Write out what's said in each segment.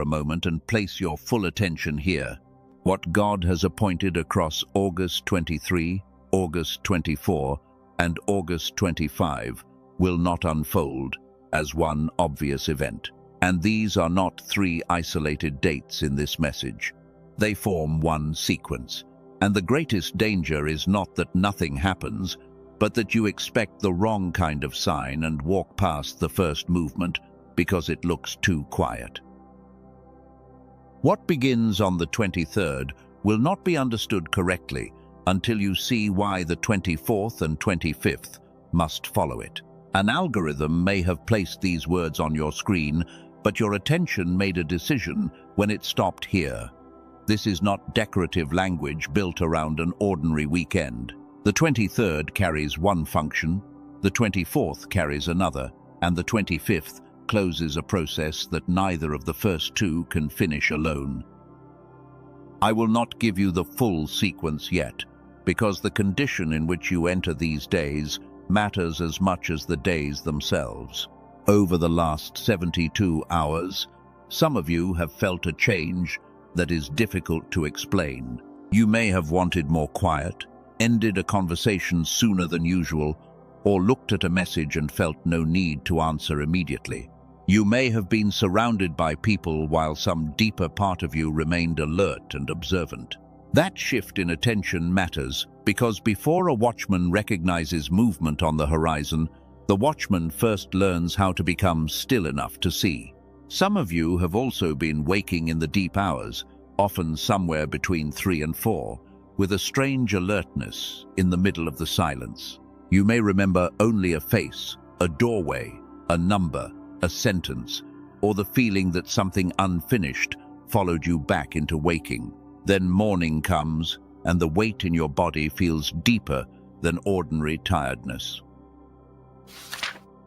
a moment and place your full attention here. What God has appointed across August 23, August 24, and August 25 will not unfold as one obvious event. And these are not three isolated dates in this message. They form one sequence. And the greatest danger is not that nothing happens, but that you expect the wrong kind of sign and walk past the first movement because it looks too quiet. What begins on the 23rd will not be understood correctly until you see why the 24th and 25th must follow it. An algorithm may have placed these words on your screen, but your attention made a decision when it stopped here. This is not decorative language built around an ordinary weekend. The 23rd carries one function, the 24th carries another, and the 25th closes a process that neither of the first two can finish alone. I will not give you the full sequence yet, because the condition in which you enter these days matters as much as the days themselves. Over the last 72 hours, some of you have felt a change that is difficult to explain. You may have wanted more quiet, ended a conversation sooner than usual, or looked at a message and felt no need to answer immediately. You may have been surrounded by people while some deeper part of you remained alert and observant. That shift in attention matters because before a watchman recognizes movement on the horizon, the watchman first learns how to become still enough to see. Some of you have also been waking in the deep hours, often somewhere between 3 and 4, with a strange alertness in the middle of the silence. You may remember only a face, a doorway, a number, a sentence, or the feeling that something unfinished followed you back into waking. Then morning comes, and the weight in your body feels deeper than ordinary tiredness.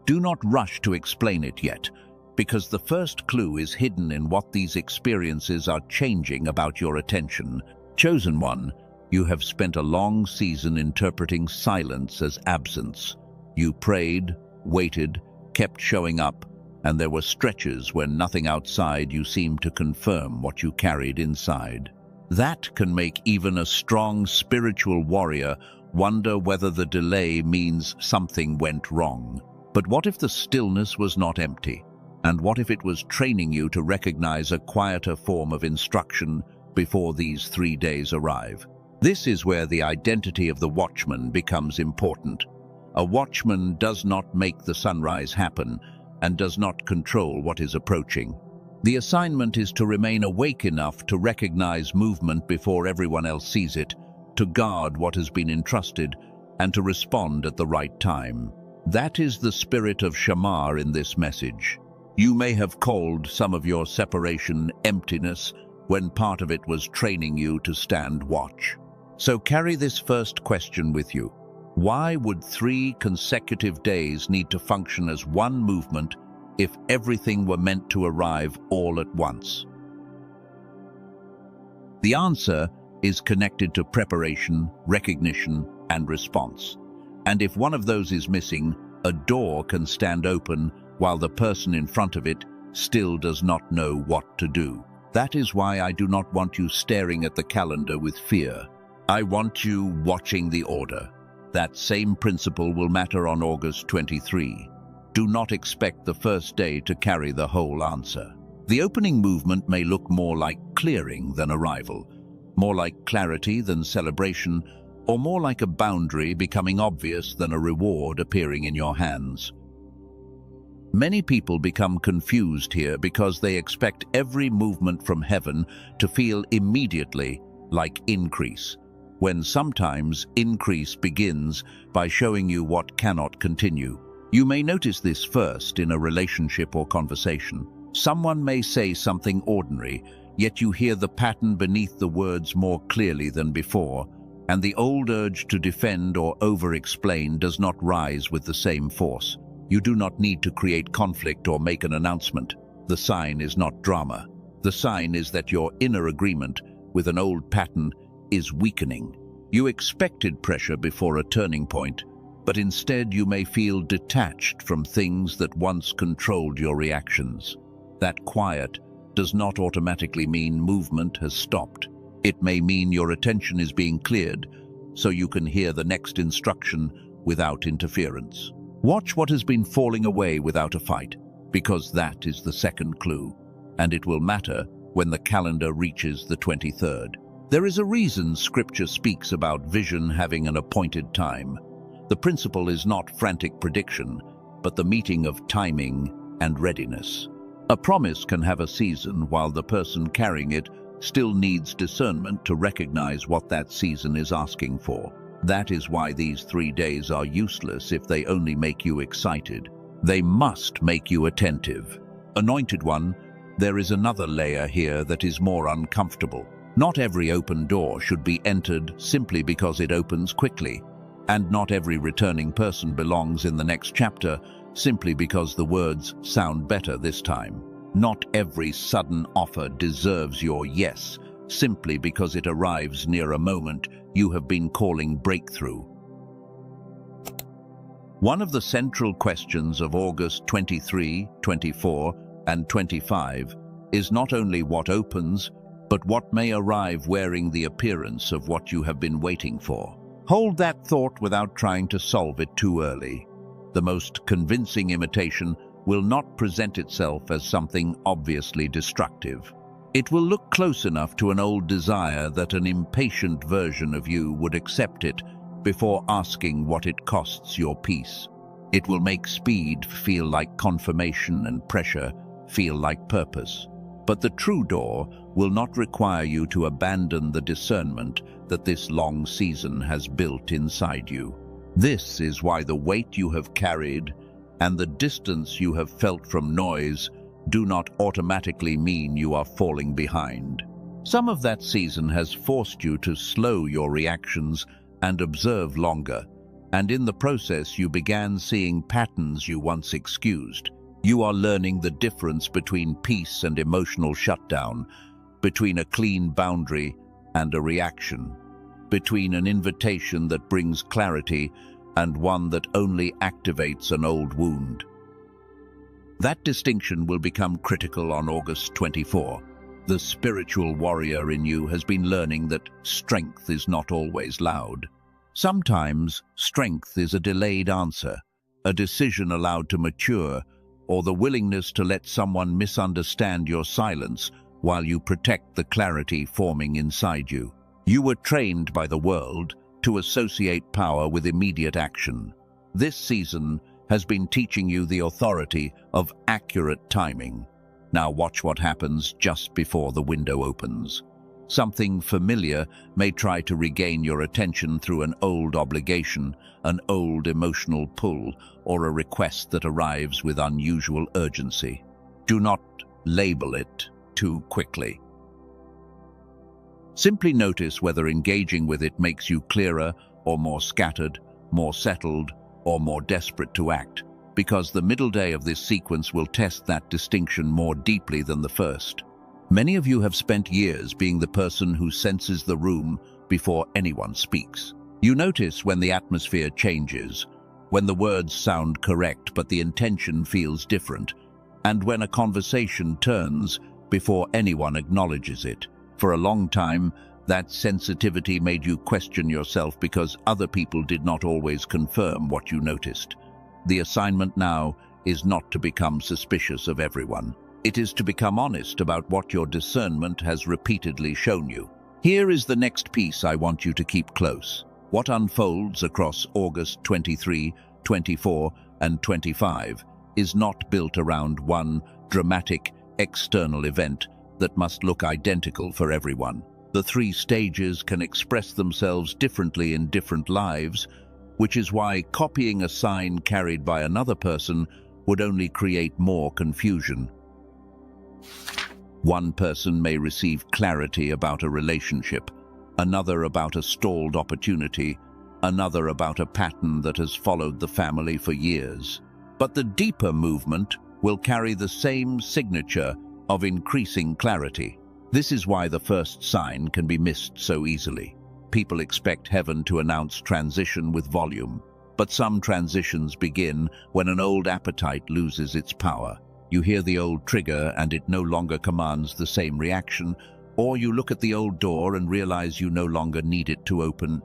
Do not rush to explain it yet, because the first clue is hidden in what these experiences are changing about your attention. Chosen one, you have spent a long season interpreting silence as absence. You prayed, waited, kept showing up, and there were stretches when nothing outside you seemed to confirm what you carried inside. That can make even a strong spiritual warrior wonder whether the delay means something went wrong. But what if the stillness was not empty? And what if it was training you to recognize a quieter form of instruction before these 3 days arrive? This is where the identity of the watchman becomes important. A watchman does not make the sunrise happen and does not control what is approaching. The assignment is to remain awake enough to recognize movement before everyone else sees it, to guard what has been entrusted, and to respond at the right time. That is the spirit of Shamar in this message. You may have called some of your separation emptiness when part of it was training you to stand watch. So carry this first question with you. Why would 3 consecutive days need to function as one movement if everything were meant to arrive all at once? The answer is connected to preparation, recognition, and response. And if one of those is missing, a door can stand open while the person in front of it still does not know what to do. That is why I do not want you staring at the calendar with fear. I want you watching the order. That same principle will matter on August 23. Do not expect the first day to carry the whole answer. The opening movement may look more like clearing than arrival, more like clarity than celebration, or more like a boundary becoming obvious than a reward appearing in your hands. Many people become confused here because they expect every movement from heaven to feel immediately like increase, when sometimes increase begins by showing you what cannot continue. You may notice this first in a relationship or conversation. Someone may say something ordinary, yet you hear the pattern beneath the words more clearly than before, and the old urge to defend or over-explain does not rise with the same force. You do not need to create conflict or make an announcement. The sign is not drama. The sign is that your inner agreement with an old pattern is weakening. You expected pressure before a turning point, but instead you may feel detached from things that once controlled your reactions. That quiet, does not automatically mean movement has stopped. It may mean your attention is being cleared so you can hear the next instruction without interference. Watch what has been falling away without a fight, because that is the second clue, and it will matter when the calendar reaches the 23rd. There is a reason Scripture speaks about vision having an appointed time. The principle is not frantic prediction, but the meeting of timing and readiness. A promise can have a season while the person carrying it still needs discernment to recognize what that season is asking for. That is why these 3 days are useless if they only make you excited. They must make you attentive. Anointed one, there is another layer here that is more uncomfortable. Not every open door should be entered simply because it opens quickly, and not every returning person belongs in the next chapter simply because the words sound better this time. Not every sudden offer deserves your yes simply because it arrives near a moment you have been calling breakthrough. One of the central questions of August 23, 24, and 25 is not only what opens, but what may arrive wearing the appearance of what you have been waiting for. Hold that thought without trying to solve it too early. The most convincing imitation will not present itself as something obviously destructive. It will look close enough to an old desire that an impatient version of you would accept it before asking what it costs your peace. It will make speed feel like confirmation and pressure feel like purpose. But the true door will not require you to abandon the discernment that this long season has built inside you. This is why the weight you have carried and the distance you have felt from noise do not automatically mean you are falling behind. Some of that season has forced you to slow your reactions and observe longer, and in the process you began seeing patterns you once excused. You are learning the difference between peace and emotional shutdown, between a clean boundary and a reaction, between an invitation that brings clarity and one that only activates an old wound. That distinction will become critical on August 24. The spiritual warrior in you has been learning that strength is not always loud. Sometimes strength is a delayed answer, a decision allowed to mature, or the willingness to let someone misunderstand your silence while you protect the clarity forming inside you. You were trained by the world to associate power with immediate action. This season has been teaching you the authority of accurate timing. Now watch what happens just before the window opens. Something familiar may try to regain your attention through an old obligation, an old emotional pull, or a request that arrives with unusual urgency. Do not label it too quickly. Simply notice whether engaging with it makes you clearer or more scattered, more settled, or more desperate to act, because the middle day of this sequence will test that distinction more deeply than the first. Many of you have spent years being the person who senses the room before anyone speaks. You notice when the atmosphere changes, when the words sound correct but the intention feels different, and when a conversation turns before anyone acknowledges it. For a long time, that sensitivity made you question yourself because other people did not always confirm what you noticed. The assignment now is not to become suspicious of everyone. It is to become honest about what your discernment has repeatedly shown you. Here is the next piece I want you to keep close. What unfolds across August 23, 24, and 25 is not built around one dramatic external event that must look identical for everyone. The 3 stages can express themselves differently in different lives, which is why copying a sign carried by another person would only create more confusion. One person may receive clarity about a relationship, another about a stalled opportunity, another about a pattern that has followed the family for years. But the deeper movement will carry the same signature of increasing clarity. This is why the first sign can be missed so easily. People expect heaven to announce transition with volume, but some transitions begin when an old appetite loses its power. You hear the old trigger and it no longer commands the same reaction, or you look at the old door and realize you no longer need it to open.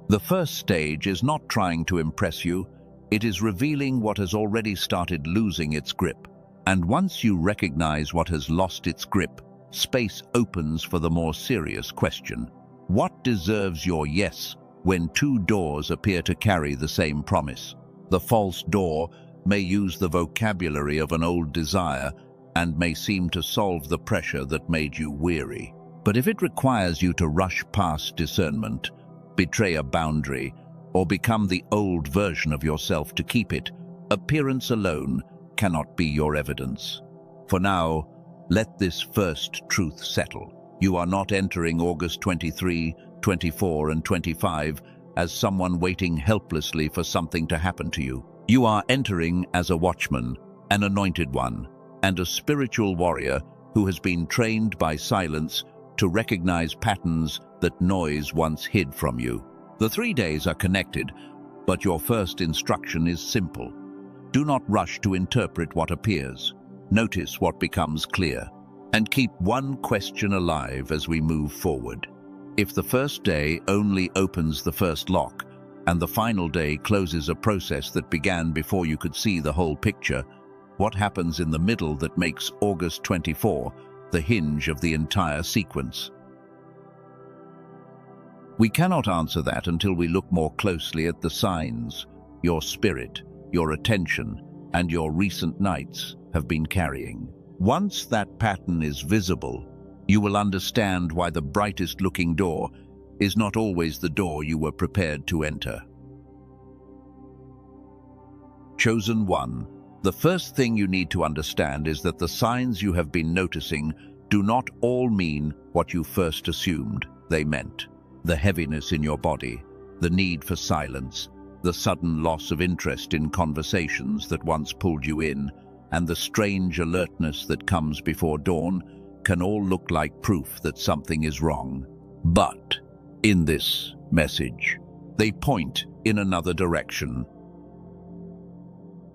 The first stage is not trying to impress you, it is revealing what has already started losing its grip. And once you recognize what has lost its grip, space opens for the more serious question. What deserves your yes when two doors appear to carry the same promise? The false door may use the vocabulary of an old desire and may seem to solve the pressure that made you weary. But if it requires you to rush past discernment, betray a boundary, or become the old version of yourself to keep it, appearance alone cannot be your evidence. For now, let this first truth settle. You are not entering August 23, 24, and 25 as someone waiting helplessly for something to happen to you. You are entering as a watchman, an anointed one, and a spiritual warrior who has been trained by silence to recognize patterns that noise once hid from you. The 3 days are connected, but your first instruction is simple. Do not rush to interpret what appears. Notice what becomes clear, and keep one question alive as we move forward. If the first day only opens the first lock, and the final day closes a process that began before you could see the whole picture, what happens in the middle that makes August 24 the hinge of the entire sequence? We cannot answer that until we look more closely at the signs your spirit, your attention, and your recent nights have been carrying. Once that pattern is visible, you will understand why the brightest looking door is not always the door you were prepared to enter. Chosen one. The first thing you need to understand is that the signs you have been noticing do not all mean what you first assumed they meant. The heaviness in your body, the need for silence, the sudden loss of interest in conversations that once pulled you in, and the strange alertness that comes before dawn can all look like proof that something is wrong. But in this message, they point in another direction.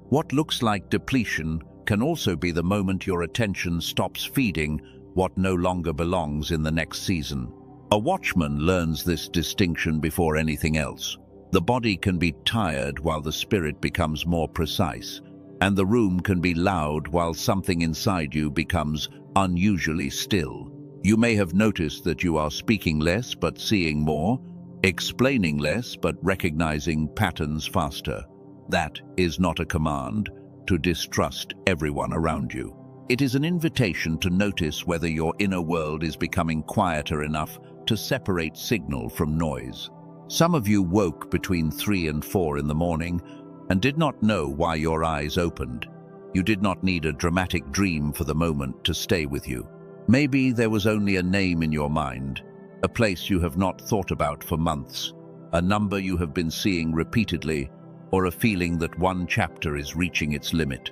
What looks like depletion can also be the moment your attention stops feeding what no longer belongs in the next season. A watchman learns this distinction before anything else. The body can be tired while the spirit becomes more precise, and the room can be loud while something inside you becomes unusually still. You may have noticed that you are speaking less but seeing more, explaining less but recognizing patterns faster. That is not a command to distrust everyone around you. It is an invitation to notice whether your inner world is becoming quieter enough to separate signal from noise. Some of you woke between 3 and 4 in the morning and did not know why your eyes opened. You did not need a dramatic dream for the moment to stay with you. Maybe there was only a name in your mind, a place you have not thought about for months, a number you have been seeing repeatedly, or a feeling that one chapter is reaching its limit.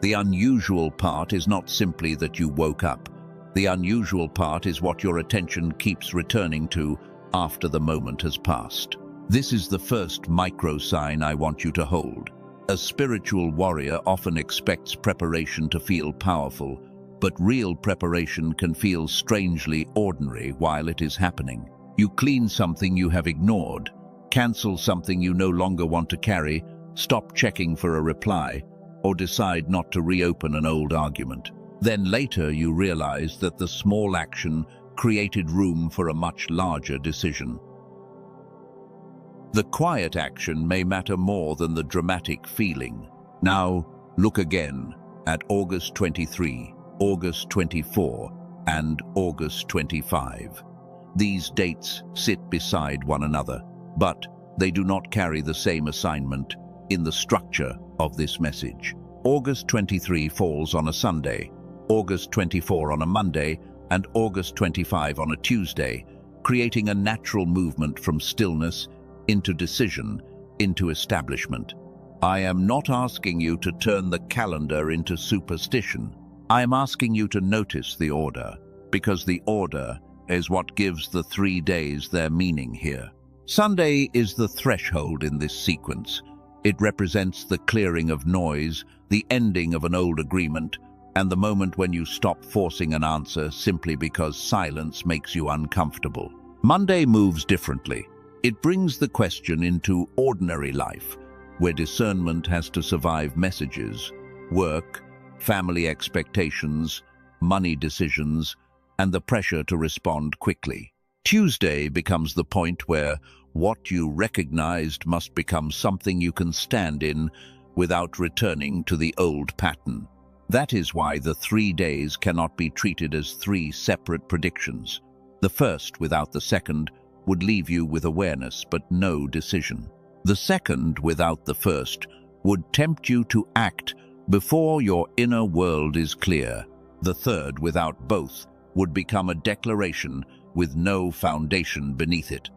The unusual part is not simply that you woke up. The unusual part is what your attention keeps returning to after the moment has passed. This is the first micro sign I want you to hold. A spiritual warrior often expects preparation to feel powerful, but real preparation can feel strangely ordinary while it is happening. You clean something you have ignored, cancel something you no longer want to carry, stop checking for a reply, or decide not to reopen an old argument. Then later you realize that the small action created room for a much larger decision. The quiet action may matter more than the dramatic feeling. Now, look again at August 23, August 24, and August 25. These dates sit beside one another, but they do not carry the same assignment in the structure of this message. August 23 falls on a Sunday, August 24 on a Monday, and August 25 on a Tuesday, creating a natural movement from stillness into decision, into establishment. I am not asking you to turn the calendar into superstition. I am asking you to notice the order, because the order is what gives the 3 days their meaning here. Sunday is the threshold in this sequence. It represents the clearing of noise, the ending of an old agreement, and the moment when you stop forcing an answer simply because silence makes you uncomfortable. Monday moves differently. It brings the question into ordinary life, where discernment has to survive messages, work, family expectations, money decisions, and the pressure to respond quickly. Tuesday becomes the point where what you recognized must become something you can stand in without returning to the old pattern. That is why the 3 days cannot be treated as 3 separate predictions. The first, without the second, would leave you with awareness but no decision. The second, without the first, would tempt you to act before your inner world is clear. The third, without both, would become a declaration with no foundation beneath it.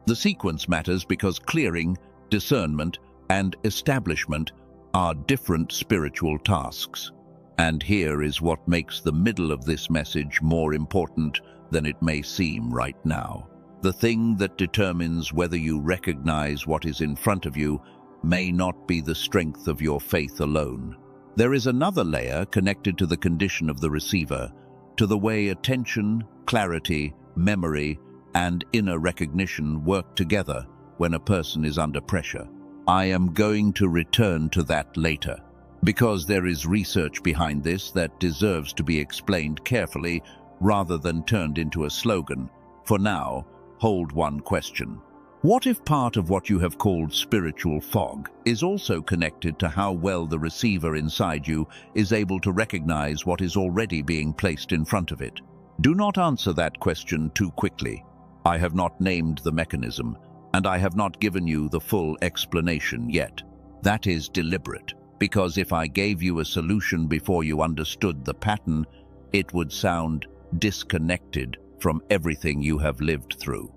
The sequence matters because clearing, discernment, and establishment are different spiritual tasks. And here is what makes the middle of this message more important than it may seem right now. The thing that determines whether you recognize what is in front of you may not be the strength of your faith alone. There is another layer connected to the condition of the receiver, to the way attention, clarity, memory, and inner recognition work together when a person is under pressure. I am going to return to that later, because there is research behind this that deserves to be explained carefully rather than turned into a slogan. For now, hold one question. What if part of what you have called spiritual fog is also connected to how well the receiver inside you is able to recognize what is already being placed in front of it? Do not answer that question too quickly. I have not named the mechanism, and I have not given you the full explanation yet. That is deliberate, because if I gave you a solution before you understood the pattern, it would sound disconnected from everything you have lived through.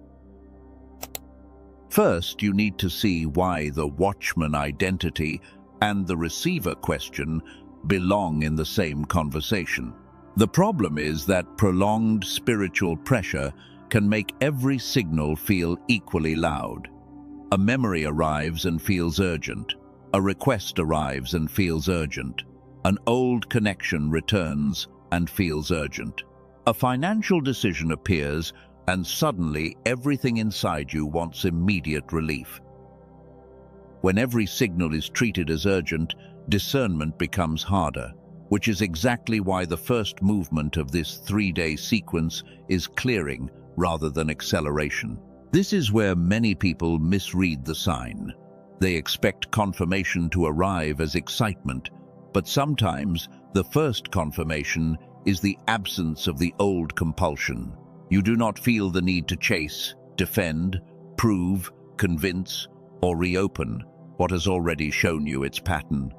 First, you need to see why the watchman identity and the receiver question belong in the same conversation. The problem is that prolonged spiritual pressure can make every signal feel equally loud. A memory arrives and feels urgent. A request arrives and feels urgent. An old connection returns and feels urgent. A financial decision appears and suddenly everything inside you wants immediate relief. When every signal is treated as urgent, discernment becomes harder, which is exactly why the first movement of this 3-day sequence is clearing rather than acceleration. This is where many people misread the sign. They expect confirmation to arrive as excitement, but sometimes the first confirmation is the absence of the old compulsion. You do not feel the need to chase, defend, prove, convince, or reopen what has already shown you its pattern.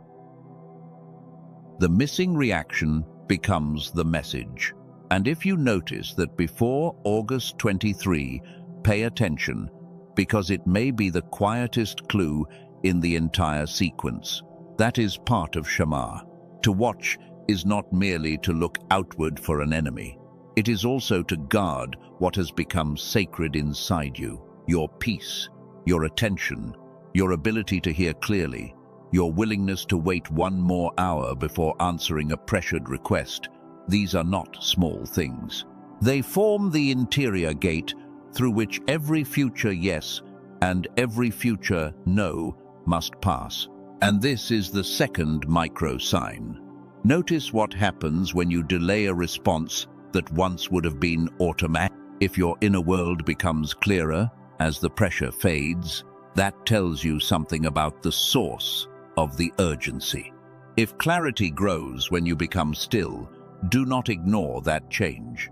The missing reaction becomes the message. And if you notice that before August 23, pay attention, because it may be the quietest clue in the entire sequence. That is part of Shema. To watch is not merely to look outward for an enemy. It is also to guard what has become sacred inside you, your peace, your attention, your ability to hear clearly, your willingness to wait 1 more hour before answering a pressured request. These are not small things. They form the interior gate through which every future yes and every future no must pass. And this is the second micro sign. Notice what happens when you delay a response that once would have been automatic. If your inner world becomes clearer as the pressure fades, that tells you something about the source of the urgency. If clarity grows when you become still, do not ignore that change.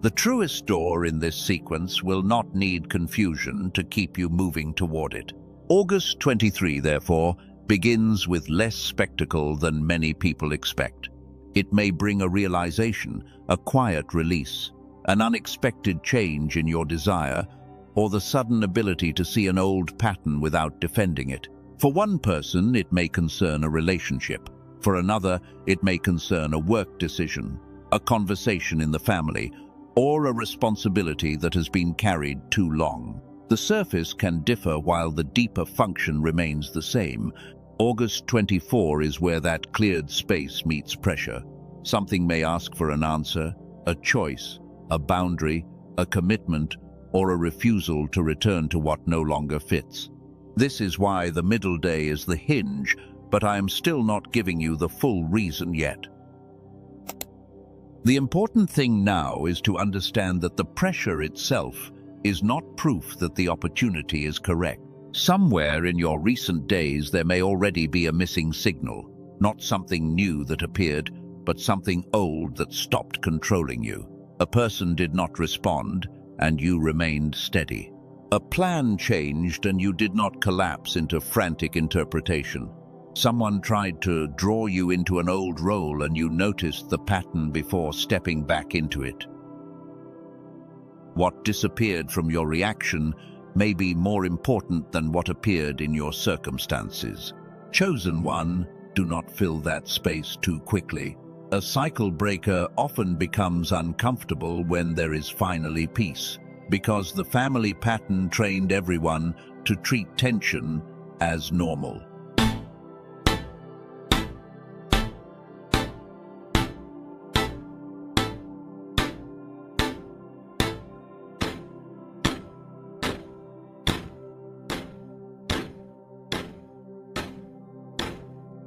The truest door in this sequence will not need confusion to keep you moving toward it. August 23, therefore, begins with less spectacle than many people expect. It may bring a realization, a quiet release, an unexpected change in your desire, or the sudden ability to see an old pattern without defending it. For one person, it may concern a relationship. For another, it may concern a work decision, a conversation in the family, or a responsibility that has been carried too long. The surface can differ while the deeper function remains the same. August 24 is where that cleared space meets pressure. Something may ask for an answer, a choice, a boundary, a commitment, or a refusal to return to what no longer fits. This is why the middle day is the hinge, but I am still not giving you the full reason yet. The important thing now is to understand that the pressure itself is not proof that the opportunity is correct. Somewhere in your recent days there may already be a missing signal, not something new that appeared, but something old that stopped controlling you. A person did not respond, and you remained steady. A plan changed and you did not collapse into frantic interpretation. Someone tried to draw you into an old role and you noticed the pattern before stepping back into it. What disappeared from your reaction may be more important than what appeared in your circumstances. Chosen one, do not fill that space too quickly. A cycle breaker often becomes uncomfortable when there is finally peace, because the family pattern trained everyone to treat tension as normal.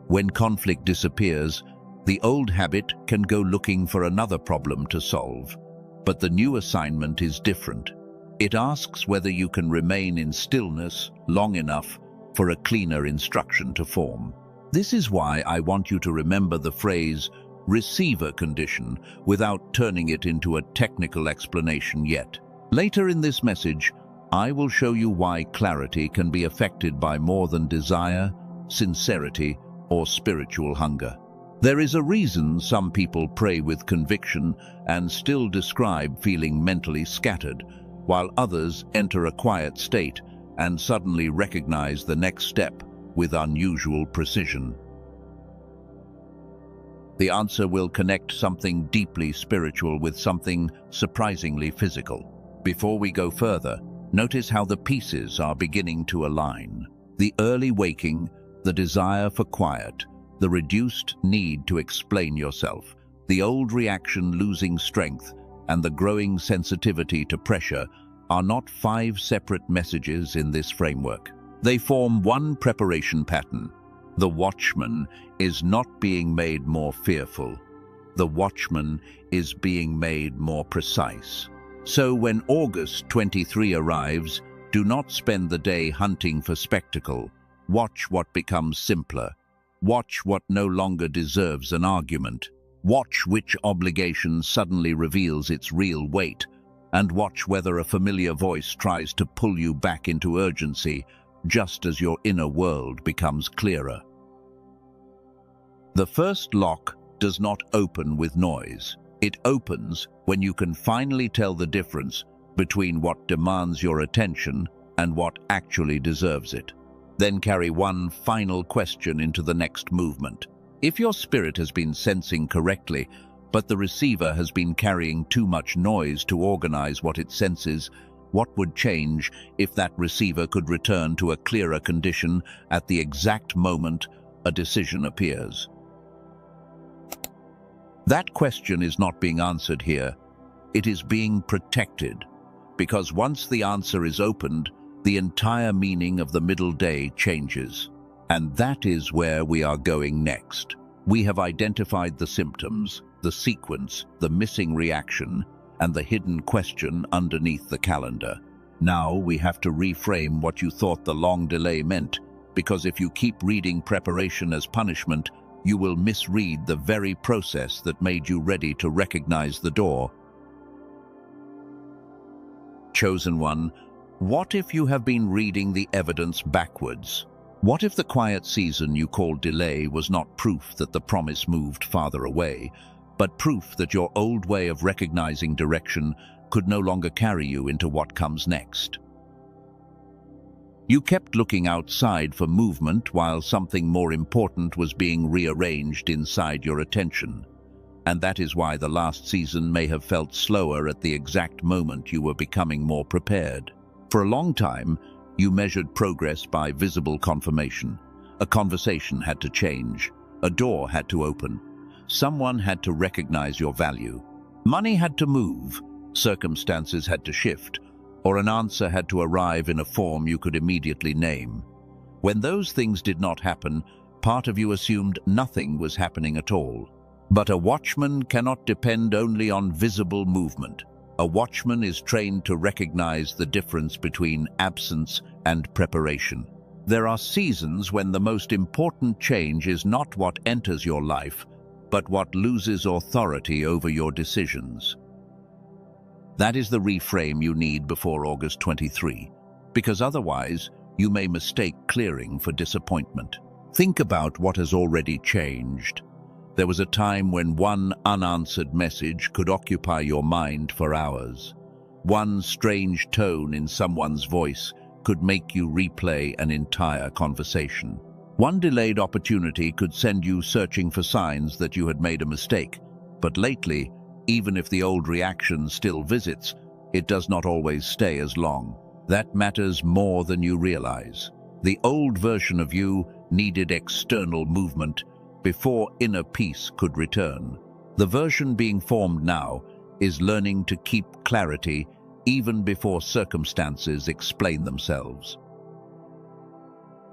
When conflict disappears, the old habit can go looking for another problem to solve. But the new assignment is different. It asks whether you can remain in stillness long enough for a cleaner instruction to form. This is why I want you to remember the phrase receiver condition without turning it into a technical explanation yet. Later in this message, I will show you why clarity can be affected by more than desire, sincerity, or spiritual hunger. There is a reason some people pray with conviction and still describe feeling mentally scattered, while others enter a quiet state and suddenly recognize the next step with unusual precision. The answer will connect something deeply spiritual with something surprisingly physical. Before we go further, notice how the pieces are beginning to align. The early waking, the desire for quiet, the reduced need to explain yourself, the old reaction losing strength, and the growing sensitivity to pressure are not 5 separate messages in this framework. They form one preparation pattern. The watchman is not being made more fearful. The watchman is being made more precise. So when August 23 arrives, do not spend the day hunting for spectacle. Watch what becomes simpler. Watch what no longer deserves an argument. Watch which obligation suddenly reveals its real weight, and watch whether a familiar voice tries to pull you back into urgency just as your inner world becomes clearer. The first lock does not open with noise. It opens when you can finally tell the difference between what demands your attention and what actually deserves it. Then carry one final question into the next movement. If your spirit has been sensing correctly, but the receiver has been carrying too much noise to organize what it senses, what would change if that receiver could return to a clearer condition at the exact moment a decision appears? That question is not being answered here. It is being protected, because once the answer is opened, the entire meaning of the middle day changes. And that is where we are going next. We have identified the symptoms, the sequence, the missing reaction, and the hidden question underneath the calendar. Now we have to reframe what you thought the long delay meant, because if you keep reading preparation as punishment, you will misread the very process that made you ready to recognize the door. Chosen one, what if you have been reading the evidence backwards? What if the quiet season you called delay was not proof that the promise moved farther away, but proof that your old way of recognizing direction could no longer carry you into what comes next? You kept looking outside for movement while something more important was being rearranged inside your attention. And that is why the last season may have felt slower at the exact moment you were becoming more prepared. For a long time, you measured progress by visible confirmation. A conversation had to change. A door had to open. Someone had to recognize your value. Money had to move. Circumstances had to shift. Or an answer had to arrive in a form you could immediately name. When those things did not happen, part of you assumed nothing was happening at all. But a watchman cannot depend only on visible movement. A watchman is trained to recognize the difference between absence and preparation. There are seasons when the most important change is not what enters your life, but what loses authority over your decisions. That is the reframe you need before August 23, because otherwise you may mistake clearing for disappointment. Think about what has already changed. There was a time when one unanswered message could occupy your mind for hours. One strange tone in someone's voice could make you replay an entire conversation. One delayed opportunity could send you searching for signs that you had made a mistake. But lately, even if the old reaction still visits, it does not always stay as long. That matters more than you realize. The old version of you needed external movement before inner peace could return. The version being formed now is learning to keep clarity even before circumstances explain themselves.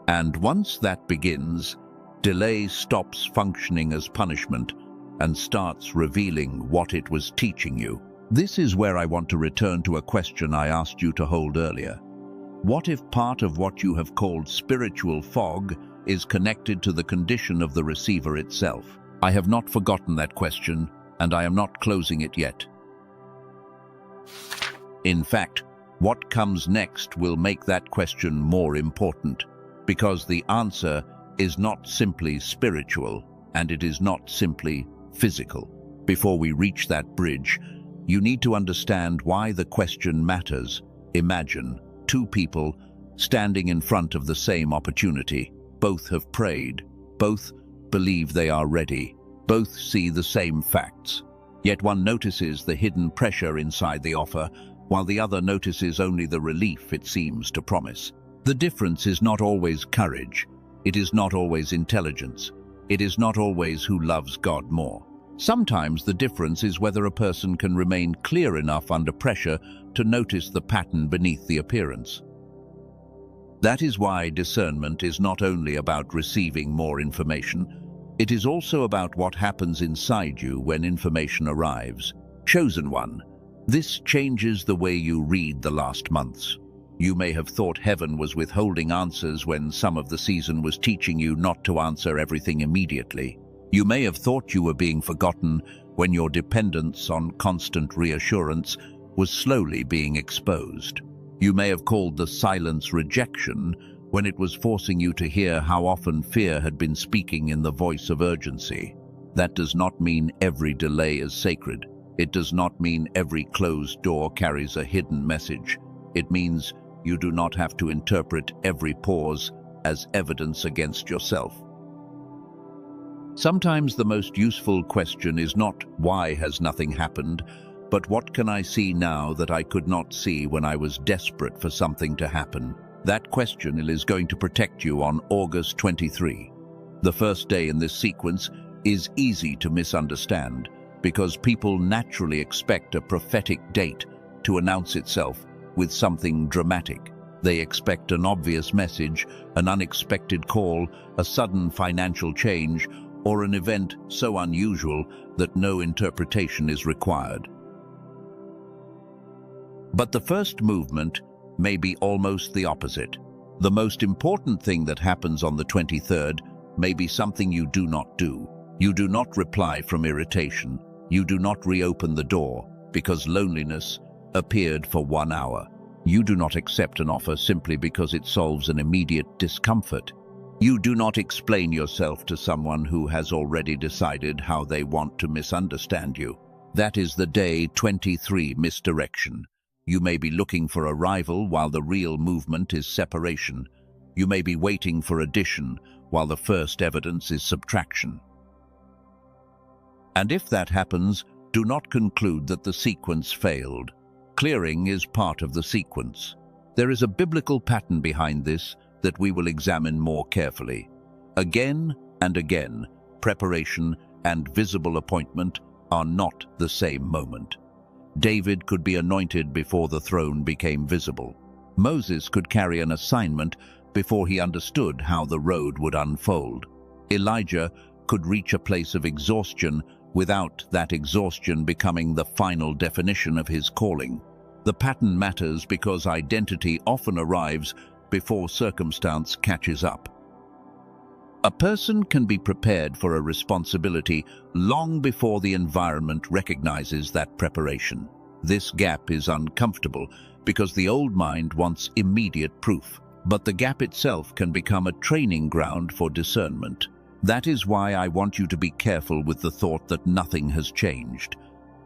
And once that begins, delay stops functioning as punishment and starts revealing what it was teaching you. This is where I want to return to a question I asked you to hold earlier. What if part of what you have called spiritual fog is connected to the condition of the receiver itself? I have not forgotten that question, and I am not closing it yet. In fact, what comes next will make that question more important, because the answer is not simply spiritual, and it is not simply physical. Before we reach that bridge, you need to understand why the question matters. Imagine two people standing in front of the same opportunity. Both have prayed. Both believe they are ready. Both see the same facts. Yet one notices the hidden pressure inside the offer, while the other notices only the relief it seems to promise. The difference is not always courage. It is not always intelligence. It is not always who loves God more. Sometimes the difference is whether a person can remain clear enough under pressure to notice the pattern beneath the appearance. That is why discernment is not only about receiving more information, it is also about what happens inside you when information arrives. Chosen one, this changes the way you read the last months. You may have thought heaven was withholding answers when some of the season was teaching you not to answer everything immediately. You may have thought you were being forgotten when your dependence on constant reassurance was slowly being exposed. You may have called the silence rejection when it was forcing you to hear how often fear had been speaking in the voice of urgency. That does not mean every delay is sacred. It does not mean every closed door carries a hidden message. It means you do not have to interpret every pause as evidence against yourself. Sometimes the most useful question is not why has nothing happened, but what can I see now that I could not see when I was desperate for something to happen? That question is going to protect you on August 23. The first day in this sequence is easy to misunderstand because people naturally expect a prophetic date to announce itself with something dramatic. They expect an obvious message, an unexpected call, a sudden financial change, or an event so unusual that no interpretation is required. But the first movement may be almost the opposite. The most important thing that happens on the 23rd may be something you do not do. You do not reply from irritation. You do not reopen the door because loneliness appeared for 1 hour. You do not accept an offer simply because it solves an immediate discomfort. You do not explain yourself to someone who has already decided how they want to misunderstand you. That is the day 23 misdirection. You may be looking for arrival while the real movement is separation. You may be waiting for addition while the first evidence is subtraction. And if that happens, do not conclude that the sequence failed. Clearing is part of the sequence. There is a biblical pattern behind this that we will examine more carefully. Again and again, preparation and visible appointment are not the same moment. David could be anointed before the throne became visible. Moses could carry an assignment before he understood how the road would unfold. Elijah could reach a place of exhaustion without that exhaustion becoming the final definition of his calling. The pattern matters because identity often arrives before circumstance catches up. A person can be prepared for a responsibility long before the environment recognizes that preparation. This gap is uncomfortable because the old mind wants immediate proof, but the gap itself can become a training ground for discernment. That is why I want you to be careful with the thought that nothing has changed.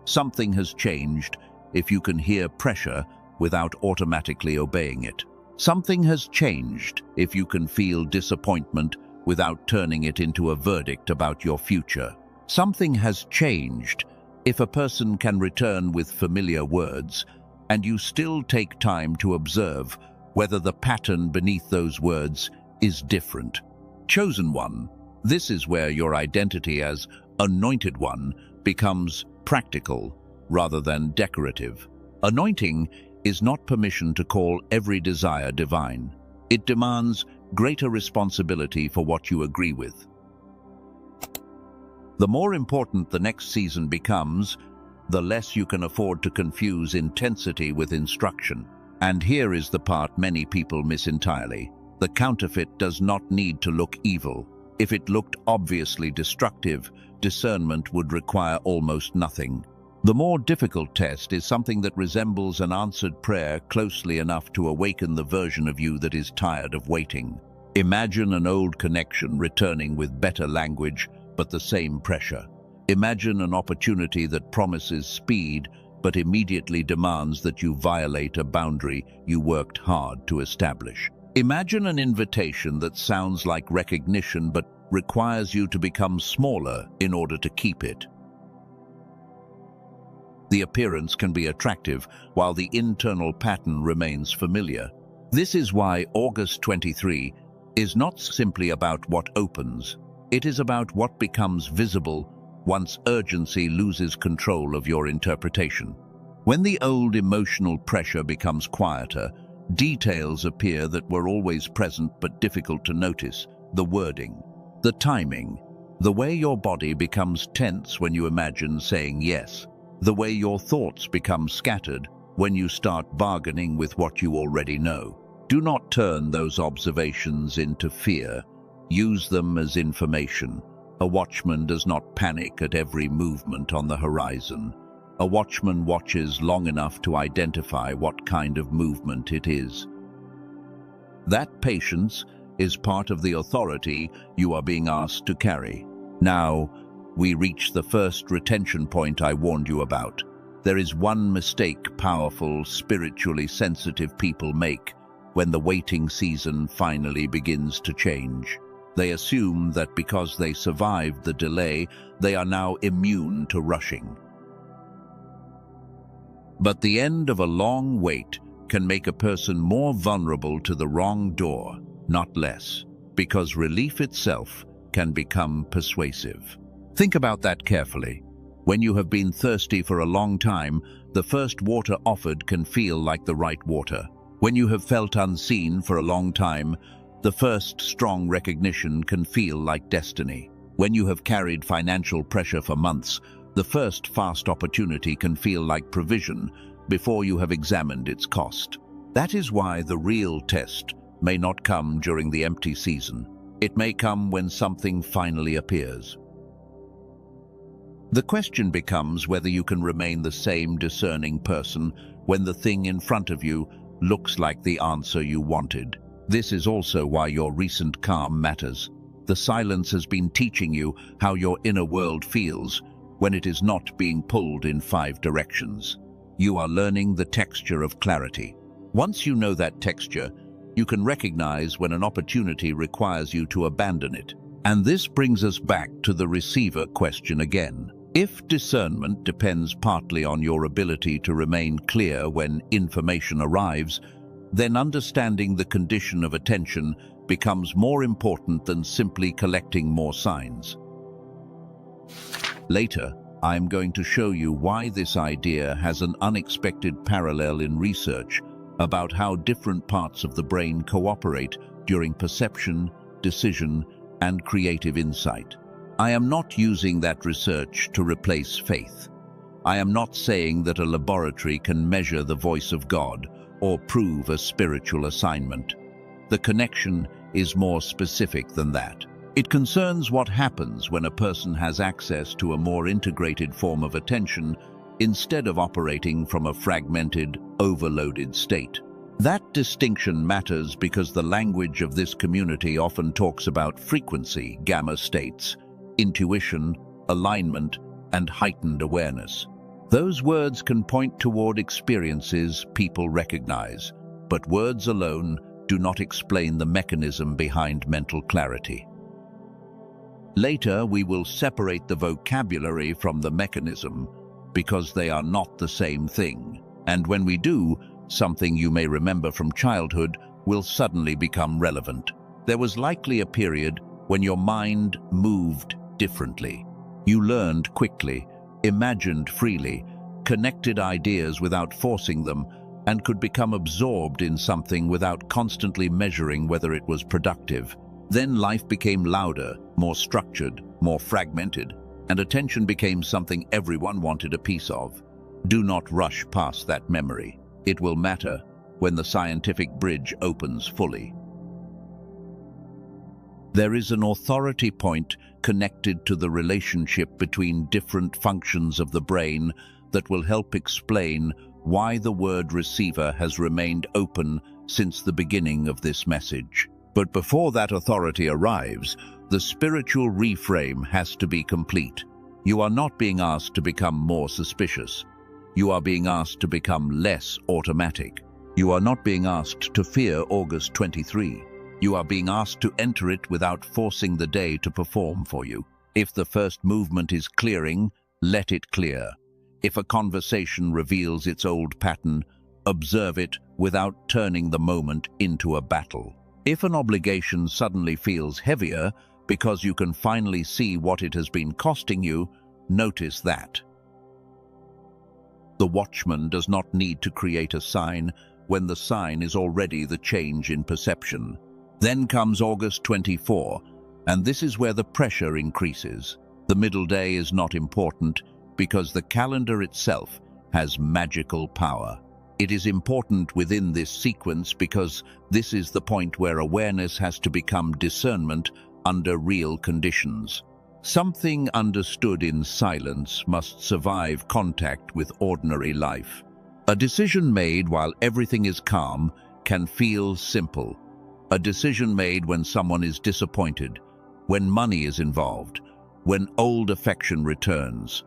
Something has changed if you can hear pressure without automatically obeying it. Something has changed if you can feel disappointment without turning it into a verdict about your future. Something has changed if a person can return with familiar words and you still take time to observe whether the pattern beneath those words is different. Chosen one. This is where your identity as anointed one becomes practical rather than decorative. Anointing is not permission to call every desire divine. It demands greater responsibility for what you agree with. The more important the next season becomes, the less you can afford to confuse intensity with instruction. And here is the part many people miss entirely. The counterfeit does not need to look evil. If it looked obviously destructive, discernment would require almost nothing. The more difficult test is something that resembles an answered prayer closely enough to awaken the version of you that is tired of waiting. Imagine an old connection returning with better language, but the same pressure. Imagine an opportunity that promises speed, but immediately demands that you violate a boundary you worked hard to establish. Imagine an invitation that sounds like recognition, but requires you to become smaller in order to keep it. The appearance can be attractive, while the internal pattern remains familiar. This is why August 23 is not simply about what opens. It is about what becomes visible once urgency loses control of your interpretation. When the old emotional pressure becomes quieter, details appear that were always present but difficult to notice. The wording, the timing, the way your body becomes tense when you imagine saying yes, the way your thoughts become scattered when you start bargaining with what you already know. Do not turn those observations into fear. Use them as information. A watchman does not panic at every movement on the horizon. A watchman watches long enough to identify what kind of movement it is. That patience is part of the authority you are being asked to carry. Now, we reach the first retention point I warned you about. There is one mistake powerful, spiritually sensitive people make when the waiting season finally begins to change. They assume that because they survived the delay, they are now immune to rushing. But the end of a long wait can make a person more vulnerable to the wrong door, not less, because relief itself can become persuasive. Think about that carefully. When you have been thirsty for a long time, the first water offered can feel like the right water. When you have felt unseen for a long time, the first strong recognition can feel like destiny. When you have carried financial pressure for months, the first fast opportunity can feel like provision before you have examined its cost. That is why the real test may not come during the empty season. It may come when something finally appears. The question becomes whether you can remain the same discerning person when the thing in front of you looks like the answer you wanted. This is also why your recent calm matters. The silence has been teaching you how your inner world feels when it is not being pulled in 5 directions. You are learning the texture of clarity. Once you know that texture, you can recognize when an opportunity requires you to abandon it. And this brings us back to the receiver question again. If discernment depends partly on your ability to remain clear when information arrives, then understanding the condition of attention becomes more important than simply collecting more signs. Later, I'm going to show you why this idea has an unexpected parallel in research about how different parts of the brain cooperate during perception, decision, and creative insight. I am not using that research to replace faith. I am not saying that a laboratory can measure the voice of God or prove a spiritual assignment. The connection is more specific than that. It concerns what happens when a person has access to a more integrated form of attention instead of operating from a fragmented, overloaded state. That distinction matters because the language of this community often talks about frequency, gamma states, intuition, alignment, and heightened awareness. Those words can point toward experiences people recognize, but words alone do not explain the mechanism behind mental clarity. Later, we will separate the vocabulary from the mechanism because they are not the same thing. And when we do, something you may remember from childhood will suddenly become relevant. There was likely a period when your mind moved differently. You learned quickly, imagined freely, connected ideas without forcing them, and could become absorbed in something without constantly measuring whether it was productive. Then life became louder, more structured, more fragmented, and attention became something everyone wanted a piece of. Do not rush past that memory. It will matter when the scientific bridge opens fully. There is an authority point connected to the relationship between different functions of the brain that will help explain why the word receiver has remained open since the beginning of this message. But before that authority arrives, the spiritual reframe has to be complete. You are not being asked to become more suspicious. You are being asked to become less automatic. You are not being asked to fear August 23. You are being asked to enter it without forcing the day to perform for you. If the first movement is clearing, let it clear. If a conversation reveals its old pattern, observe it without turning the moment into a battle. If an obligation suddenly feels heavier because you can finally see what it has been costing you, notice that. The watchman does not need to create a sign when the sign is already the change in perception. Then comes August 24, and this is where the pressure increases. The middle day is not important because the calendar itself has magical power. It is important within this sequence because this is the point where awareness has to become discernment under real conditions. Something understood in silence must survive contact with ordinary life. A decision made while everything is calm can feel simple. A decision made when someone is disappointed, when money is involved, when old affection returns,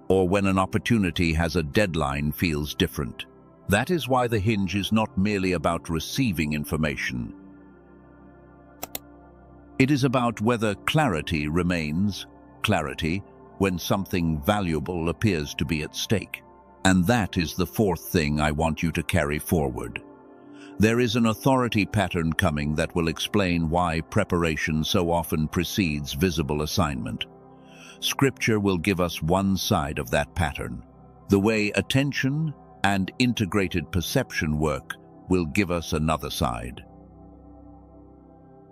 or when an opportunity has a deadline feels different. That is why the hinge is not merely about receiving information. It is about whether clarity remains clarity when something valuable appears to be at stake. And that is the fourth thing I want you to carry forward. There is an authority pattern coming that will explain why preparation so often precedes visible assignment. Scripture will give us one side of that pattern. The way attention and integrated perception work will give us another side.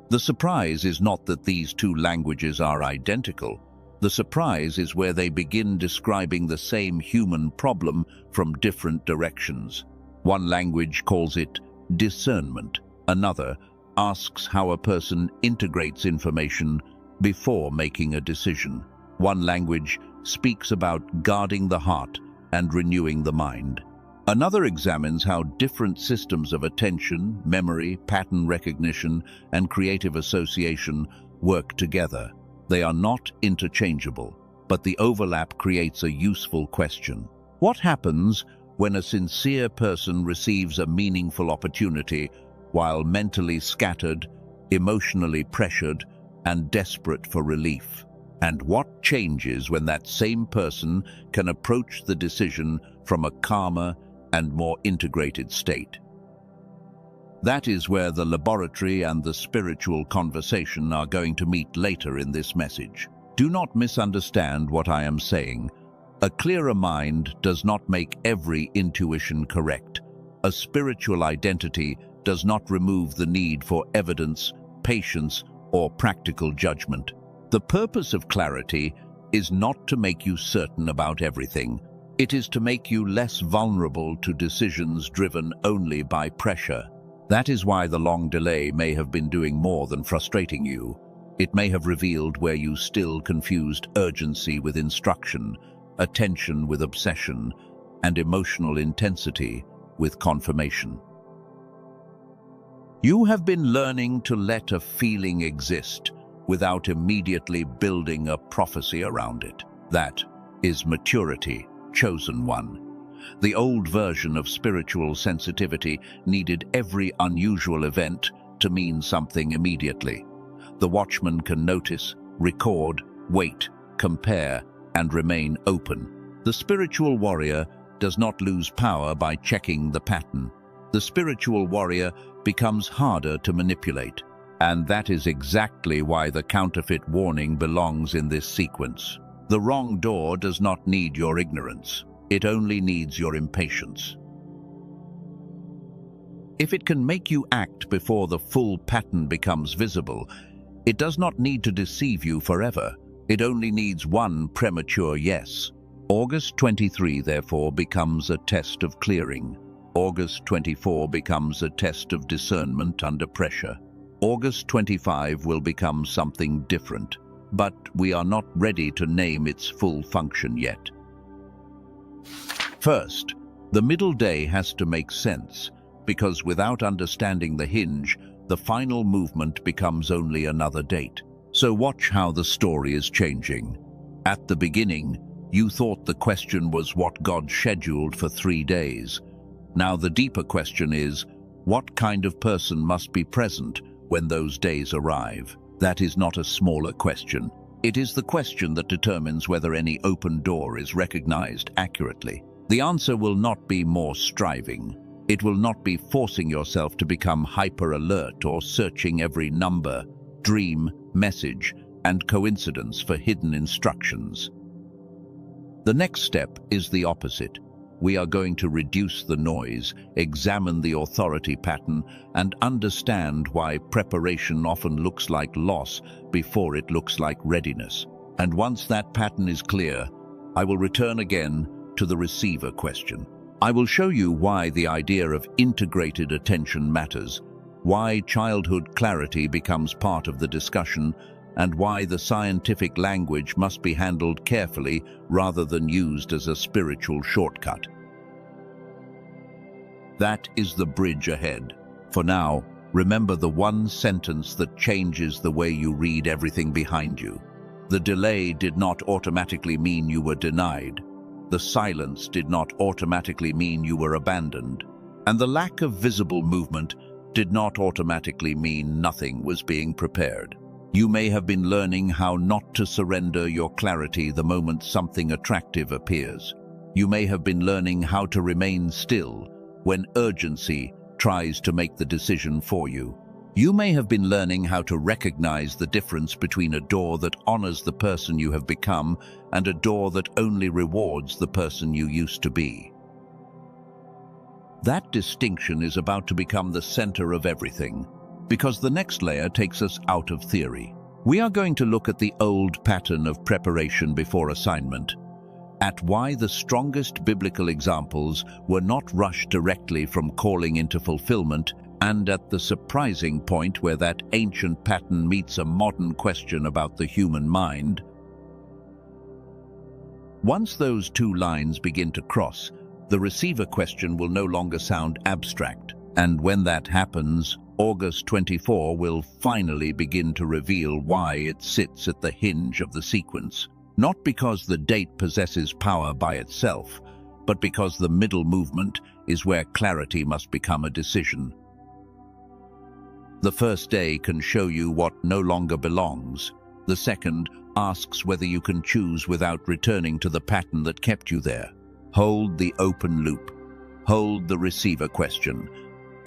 The surprise is not that these two languages are identical. The surprise is where they begin describing the same human problem from different directions. One language calls it discernment. Another asks how a person integrates information before making a decision. One language speaks about guarding the heart and renewing the mind. Another examines how different systems of attention, memory, pattern recognition, and creative association work together. They are not interchangeable, but the overlap creates a useful question. What happens when a sincere person receives a meaningful opportunity while mentally scattered, emotionally pressured, and desperate for relief? And what changes when that same person can approach the decision from a calmer and more integrated state? That is where the laboratory and the spiritual conversation are going to meet later in this message. Do not misunderstand what I am saying. A clearer mind does not make every intuition correct. A spiritual identity does not remove the need for evidence, patience, or practical judgment. The purpose of clarity is not to make you certain about everything. It is to make you less vulnerable to decisions driven only by pressure. That is why the long delay may have been doing more than frustrating you. It may have revealed where you still confused urgency with instruction, attention with obsession, and emotional intensity with confirmation. You have been learning to let a feeling exist without immediately building a prophecy around it. That is maturity, chosen one. The old version of spiritual sensitivity needed every unusual event to mean something immediately. The watchman can notice, record, wait, compare, and remain open. The spiritual warrior does not lose power by checking the pattern. The spiritual warrior becomes harder to manipulate. And that is exactly why the counterfeit warning belongs in this sequence. The wrong door does not need your ignorance. It only needs your impatience. If it can make you act before the full pattern becomes visible, it does not need to deceive you forever. It only needs one premature yes. August 23, therefore, becomes a test of clearing. August 24 becomes a test of discernment under pressure. August 25 will become something different, but we are not ready to name its full function yet. First, the middle day has to make sense, because without understanding the hinge, the final movement becomes only another date. So watch how the story is changing. At the beginning, you thought the question was what God scheduled for 3 days. Now the deeper question is, what kind of person must be present when those days arrive? That is not a smaller question. It is the question that determines whether any open door is recognized accurately. The answer will not be more striving. It will not be forcing yourself to become hyper-alert or searching every number, dream, message, and coincidence for hidden instructions. The next step is the opposite. We are going to reduce the noise, examine the authority pattern, and understand why preparation often looks like loss before it looks like readiness. And once that pattern is clear, I will return again to the receiver question. I will show you why the idea of integrated attention matters, why childhood clarity becomes part of the discussion, and why the scientific language must be handled carefully rather than used as a spiritual shortcut. That is the bridge ahead. For now, remember the one sentence that changes the way you read everything behind you. The delay did not automatically mean you were denied. The silence did not automatically mean you were abandoned. And the lack of visible movement did not automatically mean nothing was being prepared. You may have been learning how not to surrender your clarity the moment something attractive appears. You may have been learning how to remain still when urgency tries to make the decision for you. You may have been learning how to recognize the difference between a door that honors the person you have become and a door that only rewards the person you used to be. That distinction is about to become the center of everything, because the next layer takes us out of theory. We are going to look at the old pattern of preparation before assignment, at why the strongest biblical examples were not rushed directly from calling into fulfillment, and at the surprising point where that ancient pattern meets a modern question about the human mind. Once those two lines begin to cross, the receiver question will no longer sound abstract, and when that happens, August 24 will finally begin to reveal why it sits at the hinge of the sequence. Not because the date possesses power by itself, but because the middle movement is where clarity must become a decision. The first day can show you what no longer belongs. The second asks whether you can choose without returning to the pattern that kept you there. Hold the open loop. Hold the receiver question.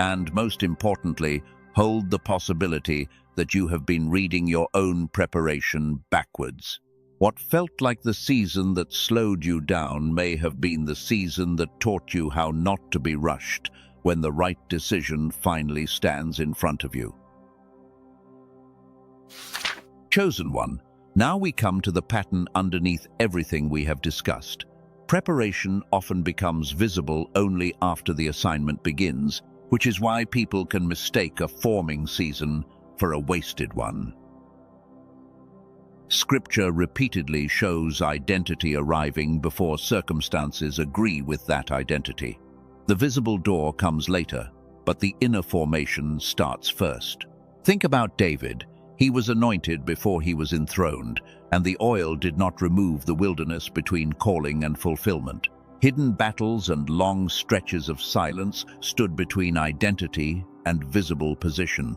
And most importantly, hold the possibility that you have been reading your own preparation backwards. What felt like the season that slowed you down may have been the season that taught you how not to be rushed when the right decision finally stands in front of you. Chosen one. Now we come to the pattern underneath everything we have discussed. Preparation often becomes visible only after the assignment begins, which is why people can mistake a forming season for a wasted one. Scripture repeatedly shows identity arriving before circumstances agree with that identity. The visible door comes later, but the inner formation starts first. Think about David. He was anointed before he was enthroned, and the oil did not remove the wilderness between calling and fulfillment. Hidden battles and long stretches of silence stood between identity and visible position.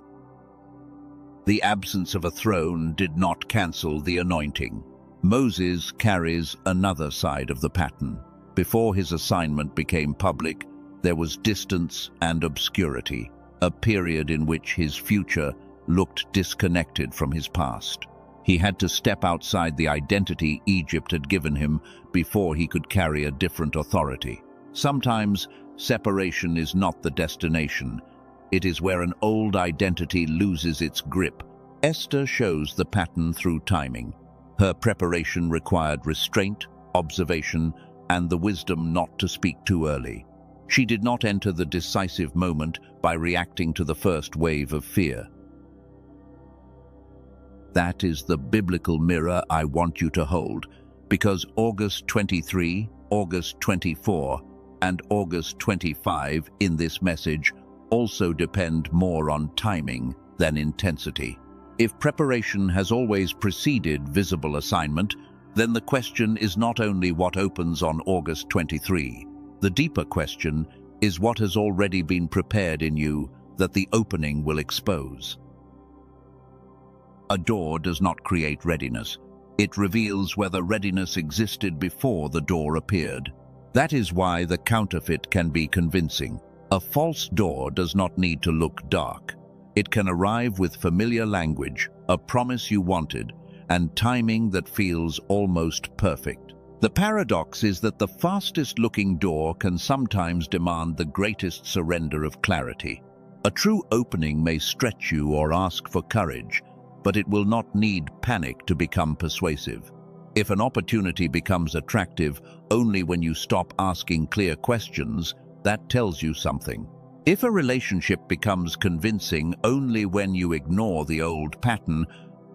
The absence of a throne did not cancel the anointing. Moses carries another side of the pattern. Before his assignment became public, there was distance and obscurity, a period in which his future looked disconnected from his past. He had to step outside the identity Egypt had given him before he could carry a different authority. Sometimes separation is not the destination. It is where an old identity loses its grip. Esther shows the pattern through timing. Her preparation required restraint, observation, and the wisdom not to speak too early. She did not enter the decisive moment by reacting to the first wave of fear. That is the biblical mirror I want you to hold, because August 23, August 24, and August 25 in this message also depend more on timing than intensity. If preparation has always preceded visible assignment, then the question is not only what opens on August 23. The deeper question is what has already been prepared in you that the opening will expose. A door does not create readiness. It reveals whether readiness existed before the door appeared. That is why the counterfeit can be convincing. A false door does not need to look dark. It can arrive with familiar language, a promise you wanted, and timing that feels almost perfect. The paradox is that the fastest-looking door can sometimes demand the greatest surrender of clarity. A true opening may stretch you or ask for courage, but it will not need panic to become persuasive. If an opportunity becomes attractive only when you stop asking clear questions, that tells you something. If a relationship becomes convincing only when you ignore the old pattern,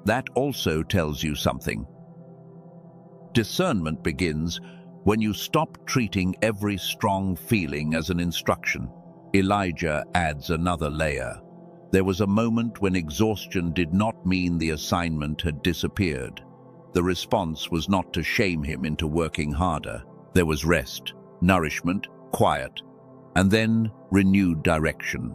that also tells you something. Discernment begins when you stop treating every strong feeling as an instruction. Elijah adds another layer. There was a moment when exhaustion did not mean the assignment had disappeared. The response was not to shame him into working harder. There was rest, nourishment, quiet, and then renewed direction.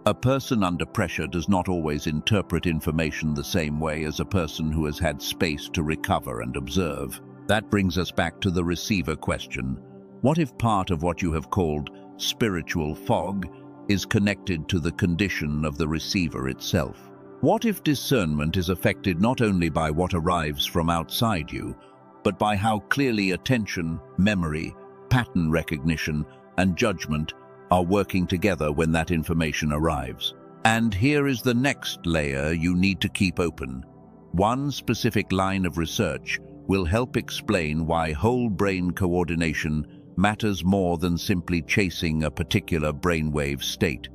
A person under pressure does not always interpret information the same way as a person who has had space to recover and observe. That brings us back to the receiver question. What if part of what you have called spiritual fog is connected to the condition of the receiver itself? What if discernment is affected not only by what arrives from outside you, but by how clearly attention, memory, pattern recognition, and judgment are working together when that information arrives? And here is the next layer you need to keep open. One specific line of research will help explain why whole brain coordination matters more than simply chasing a particular brainwave state.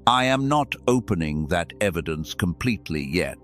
I am not opening that evidence completely yet.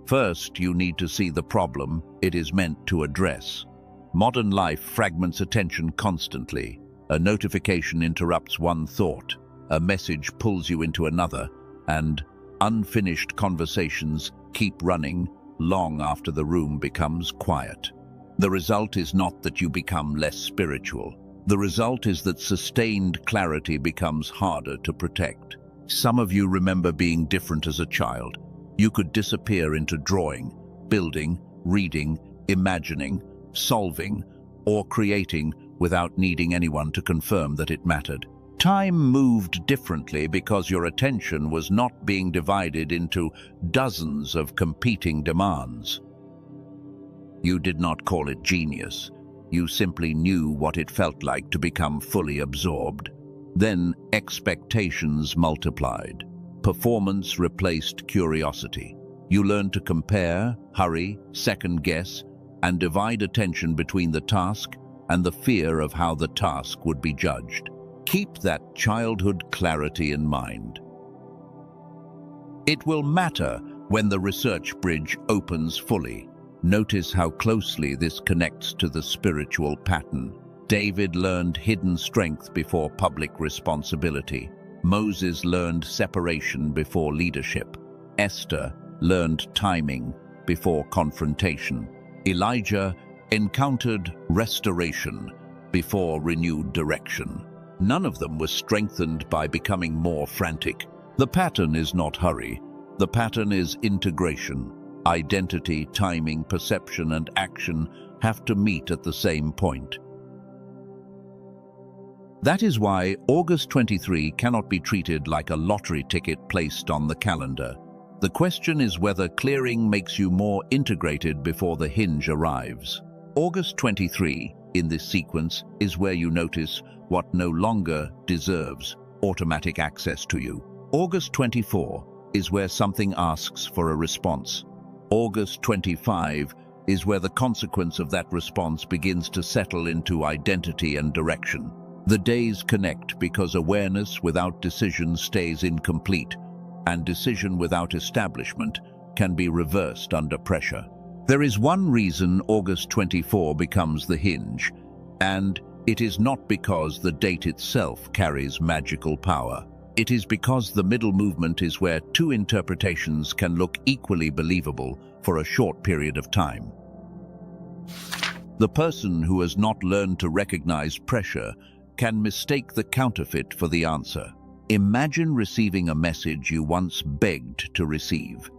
First, you need to see the problem it is meant to address. Modern life fragments attention constantly. A notification interrupts one thought, a message pulls you into another, and unfinished conversations keep running long after the room becomes quiet. The result is not that you become less spiritual. The result is that sustained clarity becomes harder to protect. Some of you remember being different as a child. You could disappear into drawing, building, reading, imagining, solving, or creating without needing anyone to confirm that it mattered. Time moved differently because your attention was not being divided into dozens of competing demands. You did not call it genius. You simply knew what it felt like to become fully absorbed. Then expectations multiplied. Performance replaced curiosity. You learned to compare, hurry, second-guess, and divide attention between the task and the fear of how the task would be judged. Keep that childhood clarity in mind. It will matter when the research bridge opens fully. Notice how closely this connects to the spiritual pattern. David learned hidden strength before public responsibility. Moses learned separation before leadership. Esther learned timing before confrontation. Elijah encountered restoration before renewed direction. None of them was strengthened by becoming more frantic. The pattern is not hurry. The pattern is integration. Identity, timing, perception, and action have to meet at the same point. That is why August 23 cannot be treated like a lottery ticket placed on the calendar. The question is whether clearing makes you more integrated before the hinge arrives. August 23, in this sequence, is where you notice what no longer deserves automatic access to you. August 24 is where something asks for a response. August 25 is where the consequence of that response begins to settle into identity and direction. The days connect because awareness without decision stays incomplete, and decision without establishment can be reversed under pressure. There is one reason August 24 becomes the hinge, and it is not because the date itself carries magical power. It is because the middle movement is where two interpretations can look equally believable for a short period of time. The person who has not learned to recognize pressure can mistake the counterfeit for the answer. Imagine receiving a message you once begged to receive.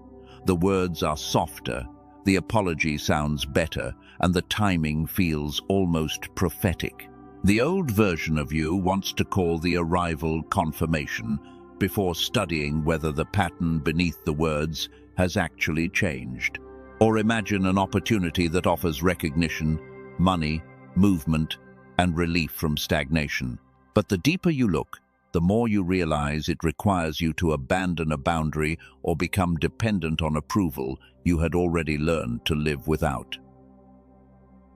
The words are softer, the apology sounds better, and the timing feels almost prophetic. The old version of you wants to call the arrival confirmation before studying whether the pattern beneath the words has actually changed. Or imagine an opportunity that offers recognition, money, movement, and relief from stagnation. But the deeper you look, the more you realize it requires you to abandon a boundary or become dependent on approval you had already learned to live without.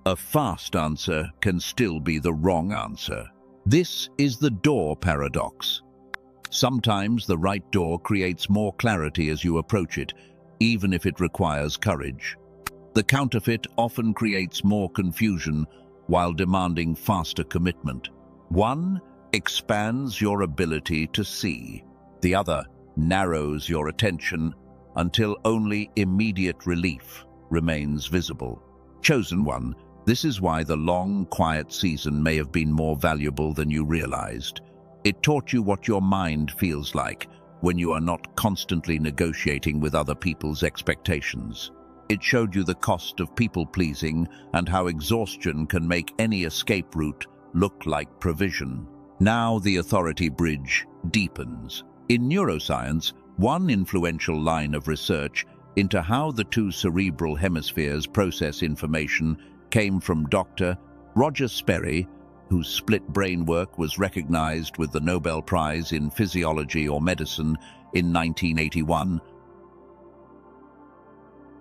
A fast answer can still be the wrong answer. This is the door paradox. Sometimes the right door creates more clarity as you approach it, even if it requires courage. The counterfeit often creates more confusion while demanding faster commitment. One expands your ability to see. The other narrows your attention until only immediate relief remains visible. Chosen one, this is why the long, quiet season may have been more valuable than you realized. It taught you what your mind feels like when you are not constantly negotiating with other people's expectations. It showed you the cost of people-pleasing and how exhaustion can make any escape route look like provision. Now the authority bridge deepens. In neuroscience, one influential line of research into how the two cerebral hemispheres process information came from Dr. Roger Sperry, whose split brain work was recognized with the Nobel Prize in Physiology or Medicine in 1981.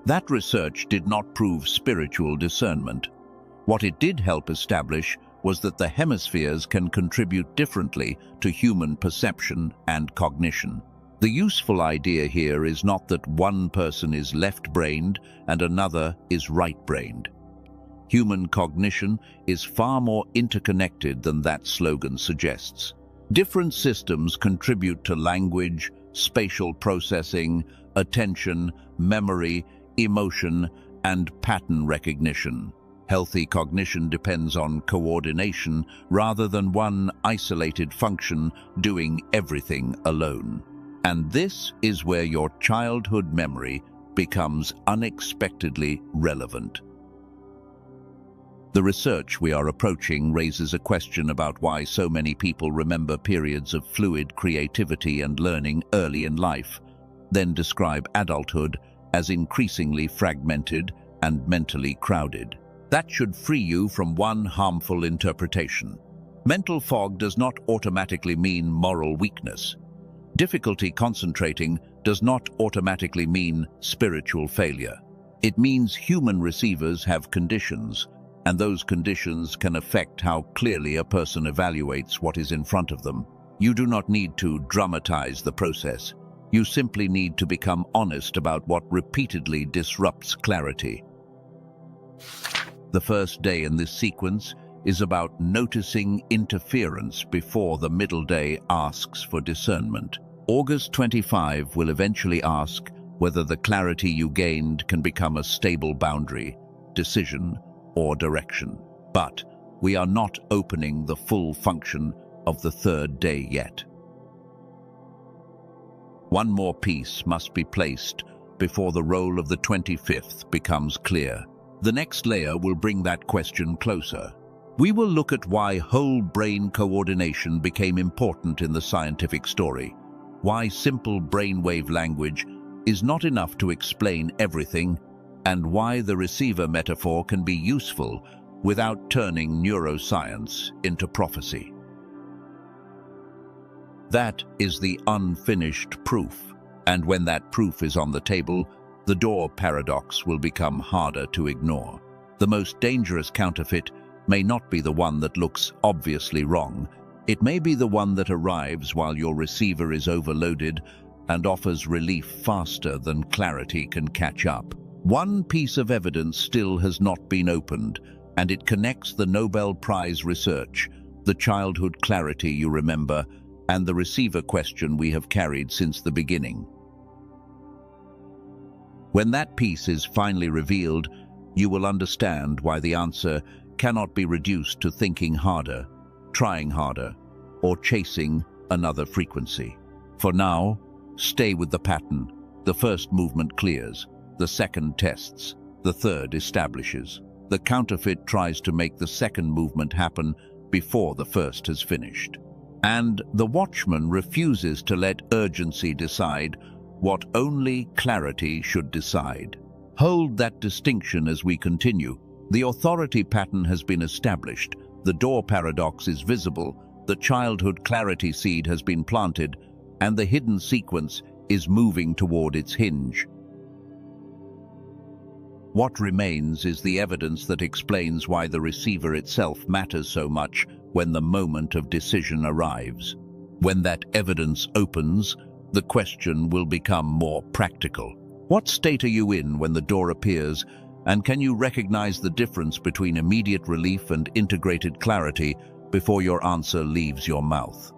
That research did not prove spiritual discernment. What it did help establish was that the hemispheres can contribute differently to human perception and cognition. The useful idea here is not that one person is left-brained and another is right-brained. Human cognition is far more interconnected than that slogan suggests. Different systems contribute to language, spatial processing, attention, memory, emotion, and pattern recognition. Healthy cognition depends on coordination rather than one isolated function doing everything alone. And this is where your childhood memory becomes unexpectedly relevant. The research we are approaching raises a question about why so many people remember periods of fluid creativity and learning early in life, then describe adulthood as increasingly fragmented and mentally crowded. That should free you from one harmful interpretation. Mental fog does not automatically mean moral weakness. Difficulty concentrating does not automatically mean spiritual failure. It means human receivers have conditions, and those conditions can affect how clearly a person evaluates what is in front of them. You do not need to dramatize the process. You simply need to become honest about what repeatedly disrupts clarity. The first day in this sequence is about noticing interference before the middle day asks for discernment. August 25 will eventually ask whether the clarity you gained can become a stable boundary, decision, or direction. But we are not opening the full function of the third day yet. One more piece must be placed before the role of the 25th becomes clear. The next layer will bring that question closer. We will look at why whole brain coordination became important in the scientific story, why simple brainwave language is not enough to explain everything, and why the receiver metaphor can be useful without turning neuroscience into prophecy. That is the unfinished proof, and when that proof is on the table, the door paradox will become harder to ignore. The most dangerous counterfeit may not be the one that looks obviously wrong. It may be the one that arrives while your receiver is overloaded and offers relief faster than clarity can catch up. One piece of evidence still has not been opened, and it connects the Nobel Prize research, the childhood clarity you remember, and the receiver question we have carried since the beginning. When that piece is finally revealed, you will understand why the answer cannot be reduced to thinking harder, trying harder, or chasing another frequency. For now, stay with the pattern. The first movement clears, the second tests, the third establishes. The counterfeit tries to make the second movement happen before the first has finished. And the watchman refuses to let urgency decide what only clarity should decide. Hold that distinction as we continue. The authority pattern has been established, the door paradox is visible, the childhood clarity seed has been planted, and the hidden sequence is moving toward its hinge. What remains is the evidence that explains why the receiver itself matters so much when the moment of decision arrives. When that evidence opens, the question will become more practical. What state are you in when the door appears, and can you recognize the difference between immediate relief and integrated clarity before your answer leaves your mouth?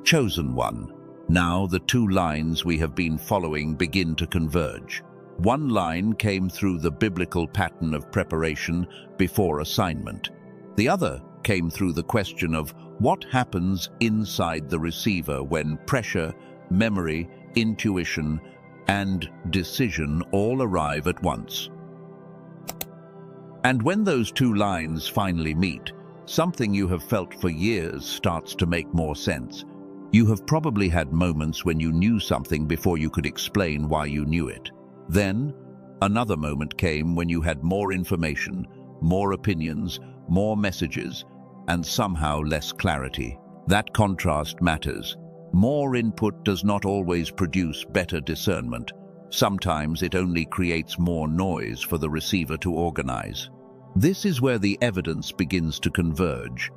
Chosen one. Now the two lines we have been following begin to converge. One line came through the biblical pattern of preparation before assignment. The other came through the question of what happens inside the receiver when pressure, memory, intuition, and decision all arrive at once. And when those two lines finally meet, something you have felt for years starts to make more sense. You have probably had moments when you knew something before you could explain why you knew it. Then, another moment came when you had more information, more opinions, more messages, and somehow less clarity. That contrast matters. More input does not always produce better discernment. Sometimes it only creates more noise for the receiver to organize. This is where the evidence begins to converge.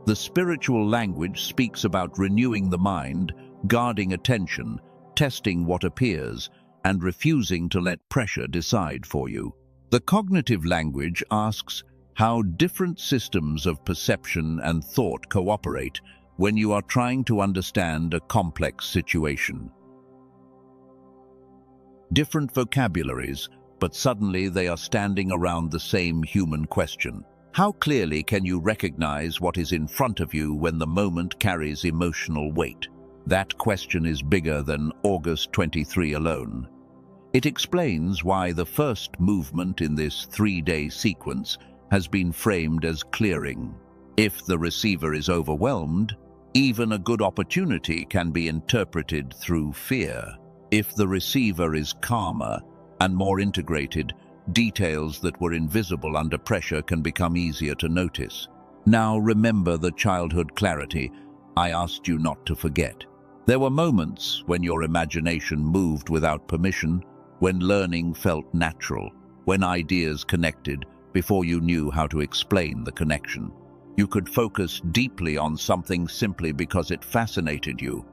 The spiritual language speaks about renewing the mind, guarding attention, testing what appears, and refusing to let pressure decide for you. The cognitive language asks how different systems of perception and thought cooperate when you are trying to understand a complex situation. Different vocabularies, but suddenly they are standing around the same human question. How clearly can you recognize what is in front of you when the moment carries emotional weight? That question is bigger than August 23 alone. It explains why the first movement in this 3-day sequence has been framed as clearing. If the receiver is overwhelmed, even a good opportunity can be interpreted through fear. If the receiver is calmer and more integrated, details that were invisible under pressure can become easier to notice. Now remember the childhood clarity I asked you not to forget. There were moments when your imagination moved without permission, when learning felt natural, when ideas connected before you knew how to explain the connection. You could focus deeply on something simply because it fascinated you.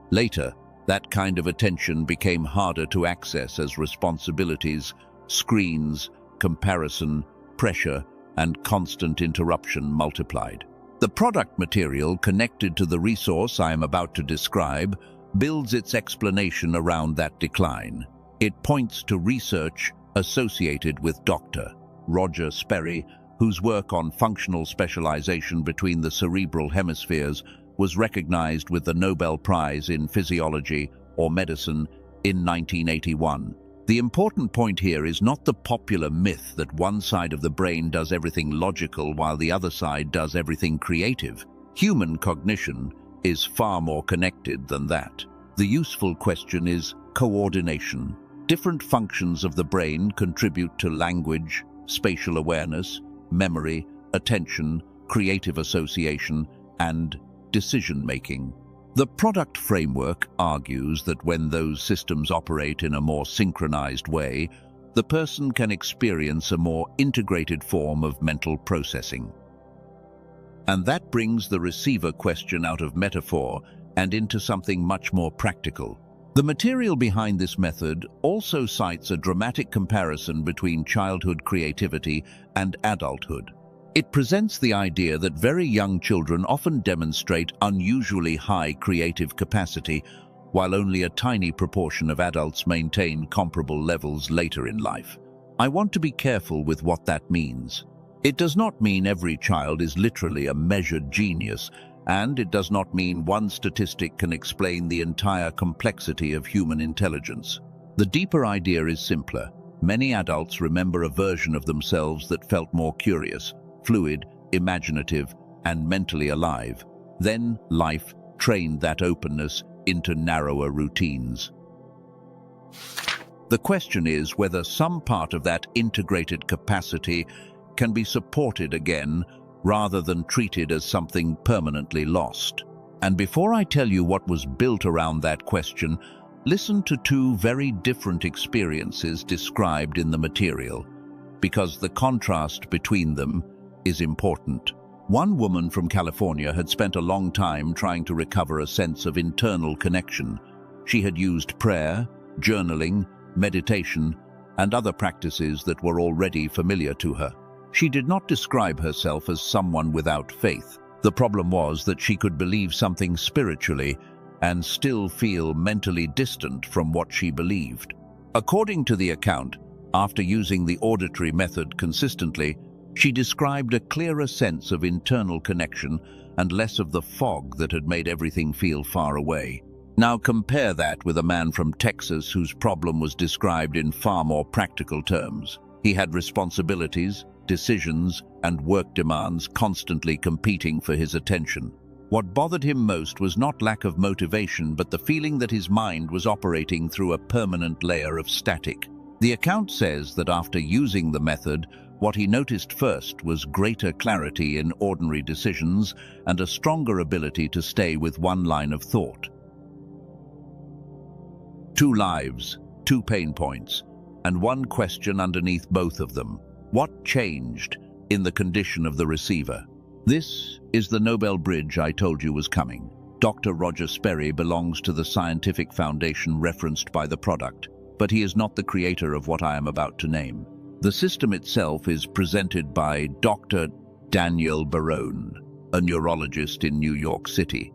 Later, that kind of attention became harder to access as responsibilities, screens, comparison, pressure, and constant interruption multiplied. The product material connected to the resource I am about to describe builds its explanation around that decline. It points to research associated with Dr. Roger Sperry, whose work on functional specialization between the cerebral hemispheres was recognized with the Nobel Prize in Physiology or Medicine in 1981. The important point here is not the popular myth that one side of the brain does everything logical while the other side does everything creative. Human cognition is far more connected than that. The useful question is coordination. Different functions of the brain contribute to language, spatial awareness, memory, attention, creative association, and decision-making. The product framework argues that when those systems operate in a more synchronized way, the person can experience a more integrated form of mental processing. And that brings the receiver question out of metaphor and into something much more practical. The material behind this method also cites a dramatic comparison between childhood creativity and adulthood. It presents the idea that very young children often demonstrate unusually high creative capacity, while only a tiny proportion of adults maintain comparable levels later in life. I want to be careful with what that means. It does not mean every child is literally a measured genius, and it does not mean one statistic can explain the entire complexity of human intelligence. The deeper idea is simpler. Many adults remember a version of themselves that felt more curious, fluid, imaginative, and mentally alive. Then life trained that openness into narrower routines. The question is whether some part of that integrated capacity can be supported again rather than treated as something permanently lost. And before I tell you what was built around that question, listen to two very different experiences described in the material, because the contrast between them is important. One woman from California had spent a long time trying to recover a sense of internal connection. She had used prayer, journaling, meditation, and other practices that were already familiar to her. She did not describe herself as someone without faith. The problem was that she could believe something spiritually and still feel mentally distant from what she believed. According to the account, after using the auditory method consistently, she described a clearer sense of internal connection and less of the fog that had made everything feel far away. Now compare that with a man from Texas whose problem was described in far more practical terms. He had responsibilities, decisions, and work demands constantly competing for his attention. What bothered him most was not lack of motivation, but the feeling that his mind was operating through a permanent layer of static. The account says that after using the method, what he noticed first was greater clarity in ordinary decisions and a stronger ability to stay with one line of thought. 2 lives, 2 pain points, and one question underneath both of them. What changed in the condition of the receiver? This is the Nobel Bridge I told you was coming. Dr. Roger Sperry belongs to the scientific foundation referenced by the product, but he is not the creator of what I am about to name. The system itself is presented by Dr. Daniel Barone, a neurologist in New York City,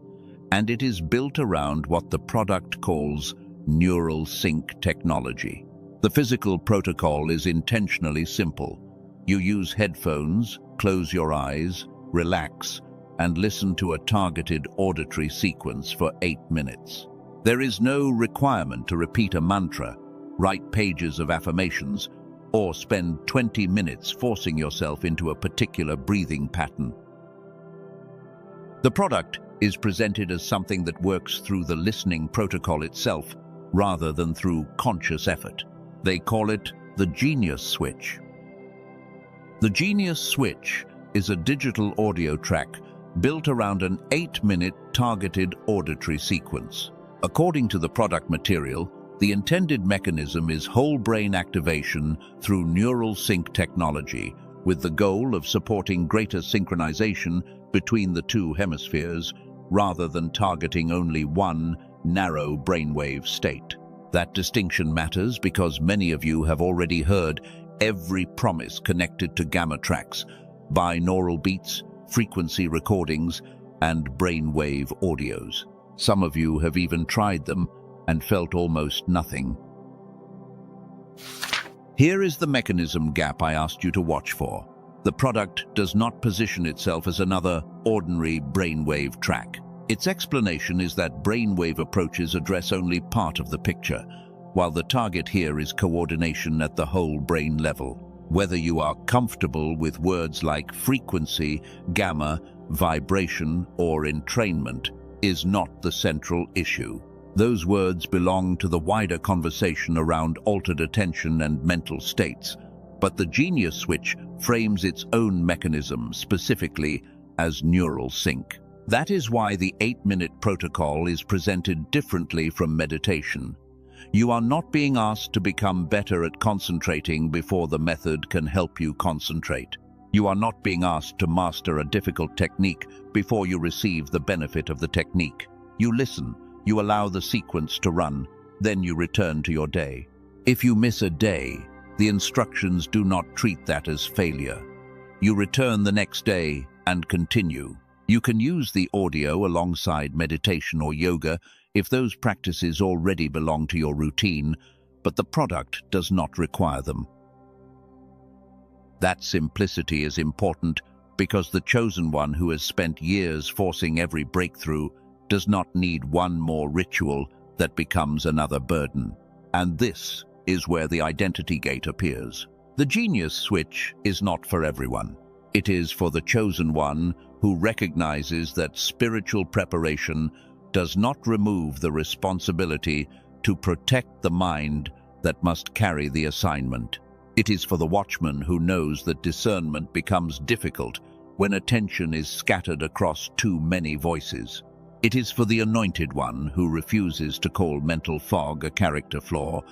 and it is built around what the product calls neural sync technology. The physical protocol is intentionally simple. You use headphones, close your eyes, relax, and listen to a targeted auditory sequence for 8 minutes. There is no requirement to repeat a mantra, write pages of affirmations, or spend 20 minutes forcing yourself into a particular breathing pattern. The product is presented as something that works through the listening protocol itself rather than through conscious effort. They call it the Genius Switch. The Genius Switch is a digital audio track built around an 8-minute targeted auditory sequence. According to the product material, the intended mechanism is whole brain activation through neural sync technology, with the goal of supporting greater synchronization between the two hemispheres rather than targeting only one narrow brainwave state. That distinction matters because many of you have already heard every promise connected to gamma tracks, binaural beats, frequency recordings, and brainwave audios. Some of you have even tried them and felt almost nothing. Here is the mechanism gap I asked you to watch for. The product does not position itself as another ordinary brainwave track. Its explanation is that brainwave approaches address only part of the picture, while the target here is coordination at the whole brain level. Whether you are comfortable with words like frequency, gamma, vibration, or entrainment is not the central issue. Those words belong to the wider conversation around altered attention and mental states, but the Genius Switch frames its own mechanism specifically as neural sync. That is why the 8-minute protocol is presented differently from meditation. You are not being asked to become better at concentrating before the method can help you concentrate. You are not being asked to master a difficult technique before you receive the benefit of the technique. You listen, you allow the sequence to run, then you return to your day. If you miss a day, the instructions do not treat that as failure. You return the next day and continue. You can use the audio alongside meditation or yoga if those practices already belong to your routine, but the product does not require them. That simplicity is important because the chosen one who has spent years forcing every breakthrough does not need one more ritual that becomes another burden. And this is where the identity gate appears. The Genius Switch is not for everyone. It is for the chosen one who recognizes that spiritual preparation does not remove the responsibility to protect the mind that must carry the assignment. It is for the watchman who knows that discernment becomes difficult when attention is scattered across too many voices. It is for the anointed one who refuses to call mental fog a character flaw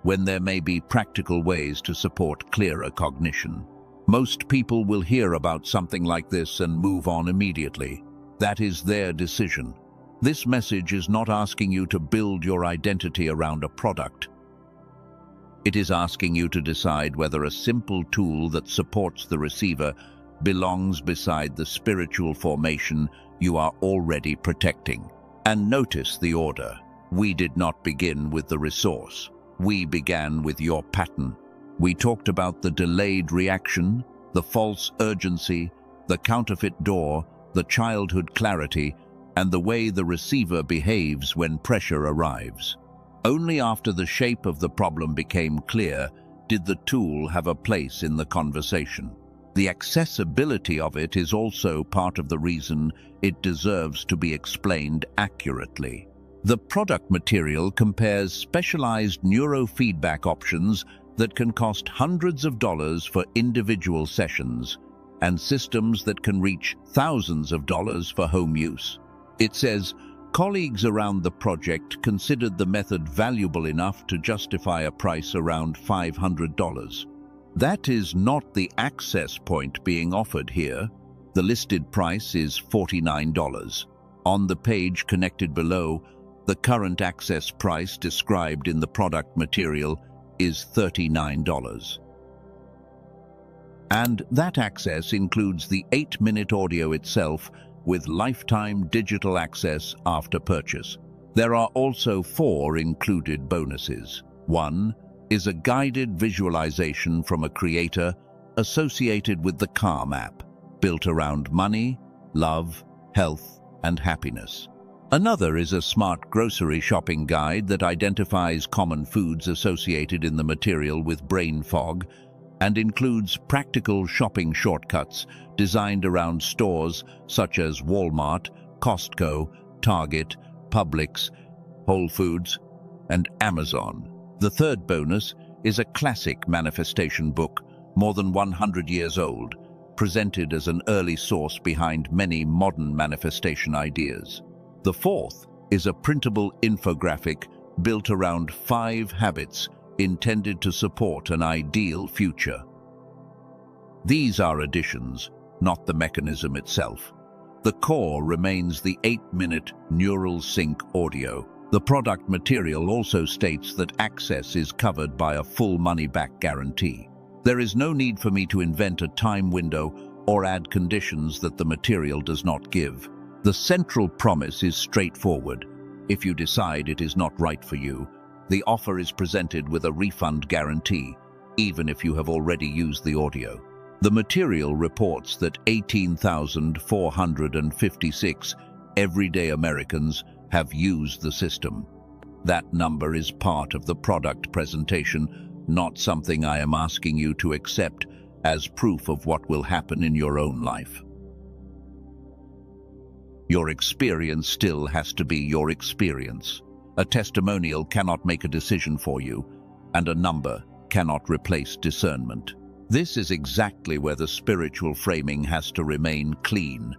when there may be practical ways to support clearer cognition. Most people will hear about something like this and move on immediately. That is their decision. This message is not asking you to build your identity around a product. It is asking you to decide whether a simple tool that supports the receiver belongs beside the spiritual formation you are already protecting. And notice the order. We did not begin with the resource. We began with your pattern. We talked about the delayed reaction, the false urgency, the counterfeit door, the childhood clarity, and the way the receiver behaves when pressure arrives. Only after the shape of the problem became clear did the tool have a place in the conversation. The accessibility of it is also part of the reason it deserves to be explained accurately. The product material compares specialized neurofeedback options that can cost hundreds of dollars for individual sessions and systems that can reach thousands of dollars for home use. It says, colleagues around the project considered the method valuable enough to justify a price around $500. That is not the access point being offered here. The listed price is $49. On the page connected below, the current access price described in the product material is $39. And that access includes the 8-minute audio itself with lifetime digital access after purchase. There are also 4 included bonuses. 1 is a guided visualization from a creator associated with the Calm app, built around money, love, health, and happiness. Another is a smart grocery shopping guide that identifies common foods associated in the material with brain fog and includes practical shopping shortcuts designed around stores such as Walmart, Costco, Target, Publix, Whole Foods, and Amazon. The third bonus is a classic manifestation book, more than 100 years old, presented as an early source behind many modern manifestation ideas. The fourth is a printable infographic built around 5 habits intended to support an ideal future. These are additions, not the mechanism itself. The core remains the 8-minute neural sync audio. The product material also states that access is covered by a full money-back guarantee. There is no need for me to invent a time window or add conditions that the material does not give. The central promise is straightforward. If you decide it is not right for you, the offer is presented with a refund guarantee, even if you have already used the audio. The material reports that 18,456 everyday Americans have used the system. That number is part of the product presentation, not something I am asking you to accept as proof of what will happen in your own life. Your experience still has to be your experience. A testimonial cannot make a decision for you, and a number cannot replace discernment. This is exactly where the spiritual framing has to remain clean.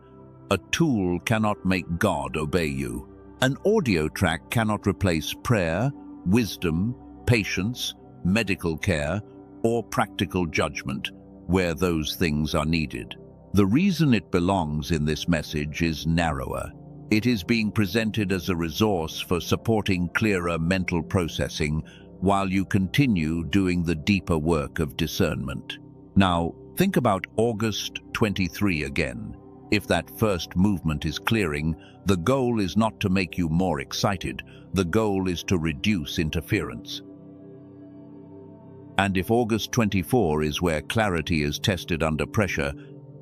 A tool cannot make God obey you. An audio track cannot replace prayer, wisdom, patience, medical care, or practical judgment, where those things are needed. The reason it belongs in this message is narrower. It is being presented as a resource for supporting clearer mental processing while you continue doing the deeper work of discernment. Now, think about August 23 again. If that first movement is clearing, the goal is not to make you more excited. The goal is to reduce interference. And if August 24 is where clarity is tested under pressure,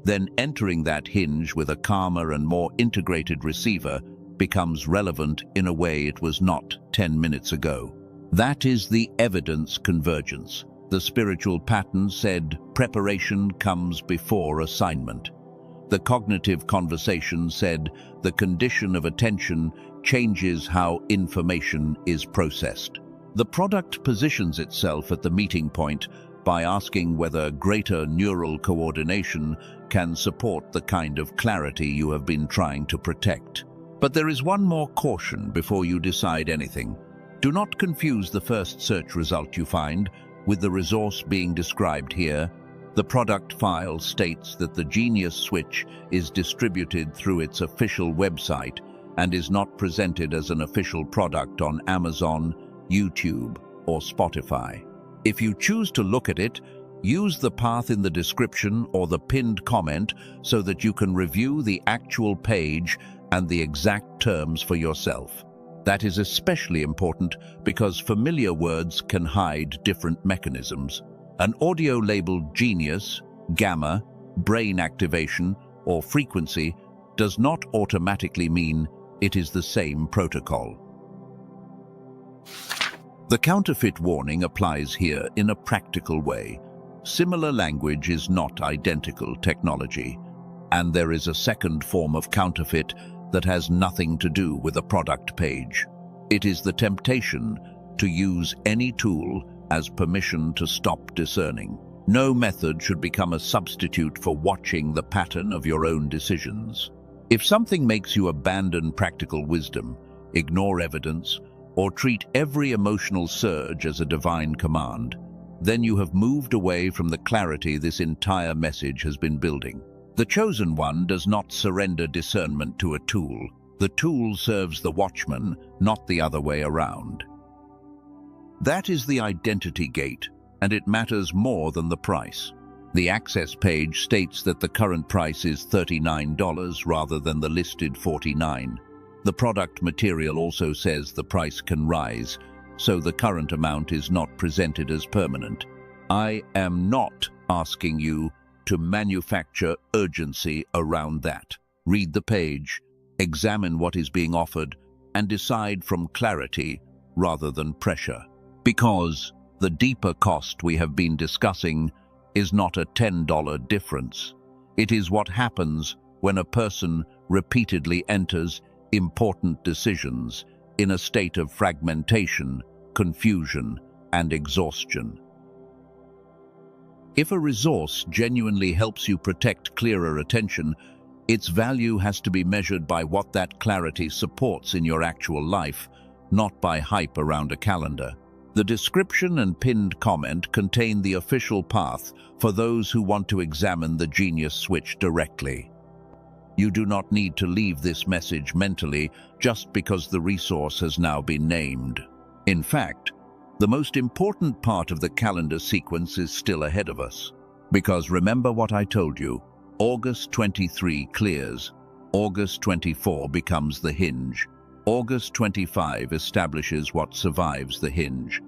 then entering that hinge with a calmer and more integrated receiver becomes relevant in a way it was not 10 minutes ago. That is the evidence convergence. The spiritual pattern said preparation comes before assignment. The cognitive conversation said the condition of attention changes how information is processed. The product positions itself at the meeting point by asking whether greater neural coordination can support the kind of clarity you have been trying to protect. But there is one more caution before you decide anything. Do not confuse the first search result you find with the resource being described here. The product file states that the Genius Switch is distributed through its official website and is not presented as an official product on Amazon, YouTube, or Spotify. If you choose to look at it, use the path in the description or the pinned comment so that you can review the actual page and the exact terms for yourself. That is especially important because familiar words can hide different mechanisms. An audio labeled Genius, Gamma, Brain Activation, or Frequency does not automatically mean it is the same protocol. The counterfeit warning applies here in a practical way. Similar language is not identical technology, and there is a second form of counterfeit that has nothing to do with a product page. It is the temptation to use any tool as permission to stop discerning. No method should become a substitute for watching the pattern of your own decisions. If something makes you abandon practical wisdom, ignore evidence, or treat every emotional surge as a divine command, then you have moved away from the clarity this entire message has been building. The chosen one does not surrender discernment to a tool. The tool serves the watchman, not the other way around. That is the identity gate, and it matters more than the price. The access page states that the current price is $39 rather than the listed $49. The product material also says the price can rise, so the current amount is not presented as permanent. I am not asking you to manufacture urgency around that. Read the page, Examine what is being offered and decide from clarity rather than pressure. Because the deeper cost we have been discussing is not a $10 difference. It is what happens when a person repeatedly enters important decisions in a state of fragmentation, confusion, and exhaustion. If a resource genuinely helps you protect clearer attention, its value has to be measured by what that clarity supports in your actual life, not by hype around a calendar. The description and pinned comment contain the official path for those who want to examine the Genius Switch directly. You do not need to leave this message mentally just because the resource has now been named. In fact, the most important part of the calendar sequence is still ahead of us. Because remember what I told you, August 23 clears, August 24 becomes the hinge, August 25 establishes what survives the hinge.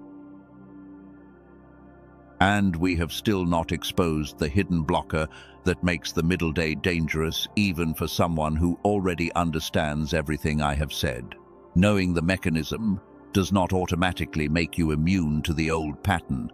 And we have still not exposed the hidden blocker that makes the middle day dangerous even for someone who already understands everything I have said. Knowing the mechanism does not automatically make you immune to the old pattern.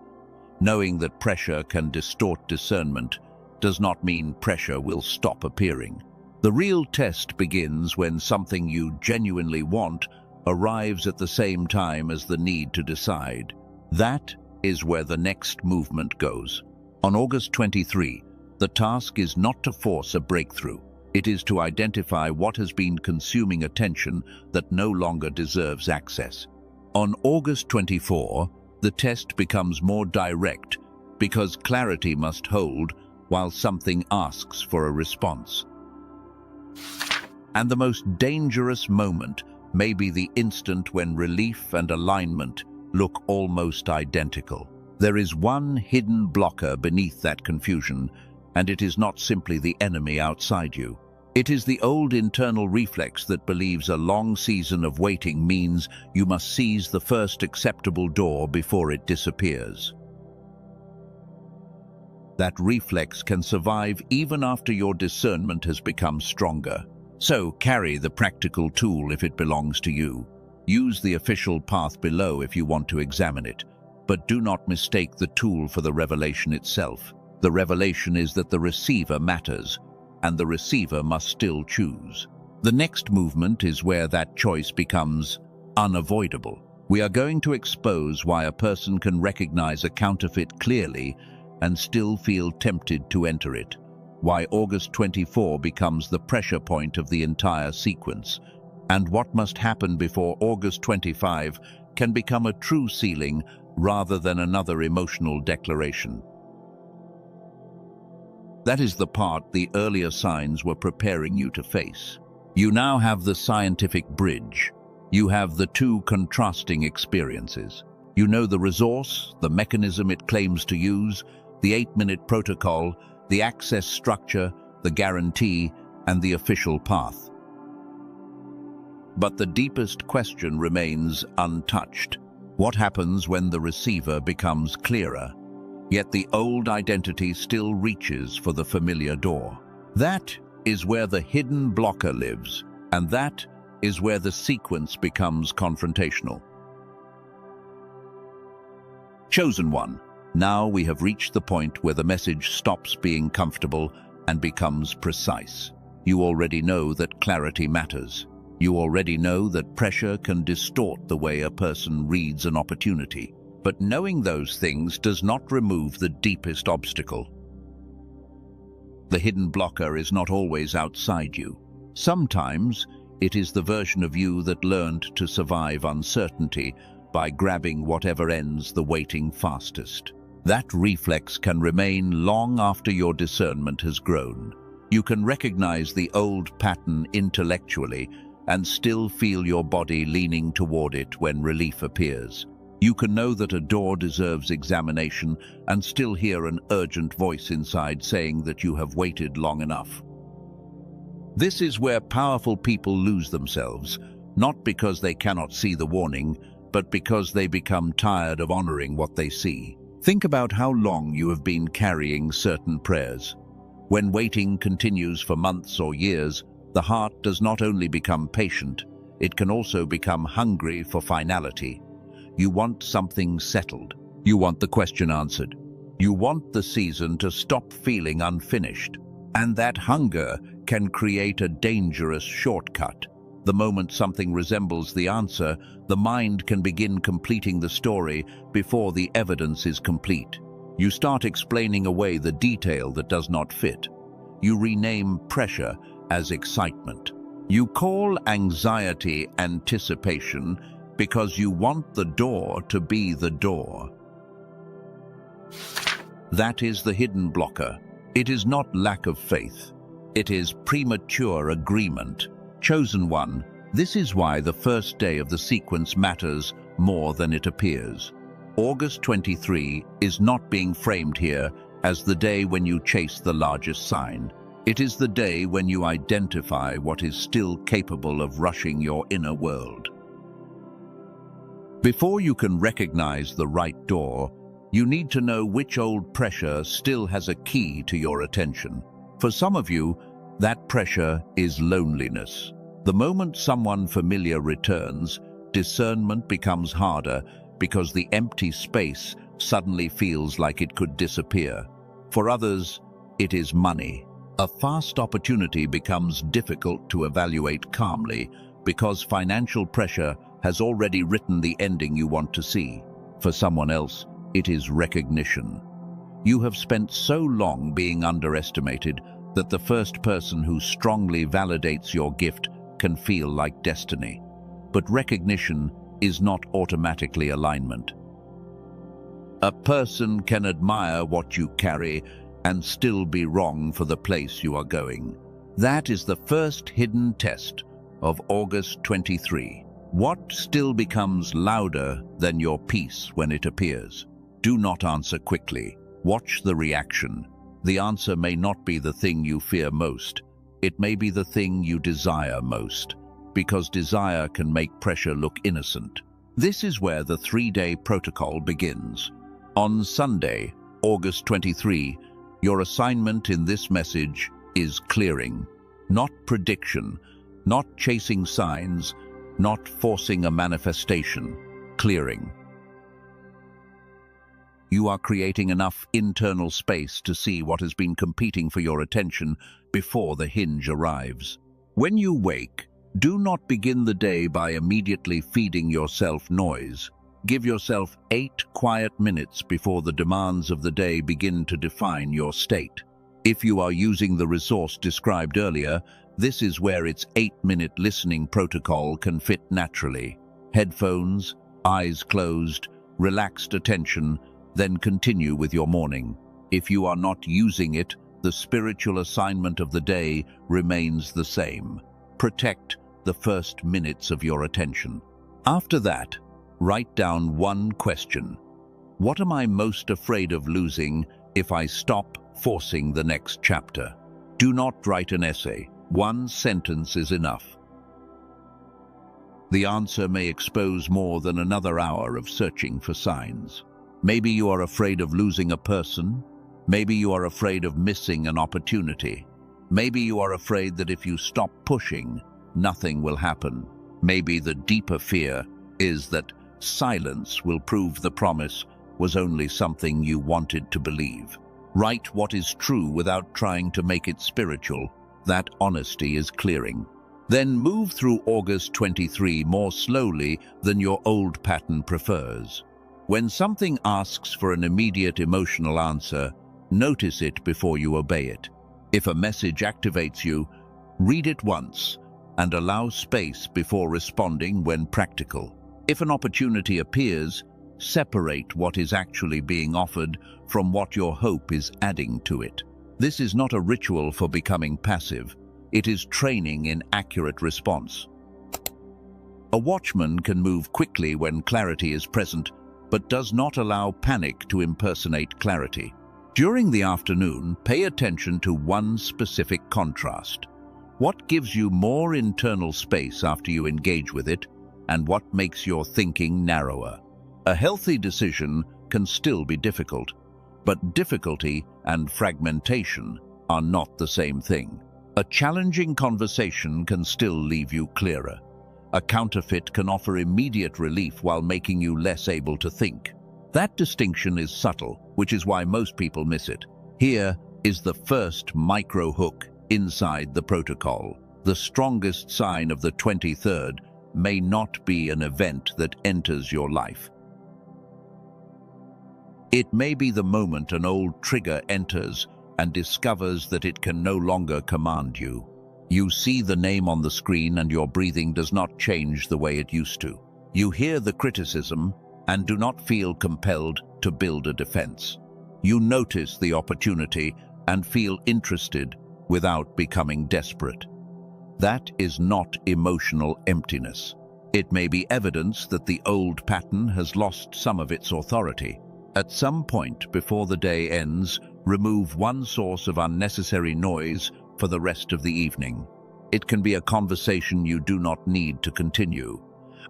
Knowing that pressure can distort discernment does not mean pressure will stop appearing. The real test begins when something you genuinely want arrives at the same time as the need to decide. That is where the next movement goes. On August 23, the task is not to force a breakthrough. It is to identify what has been consuming attention that no longer deserves access. On August 24, the test becomes more direct because clarity must hold while something asks for a response. And the most dangerous moment may be the instant when relief and alignment look almost identical. There is one hidden blocker beneath that confusion, and it is not simply the enemy outside you. It is the old internal reflex that believes a long season of waiting means you must seize the first acceptable door before it disappears. That reflex can survive even after your discernment has become stronger. So carry the practical tool if it belongs to you. Use the official path below if you want to examine it, but do not mistake the tool for the revelation itself. The revelation is that the receiver matters, and the receiver must still choose. The next movement is where that choice becomes unavoidable. We are going to expose why a person can recognize a counterfeit clearly and still feel tempted to enter it, why August 24 becomes the pressure point of the entire sequence, and what must happen before August 25 can become a true sealing rather than another emotional declaration. That is the part the earlier signs were preparing you to face. You now have the scientific bridge. You have the two contrasting experiences. You know the resource, the mechanism it claims to use, the 8-minute protocol, the access structure, the guarantee, and the official path. But the deepest question remains untouched. What happens when the receiver becomes clearer, yet the old identity still reaches for the familiar door? That is where the hidden blocker lives, and that is where the sequence becomes confrontational. Chosen one, now we have reached the point where the message stops being comfortable and becomes precise. You already know that clarity matters. You already know that pressure can distort the way a person reads an opportunity. But knowing those things does not remove the deepest obstacle. The hidden blocker is not always outside you. Sometimes it is the version of you that learned to survive uncertainty by grabbing whatever ends the waiting fastest. That reflex can remain long after your discernment has grown. You can recognize the old pattern intellectually and still feel your body leaning toward it when relief appears. You can know that a door deserves examination and still hear an urgent voice inside saying that you have waited long enough. This is where powerful people lose themselves, not because they cannot see the warning, but because they become tired of honoring what they see. Think about how long you have been carrying certain prayers. When waiting continues for months or years, The heart does not only become patient, it can also become hungry for finality. You want something settled. You want the question answered. You want the season to stop feeling unfinished. And that hunger can create a dangerous shortcut. The moment something resembles the answer, the mind can begin completing the story before the evidence is complete. You start explaining away the detail that does not fit. You rename pressure as excitement. You call anxiety anticipation because you want the door to be the door. That is the hidden blocker. It is not lack of faith. It is premature agreement. Chosen one, this is why the first day of the sequence matters more than it appears. August 23 is not being framed here as the day when you chase the largest sign. It is the day when you identify what is still capable of rushing your inner world. Before you can recognize the right door, you need to know which old pressure still has a key to your attention. For some of you, that pressure is loneliness. The moment someone familiar returns, discernment becomes harder because the empty space suddenly feels like it could disappear. For others, it is money. A fast opportunity becomes difficult to evaluate calmly because financial pressure has already written the ending you want to see. For someone else, it is recognition. You have spent so long being underestimated that the first person who strongly validates your gift can feel like destiny. But recognition is not automatically alignment. A person can admire what you carry and still be wrong for the place you are going. That is the first hidden test of August 23. What still becomes louder than your peace when it appears? Do not answer quickly. Watch the reaction. The answer may not be the thing you fear most. It may be the thing you desire most, because desire can make pressure look innocent. This is where the 3-day protocol begins. On Sunday, August 23, your assignment in this message is clearing, not prediction, not chasing signs, not forcing a manifestation. Clearing. You are creating enough internal space to see what has been competing for your attention before the hinge arrives. When you wake, do not begin the day by immediately feeding yourself noise. Give yourself 8 quiet minutes before the demands of the day begin to define your state. If you are using the resource described earlier, this is where its 8-minute listening protocol can fit naturally. Headphones, eyes closed, relaxed attention, then continue with your morning. If you are not using it, the spiritual assignment of the day remains the same. Protect the first minutes of your attention. After that, write down one question. What am I most afraid of losing if I stop forcing the next chapter? Do not write an essay. One sentence is enough. The answer may expose more than another hour of searching for signs. Maybe you are afraid of losing a person. Maybe you are afraid of missing an opportunity. Maybe you are afraid that if you stop pushing, nothing will happen. Maybe the deeper fear is that silence will prove the promise was only something you wanted to believe. Write what is true without trying to make it spiritual. That honesty is clearing. Then move through August 23 more slowly than your old pattern prefers. When something asks for an immediate emotional answer, notice it before you obey it. If a message activates you, read it once and allow space before responding when practical. If an opportunity appears, separate what is actually being offered from what your hope is adding to it. This is not a ritual for becoming passive. It is training in accurate response. A watchman can move quickly when clarity is present, but does not allow panic to impersonate clarity. During the afternoon, pay attention to one specific contrast. What gives you more internal space after you engage with it, and what makes your thinking narrower? A healthy decision can still be difficult, but difficulty and fragmentation are not the same thing. A challenging conversation can still leave you clearer. A counterfeit can offer immediate relief while making you less able to think. That distinction is subtle, which is why most people miss it. Here is the first micro hook inside the protocol. The strongest sign of the 23rd may not be an event that enters your life. It may be the moment an old trigger enters and discovers that it can no longer command you. You see the name on the screen and your breathing does not change the way it used to. You hear the criticism and do not feel compelled to build a defense. You notice the opportunity and feel interested without becoming desperate. That is not emotional emptiness. It may be evidence that the old pattern has lost some of its authority. At some point before the day ends, remove one source of unnecessary noise for the rest of the evening. It can be a conversation you do not need to continue,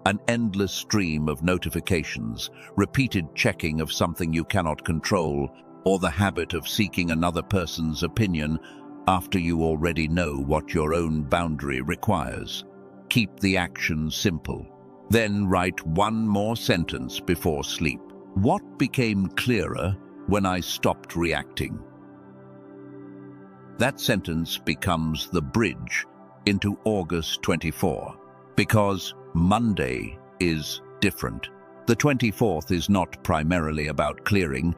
an endless stream of notifications, repeated checking of something you cannot control, or the habit of seeking another person's opinion after you already know what your own boundary requires. Keep the action simple. Then write one more sentence before sleep. What became clearer when I stopped reacting? That sentence becomes the bridge into August 24, because Monday is different. The 24th is not primarily about clearing,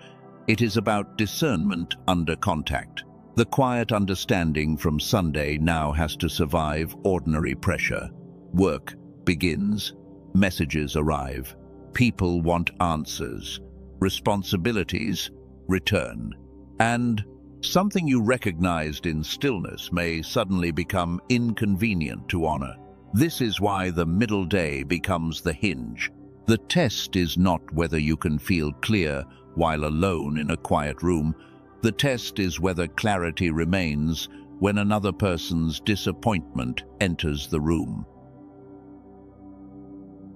it is about discernment under contact. The quiet understanding from Sunday now has to survive ordinary pressure. Work begins, messages arrive, people want answers, responsibilities return, and something you recognized in stillness may suddenly become inconvenient to honor. This is why the middle day becomes the hinge. The test is not whether you can feel clear while alone in a quiet room. The test is whether clarity remains when another person's disappointment enters the room.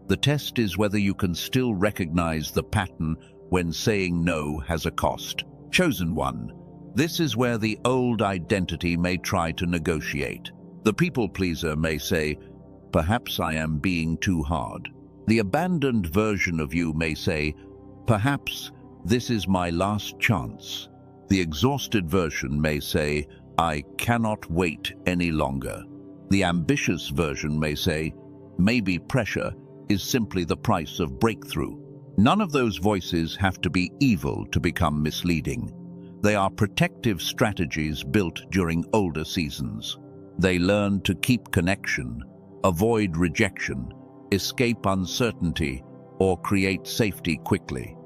The test is whether you can still recognize the pattern when saying no has a cost. Chosen one. This is where the old identity may try to negotiate. The people pleaser may say, "Perhaps I am being too hard." The abandoned version of you may say, "Perhaps this is my last chance." The exhausted version may say, "I cannot wait any longer." The ambitious version may say, "Maybe pressure is simply the price of breakthrough." None of those voices have to be evil to become misleading. They are protective strategies built during older seasons. They learn to keep connection, avoid rejection, escape uncertainty, or create safety quickly.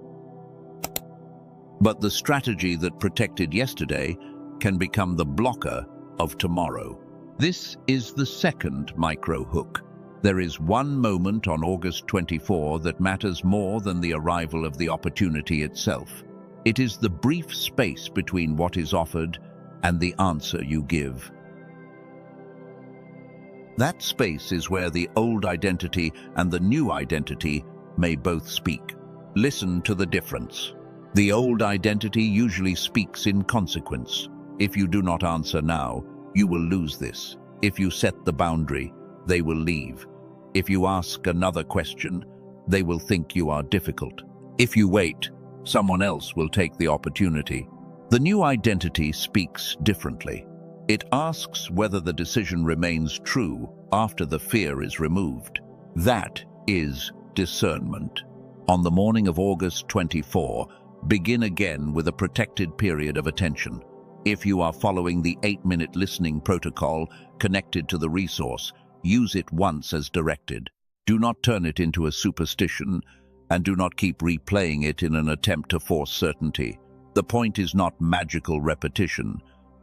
But the strategy that protected yesterday can become the blocker of tomorrow. This is the second micro hook. There is one moment on August 24 that matters more than the arrival of the opportunity itself. It is the brief space between what is offered and the answer you give. That space is where the old identity and the new identity may both speak. Listen to the difference. The old identity usually speaks in consequence. If you do not answer now, you will lose this. If you set the boundary, they will leave. If you ask another question, they will think you are difficult. If you wait, someone else will take the opportunity. The new identity speaks differently. It asks whether the decision remains true after the fear is removed. That is discernment. On the morning of August 24, begin again with a protected period of attention. If you are following the 8-minute listening protocol connected to the resource, use it once as directed. Do not turn it into a superstition, and do not keep replaying it in an attempt to force certainty. The point is not magical repetition.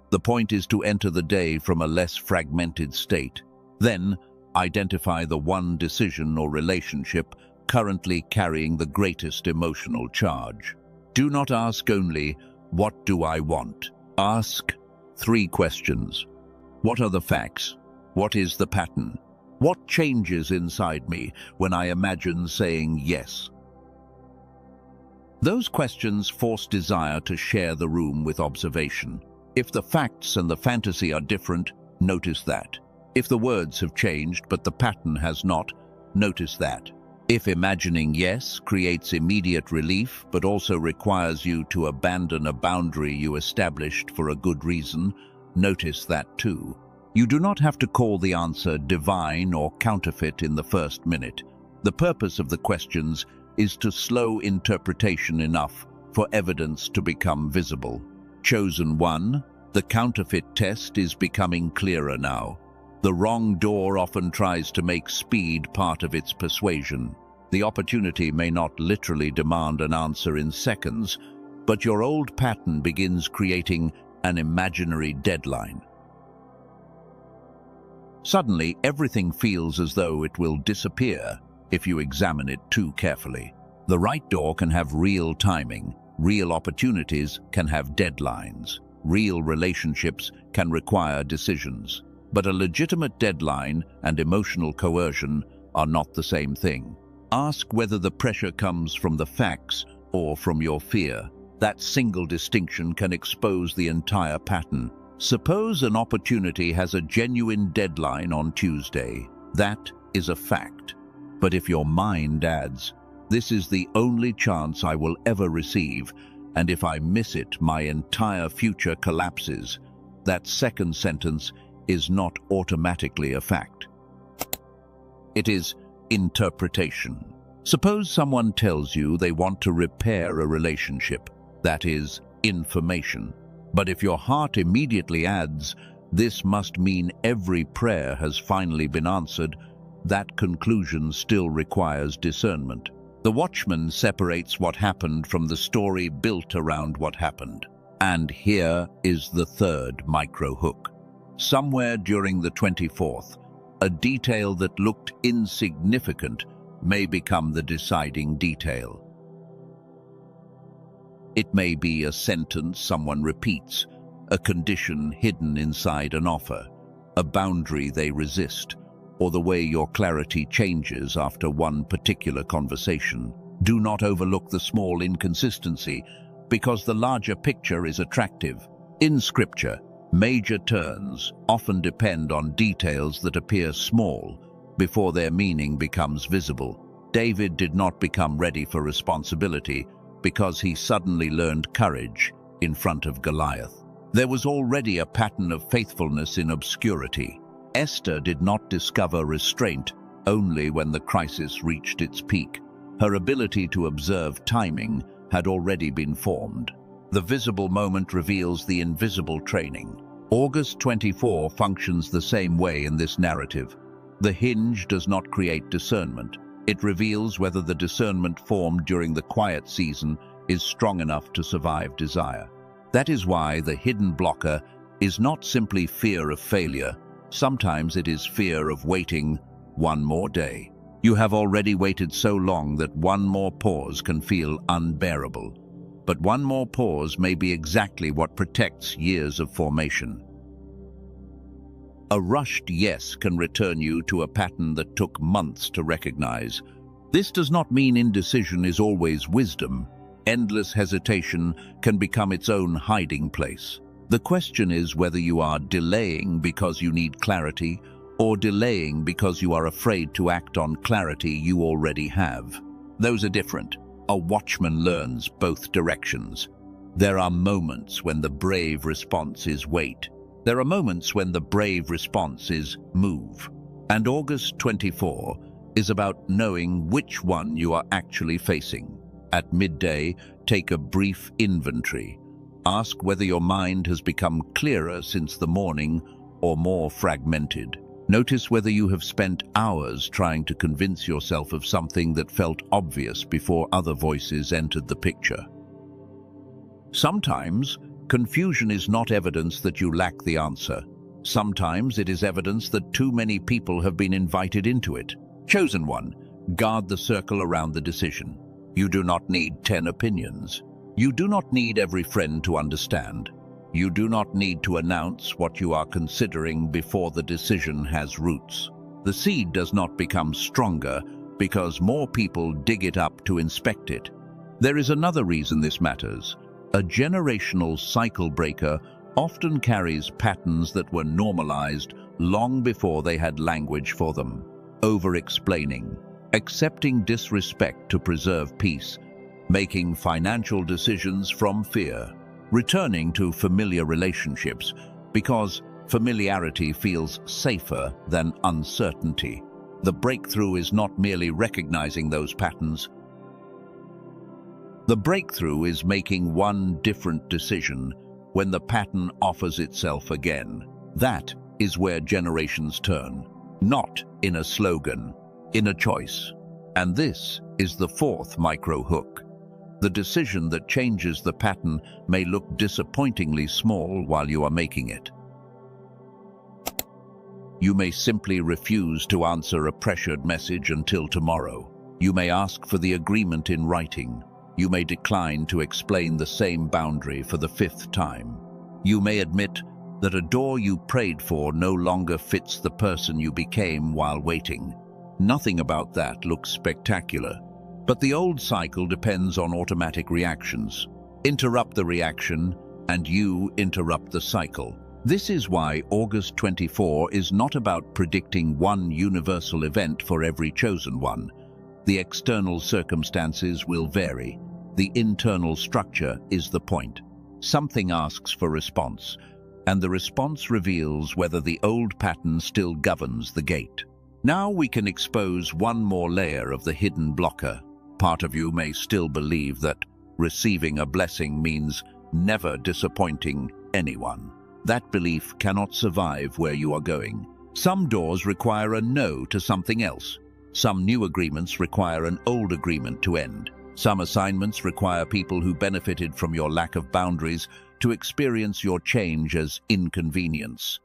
The point is to enter the day from a less fragmented state. Then, identify the one decision or relationship currently carrying the greatest emotional charge. Do not ask only, "What do I want?" Ask 3 questions. What are the facts? What is the pattern? What changes inside me when I imagine saying yes? Those questions force desire to share the room with observation. If the facts and the fantasy are different, notice that. If the words have changed but the pattern has not, notice that. If imagining yes creates immediate relief but also requires you to abandon a boundary you established for a good reason, notice that too. You do not have to call the answer divine or counterfeit in the first minute. The purpose of the questions is to slow interpretation enough for evidence to become visible. Chosen one, the counterfeit test is becoming clearer now. The wrong door often tries to make speed part of its persuasion. The opportunity may not literally demand an answer in seconds, but your old pattern begins creating an imaginary deadline. Suddenly, everything feels as though it will disappear if you examine it too carefully. The right door can have real timing, real opportunities can have deadlines, real relationships can require decisions. But a legitimate deadline and emotional coercion are not the same thing. Ask whether the pressure comes from the facts or from your fear. That single distinction can expose the entire pattern. Suppose an opportunity has a genuine deadline on Tuesday. That is a fact. But if your mind adds, "This is the only chance I will ever receive, and if I miss it, my entire future collapses," that second sentence is not automatically a fact. It is interpretation. Suppose someone tells you they want to repair a relationship. That is information. But if your heart immediately adds, "This must mean every prayer has finally been answered," that conclusion still requires discernment. The watchman separates what happened from the story built around what happened. And here is the third micro hook. Somewhere during the 24th, a detail that looked insignificant may become the deciding detail. It may be a sentence someone repeats, a condition hidden inside an offer, a boundary they resist, or the way your clarity changes after one particular conversation. Do not overlook the small inconsistency, because the larger picture is attractive. In Scripture, major turns often depend on details that appear small before their meaning becomes visible. David did not become ready for responsibility because he suddenly learned courage in front of Goliath. There was already a pattern of faithfulness in obscurity. Esther did not discover restraint only when the crisis reached its peak. Her ability to observe timing had already been formed. The visible moment reveals the invisible training. August 24 functions the same way in this narrative. The hinge does not create discernment. It reveals whether the discernment formed during the quiet season is strong enough to survive desire. That is why the hidden blocker is not simply fear of failure. Sometimes it is fear of waiting one more day. You have already waited so long that one more pause can feel unbearable. But one more pause may be exactly what protects years of formation. A rushed yes can return you to a pattern that took months to recognize. This does not mean indecision is always wisdom. Endless hesitation can become its own hiding place. The question is whether you are delaying because you need clarity or delaying because you are afraid to act on clarity you already have. Those are different. A watchman learns both directions. There are moments when the brave response is wait. There are moments when the brave response is move. And August 24 is about knowing which one you are actually facing. At midday, take a brief inventory. Ask whether your mind has become clearer since the morning or more fragmented. Notice whether you have spent hours trying to convince yourself of something that felt obvious before other voices entered the picture. Sometimes, confusion is not evidence that you lack the answer. Sometimes it is evidence that too many people have been invited into it. Chosen one, guard the circle around the decision. You do not need 10 opinions. You do not need every friend to understand. You do not need to announce what you are considering before the decision has roots. The seed does not become stronger because more people dig it up to inspect it. There is another reason this matters. A generational cycle breaker often carries patterns that were normalized long before they had language for them. Over-explaining, accepting disrespect to preserve peace, making financial decisions from fear, returning to familiar relationships because familiarity feels safer than uncertainty. The breakthrough is not merely recognizing those patterns. The breakthrough is making one different decision when the pattern offers itself again. That is where generations turn, not in a slogan, in a choice. And this is the fourth micro hook. The decision that changes the pattern may look disappointingly small while you are making it. You may simply refuse to answer a pressured message until tomorrow. You may ask for the agreement in writing. You may decline to explain the same boundary for the fifth time. You may admit that a door you prayed for no longer fits the person you became while waiting. Nothing about that looks spectacular, but the old cycle depends on automatic reactions. Interrupt the reaction, and you interrupt the cycle. This is why August 24 is not about predicting one universal event for every chosen one. The external circumstances will vary. The internal structure is the point. Something asks for response, and the response reveals whether the old pattern still governs the gate. Now we can expose one more layer of the hidden blocker. Part of you may still believe that receiving a blessing means never disappointing anyone. That belief cannot survive where you are going. Some doors require a no to something else. Some new agreements require an old agreement to end. Some assignments require people who benefited from your lack of boundaries to experience your change as inconvenience.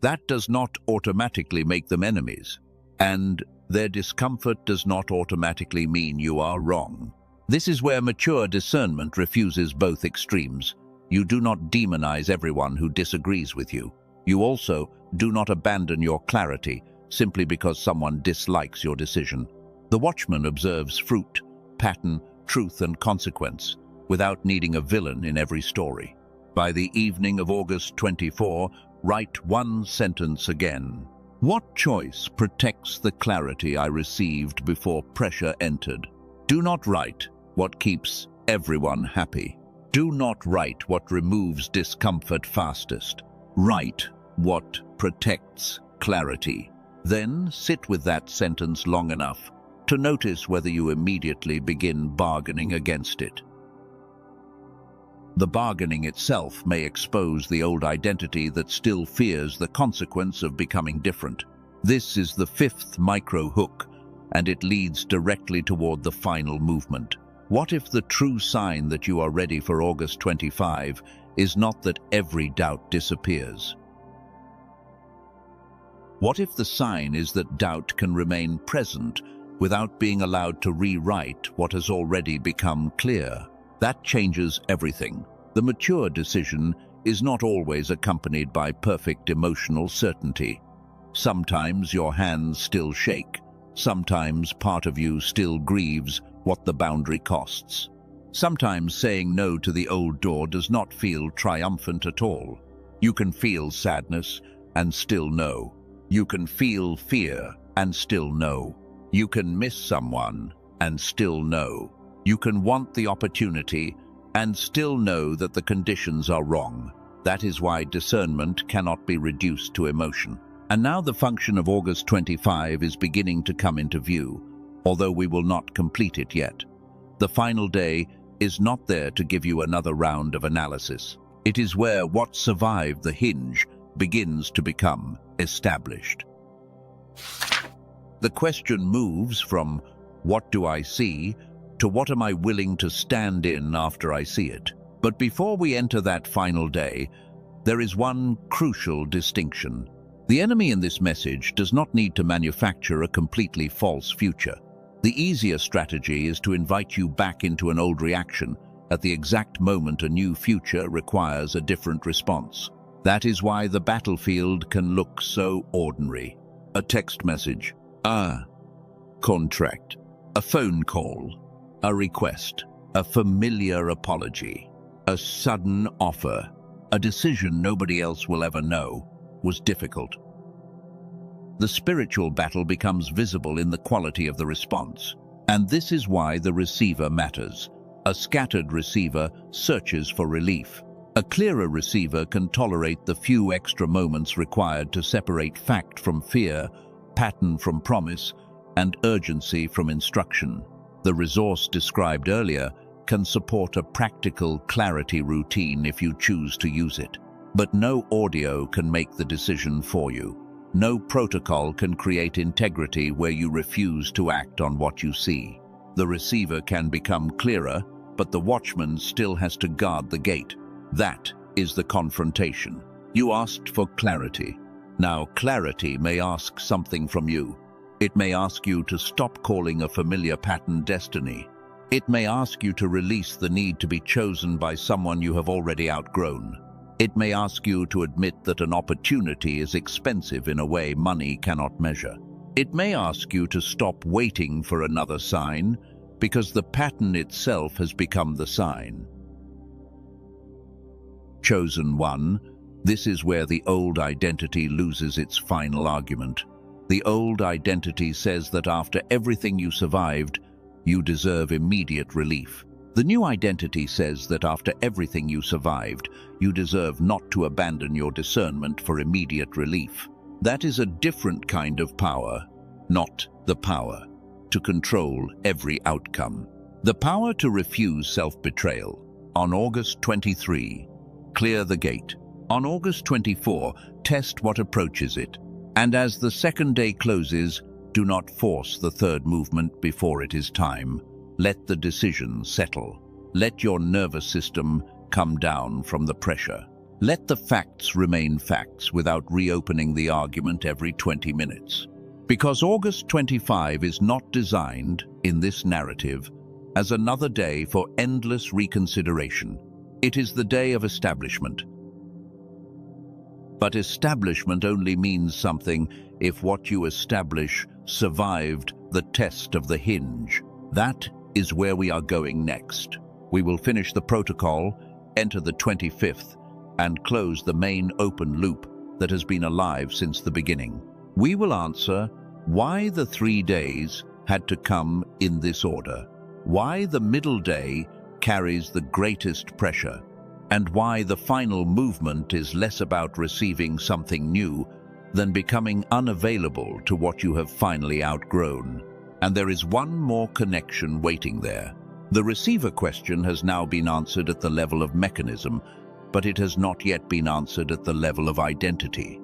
That does not automatically make them enemies, and their discomfort does not automatically mean you are wrong. This is where mature discernment refuses both extremes. You do not demonize everyone who disagrees with you. You also do not abandon your clarity simply because someone dislikes your decision. The watchman observes fruit, pattern, truth, and consequence without needing a villain in every story. By the evening of August 24, write one sentence again. What choice protects the clarity I received before pressure entered? Do not write what keeps everyone happy. Do not write what removes discomfort fastest. Write what protects clarity. Then sit with that sentence long enough to notice whether you immediately begin bargaining against it. The bargaining itself may expose the old identity that still fears the consequence of becoming different. This is the fifth micro hook, and it leads directly toward the final movement. What if the true sign that you are ready for August 25 is not that every doubt disappears? What if the sign is that doubt can remain present without being allowed to rewrite what has already become clear? That changes everything. The mature decision is not always accompanied by perfect emotional certainty. Sometimes your hands still shake. Sometimes part of you still grieves what the boundary costs. Sometimes saying no to the old door does not feel triumphant at all. You can feel sadness and still know. You can feel fear and still know. You can miss someone and still know. You can want the opportunity and still know that the conditions are wrong. That is why discernment cannot be reduced to emotion. And now the function of August 25 is beginning to come into view, although we will not complete it yet. The final day is not there to give you another round of analysis. It is where what survived the hinge begins to become established. The question moves from what do I see to what am I willing to stand in after I see it. But before we enter that final day, there is one crucial distinction. The enemy in this message does not need to manufacture a completely false future. The easier strategy is to invite you back into an old reaction at the exact moment a new future requires a different response. That is why the battlefield can look so ordinary. A text message, a contract, a phone call, a request, a familiar apology. A sudden offer, a decision nobody else will ever know, was difficult. The spiritual battle becomes visible in the quality of the response. And this is why the receiver matters. A scattered receiver searches for relief. A clearer receiver can tolerate the few extra moments required to separate fact from fear, pattern from promise, and urgency from instruction. The resource described earlier can support a practical clarity routine if you choose to use it. But no audio can make the decision for you. No protocol can create integrity where you refuse to act on what you see. The receiver can become clearer, but the watchman still has to guard the gate. That is the confrontation. You asked for clarity. Now, clarity may ask something from you. It may ask you to stop calling a familiar pattern destiny. It may ask you to release the need to be chosen by someone you have already outgrown. It may ask you to admit that an opportunity is expensive in a way money cannot measure. It may ask you to stop waiting for another sign, because the pattern itself has become the sign. Chosen one, this is where the old identity loses its final argument. The old identity says that after everything you survived, you deserve immediate relief. The new identity says that after everything you survived, you deserve not to abandon your discernment for immediate relief. That is a different kind of power, not the power to control every outcome. The power to refuse self-betrayal. On August 23, clear the gate. On August 24, test what approaches it. And as the second day closes, do not force the third movement before it is time. Let the decision settle. Let your nervous system come down from the pressure. Let the facts remain facts without reopening the argument every 20 minutes. Because August 25 is not designed, in this narrative, as another day for endless reconsideration. It is the day of establishment. But establishment only means something if what you establish survived the test of the hinge. That is where we are going next. We will finish the protocol, enter the 25th, and close the main open loop that has been alive since the beginning. We will answer why the 3 days had to come in this order, why the middle day carries the greatest pressure, and why the final movement is less about receiving something new than becoming unavailable to what you have finally outgrown. And there is one more connection waiting there. The receiver question has now been answered at the level of mechanism, but it has not yet been answered at the level of identity.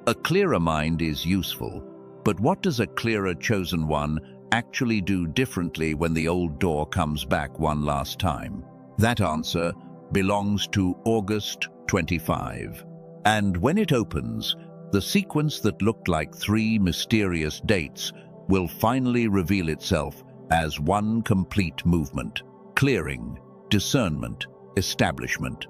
A clearer mind is useful, but what does a clearer chosen one actually do differently when the old door comes back one last time? That answer belongs to August 25. And when it opens, the sequence that looked like 3 mysterious dates will finally reveal itself as one complete movement: clearing, discernment, establishment.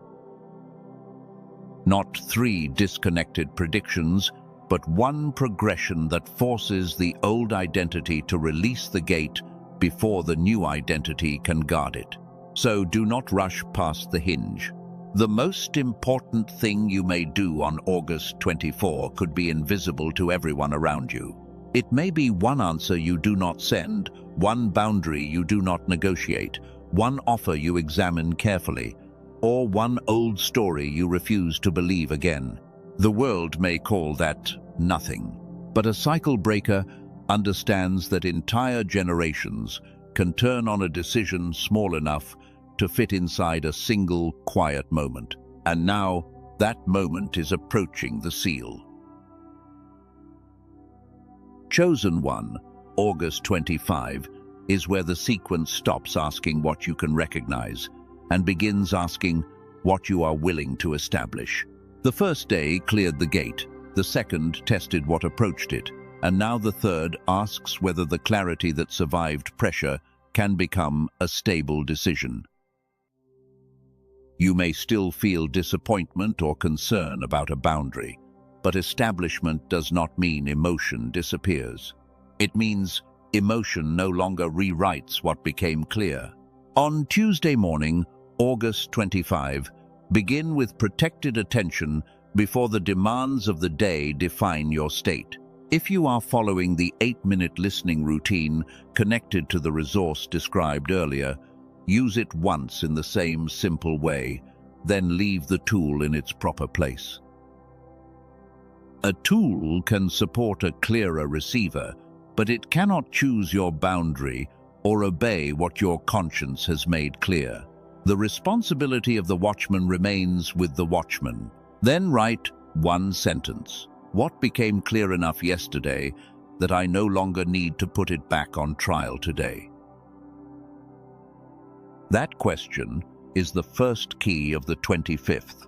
Not 3 disconnected predictions, but one progression that forces the old identity to release the gate before the new identity can guard it. So do not rush past the hinge. The most important thing you may do on August 24 could be invisible to everyone around you. It may be one answer you do not send, one boundary you do not negotiate, one offer you examine carefully, or one old story you refuse to believe again. The world may call that nothing, but a cycle breaker understands that entire generations can turn on a decision small enough to fit inside a single quiet moment. And now that moment is approaching the seal. Chosen one, August 25, is where the sequence stops asking what you can recognize and begins asking what you are willing to establish. The first day cleared the gate, the second tested what approached it, and now the third asks whether the clarity that survived pressure can become a stable decision. You may still feel disappointment or concern about a boundary, but establishment does not mean emotion disappears. It means emotion no longer rewrites what became clear. On Tuesday morning, August 25, begin with protected attention before the demands of the day define your state. If you are following the 8-minute listening routine connected to the resource described earlier, use it once in the same simple way, then leave the tool in its proper place. A tool can support a clearer receiver, but it cannot choose your boundary or obey what your conscience has made clear. The responsibility of the watchman remains with the watchman. Then write one sentence. What became clear enough yesterday that I no longer need to put it back on trial today? That question is the first key of the 25th,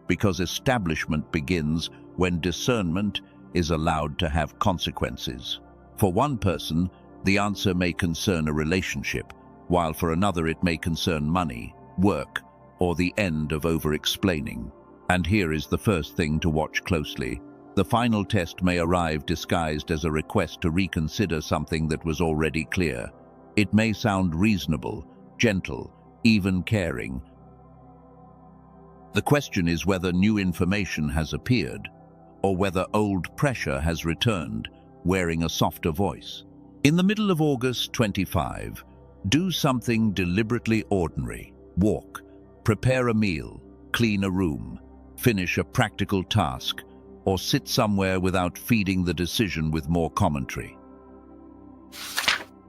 because establishment begins when discernment is allowed to have consequences. For one person, the answer may concern a relationship, while for another it may concern money, work, or the end of over-explaining. And here is the first thing to watch closely. The final test may arrive disguised as a request to reconsider something that was already clear. It may sound reasonable, gentle, even caring. The question is whether new information has appeared, or whether old pressure has returned, wearing a softer voice. In the middle of August 25, do something deliberately ordinary. Walk, prepare a meal, clean a room, finish a practical task, or sit somewhere without feeding the decision with more commentary.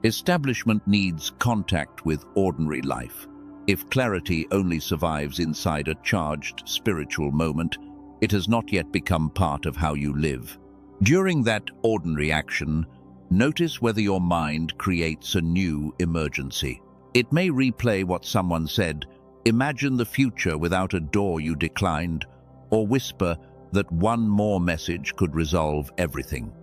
Establishment needs contact with ordinary life. If clarity only survives inside a charged spiritual moment, it has not yet become part of how you live. During that ordinary action, notice whether your mind creates a new emergency. It may replay what someone said, imagine the future without a door you declined, or whisper that one more message could resolve everything.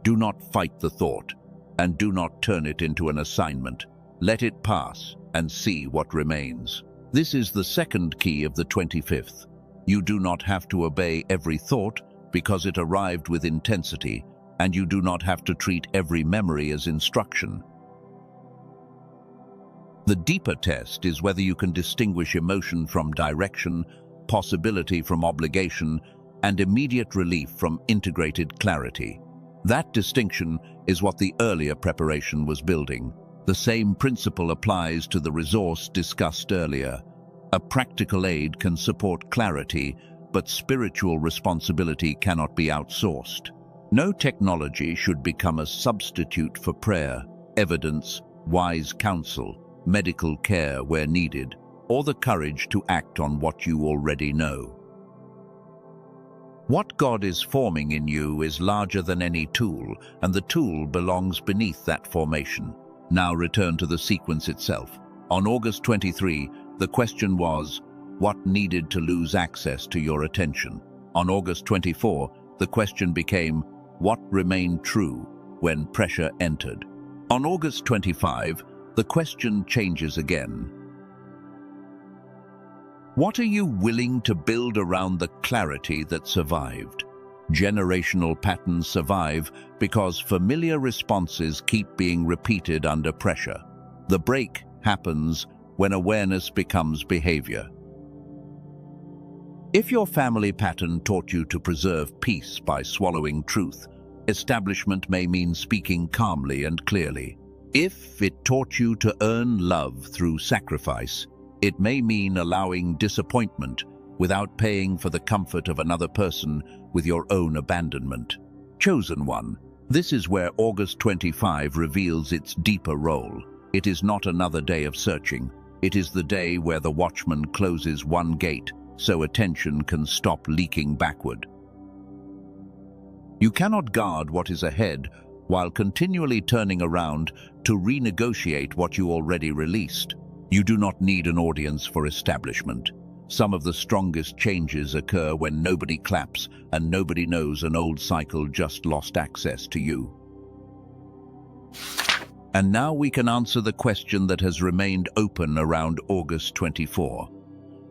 Do not fight the thought, and do not turn it into an assignment. Let it pass and see what remains. This is the second key of the 25th. You do not have to obey every thought because it arrived with intensity, and you do not have to treat every memory as instruction. The deeper test is whether you can distinguish emotion from direction, possibility from obligation, and immediate relief from integrated clarity. That distinction is what the earlier preparation was building. The same principle applies to the resource discussed earlier. A practical aid can support clarity, but spiritual responsibility cannot be outsourced. No technology should become a substitute for prayer, evidence, wise counsel, medical care where needed, or the courage to act on what you already know. What God is forming in you is larger than any tool, and the tool belongs beneath that formation. Now return to the sequence itself. On August 23, the question was, what needed to lose access to your attention? On August 24, the question became, what remained true when pressure entered? On August 25, the question changes again. What are you willing to build around the clarity that survived? Generational patterns survive because familiar responses keep being repeated under pressure. The break happens when awareness becomes behavior. If your family pattern taught you to preserve peace by swallowing truth, establishment may mean speaking calmly and clearly. If it taught you to earn love through sacrifice, it may mean allowing disappointment without paying for the comfort of another person with your own abandonment. Chosen one, this is where August 25 reveals its deeper role. It is not another day of searching. It is the day where the watchman closes one gate so attention can stop leaking backward. You cannot guard what is ahead while continually turning around to renegotiate what you already released. You do not need an audience for establishment. Some of the strongest changes occur when nobody claps and nobody knows an old cycle just lost access to you. And now we can answer the question that has remained open around August 24.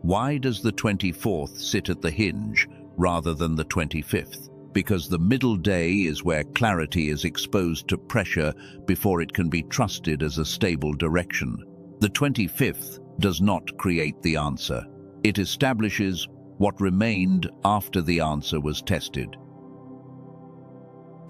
Why does the 24th sit at the hinge rather than the 25th? Because the middle day is where clarity is exposed to pressure before it can be trusted as a stable direction. The 25th does not create the answer. It establishes what remained after the answer was tested.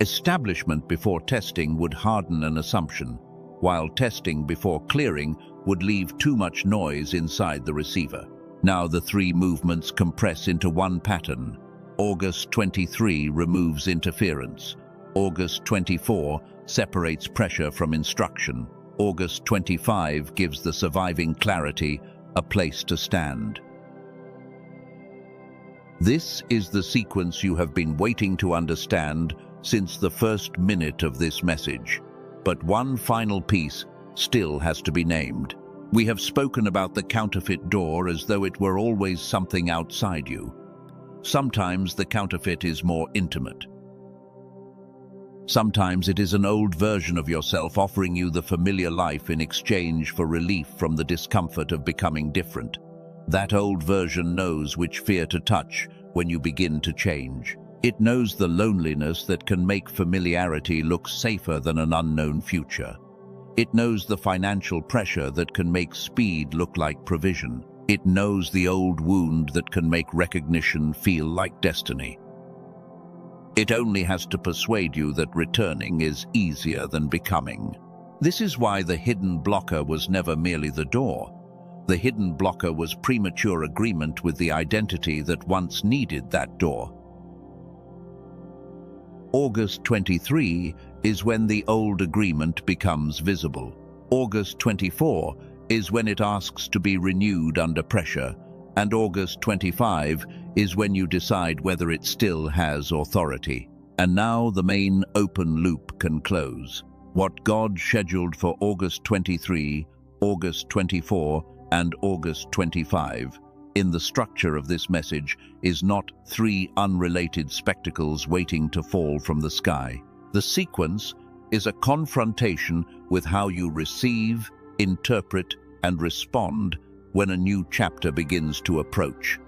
Establishment before testing would harden an assumption, while testing before clearing would leave too much noise inside the receiver. Now the three movements compress into one pattern. August 23 removes interference. August 24 separates pressure from instruction. August 25 gives the surviving clarity a place to stand. This is the sequence you have been waiting to understand since the first minute of this message. But one final piece still has to be named. We have spoken about the counterfeit door as though it were always something outside you. Sometimes the counterfeit is more intimate. Sometimes it is an old version of yourself offering you the familiar life in exchange for relief from the discomfort of becoming different. That old version knows which fear to touch when you begin to change. It knows the loneliness that can make familiarity look safer than an unknown future. It knows the financial pressure that can make speed look like provision. It knows the old wound that can make recognition feel like destiny. It only has to persuade you that returning is easier than becoming. This is why the hidden blocker was never merely the door. The hidden blocker was premature agreement with the identity that once needed that door. August 23 is when the old agreement becomes visible. August 24 is when it asks to be renewed under pressure, and August 25 is when you decide whether it still has authority. And now the main open loop can close. What God scheduled for August 23, August 24, and August 25 in the structure of this message is not three unrelated spectacles waiting to fall from the sky. The sequence is a confrontation with how you receive, interpret, and respond when a new chapter begins to approach.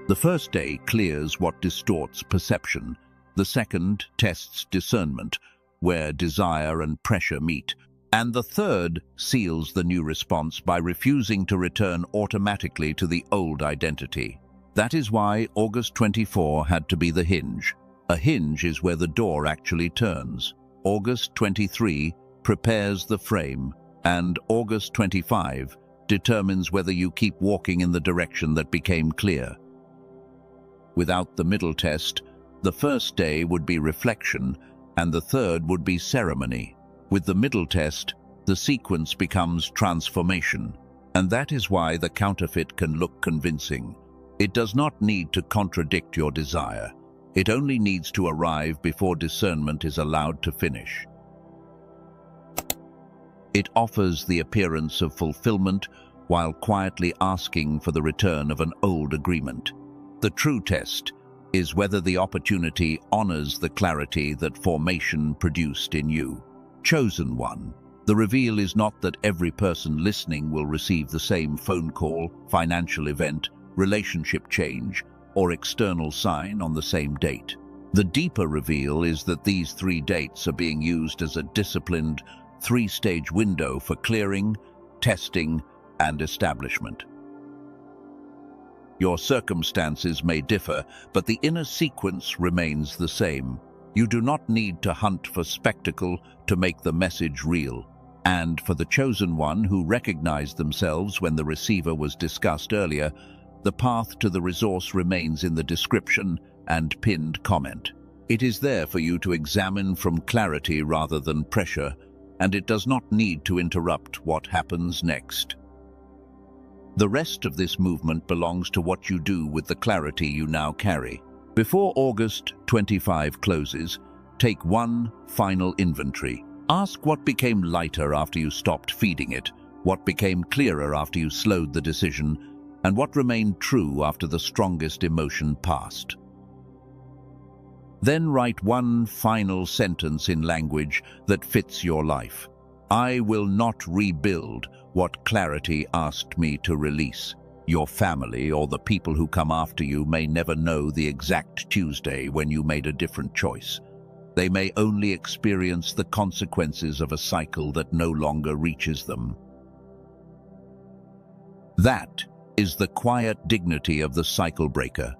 The first day clears what distorts perception. The second tests discernment, where desire and pressure meet. And the third seals the new response by refusing to return automatically to the old identity. That is why August 24 had to be the hinge. A hinge is where the door actually turns. August 23 prepares the frame, and August 25 determines whether you keep walking in the direction that became clear. Without the middle test, the first day would be reflection, and the third would be ceremony. With the middle test, the sequence becomes transformation, and that is why the counterfeit can look convincing. It does not need to contradict your desire. It only needs to arrive before discernment is allowed to finish. It offers the appearance of fulfillment while quietly asking for the return of an old agreement. The true test is whether the opportunity honors the clarity that formation produced in you. Chosen one. The reveal is not that every person listening will receive the same phone call, financial event, relationship change, or external sign on the same date. The deeper reveal is that these three dates are being used as a disciplined, three-stage window for clearing, testing, and establishment. Your circumstances may differ, but the inner sequence remains the same. You do not need to hunt for spectacle to make the message real. And for the chosen one who recognized themselves when the receiver was discussed earlier, the path to the resource remains in the description and pinned comment. It is there for you to examine from clarity rather than pressure, and it does not need to interrupt what happens next. The rest of this movement belongs to what you do with the clarity you now carry. Before August 25 closes, take one final inventory. Ask what became lighter after you stopped feeding it, what became clearer after you slowed the decision, and what remained true after the strongest emotion passed. Then write one final sentence in language that fits your life. I will not rebuild what clarity asked me to release. Your family or the people who come after you may never know the exact Tuesday when you made a different choice. They may only experience the consequences of a cycle that no longer reaches them. That is the quiet dignity of the cycle breaker.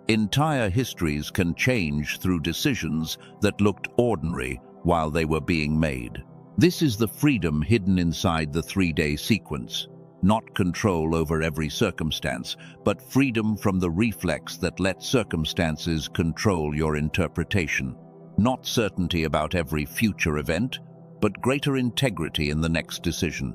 Entire histories can change through decisions that looked ordinary while they were being made. This is the freedom hidden inside the 3-day sequence. Not control over every circumstance, but freedom from the reflex that lets circumstances control your interpretation. Not certainty about every future event, but greater integrity in the next decision.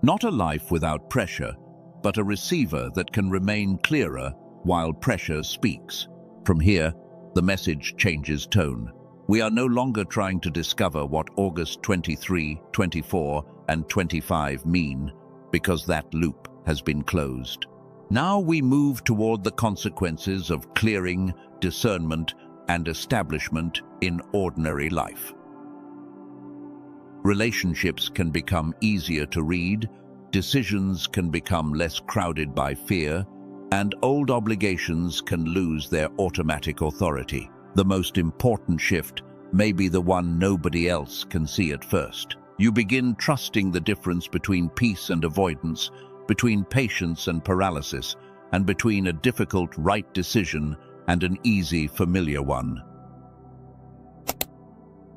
Not a life without pressure, but a receiver that can remain clearer while pressure speaks. From here, the message changes tone. We are no longer trying to discover what August 23, 24, and 25 mean, because that loop has been closed. Now we move toward the consequences of clearing, discernment, and establishment in ordinary life. Relationships can become easier to read, decisions can become less crowded by fear, and old obligations can lose their automatic authority. The most important shift may be the one nobody else can see at first. You begin trusting the difference between peace and avoidance, between patience and paralysis, and between a difficult right decision and an easy, familiar one.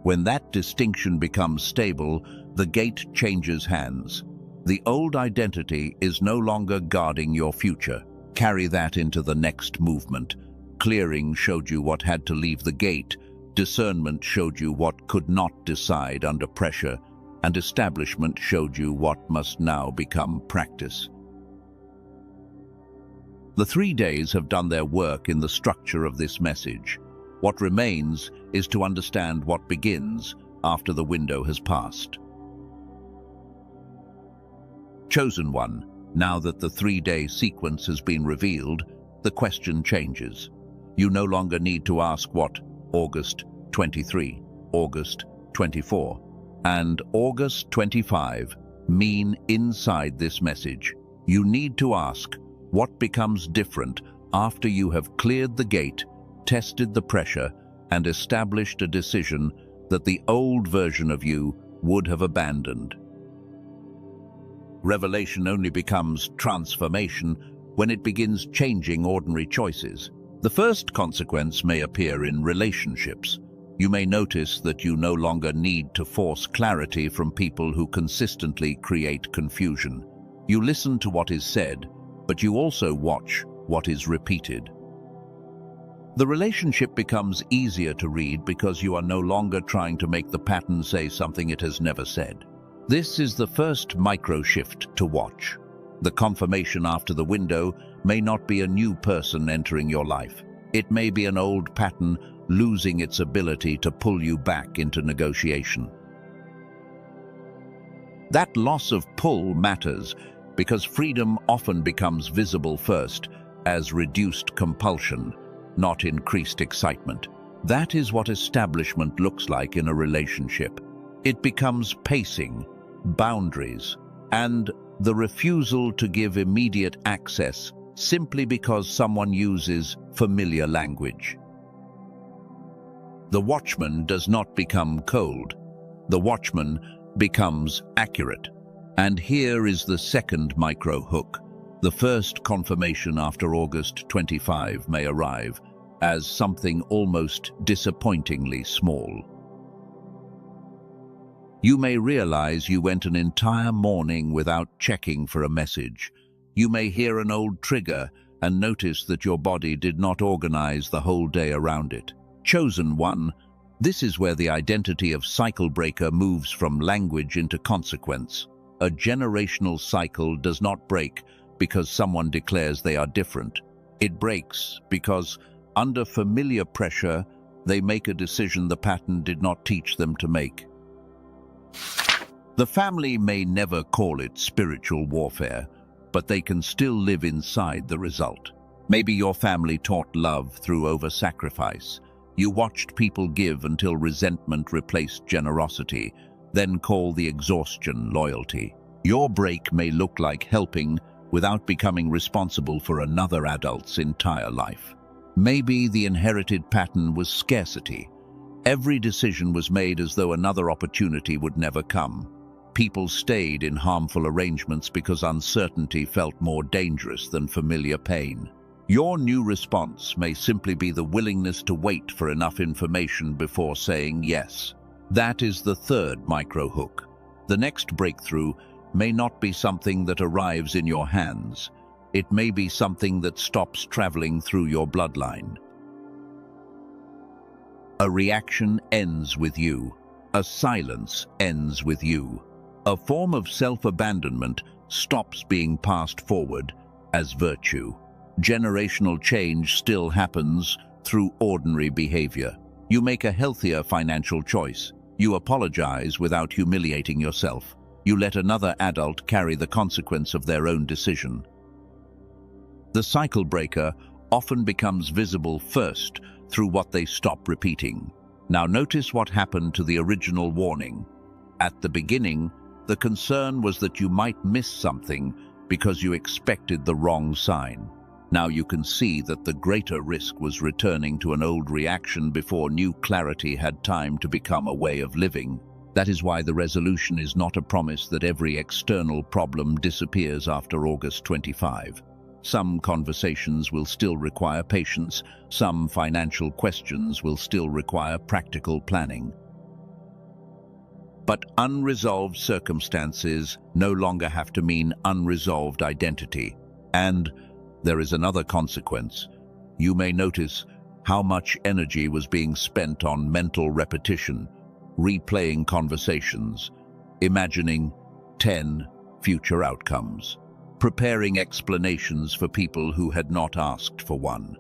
When that distinction becomes stable, the gate changes hands. The old identity is no longer guarding your future. Carry that into the next movement. Clearing showed you what had to leave the gate, discernment showed you what could not decide under pressure, and establishment showed you what must now become practice. The 3 days have done their work in the structure of this message. What remains is to understand what begins after the window has passed. Chosen one, now that the 3-day sequence has been revealed, the question changes. You no longer need to ask what August 23, August 24, and August 25 mean inside this message. You need to ask what becomes different after you have cleared the gate, tested the pressure, and established a decision that the old version of you would have abandoned. Revelation only becomes transformation when it begins changing ordinary choices. The first consequence may appear in relationships. You may notice that you no longer need to force clarity from people who consistently create confusion. You listen to what is said, but you also watch what is repeated. The relationship becomes easier to read because you are no longer trying to make the pattern say something it has never said. This is the first micro-shift to watch. The confirmation after the window may not be a new person entering your life. It may be an old pattern losing its ability to pull you back into negotiation. That loss of pull matters because freedom often becomes visible first as reduced compulsion, not increased excitement. That is what establishment looks like in a relationship. It becomes pacing, boundaries, and the refusal to give immediate access simply because someone uses familiar language. The watchman does not become cold. The watchman becomes accurate. And here is the second micro hook. The first confirmation after August 25 may arrive as something almost disappointingly small. You may realize you went an entire morning without checking for a message. You may hear an old trigger and notice that your body did not organize the whole day around it. Chosen one, this is where the identity of cycle breaker moves from language into consequence. A generational cycle does not break because someone declares they are different. It breaks because, under familiar pressure, they make a decision the pattern did not teach them to make. The family may never call it spiritual warfare, but they can still live inside the result. Maybe your family taught love through over-sacrifice. You watched people give until resentment replaced generosity, then call the exhaustion loyalty. Your break may look like helping without becoming responsible for another adult's entire life. Maybe the inherited pattern was scarcity. Every decision was made as though another opportunity would never come. People stayed in harmful arrangements because uncertainty felt more dangerous than familiar pain. Your new response may simply be the willingness to wait for enough information before saying yes. That is the third micro-hook. The next breakthrough may not be something that arrives in your hands. It may be something that stops traveling through your bloodline. A reaction ends with you. A silence ends with you. A form of self-abandonment stops being passed forward as virtue. Generational change still happens through ordinary behavior. You make a healthier financial choice. You apologize without humiliating yourself. You let another adult carry the consequence of their own decision. The cycle breaker often becomes visible first through what they stop repeating. Now notice what happened to the original warning. At the beginning, the concern was that you might miss something because you expected the wrong sign. Now you can see that the greater risk was returning to an old reaction before new clarity had time to become a way of living. That is why the resolution is not a promise that every external problem disappears after August 25. Some conversations will still require patience. Some financial questions will still require practical planning. But unresolved circumstances no longer have to mean unresolved identity. And there is another consequence. You may notice how much energy was being spent on mental repetition, replaying conversations, imagining 10 future outcomes, preparing explanations for people who had not asked for one.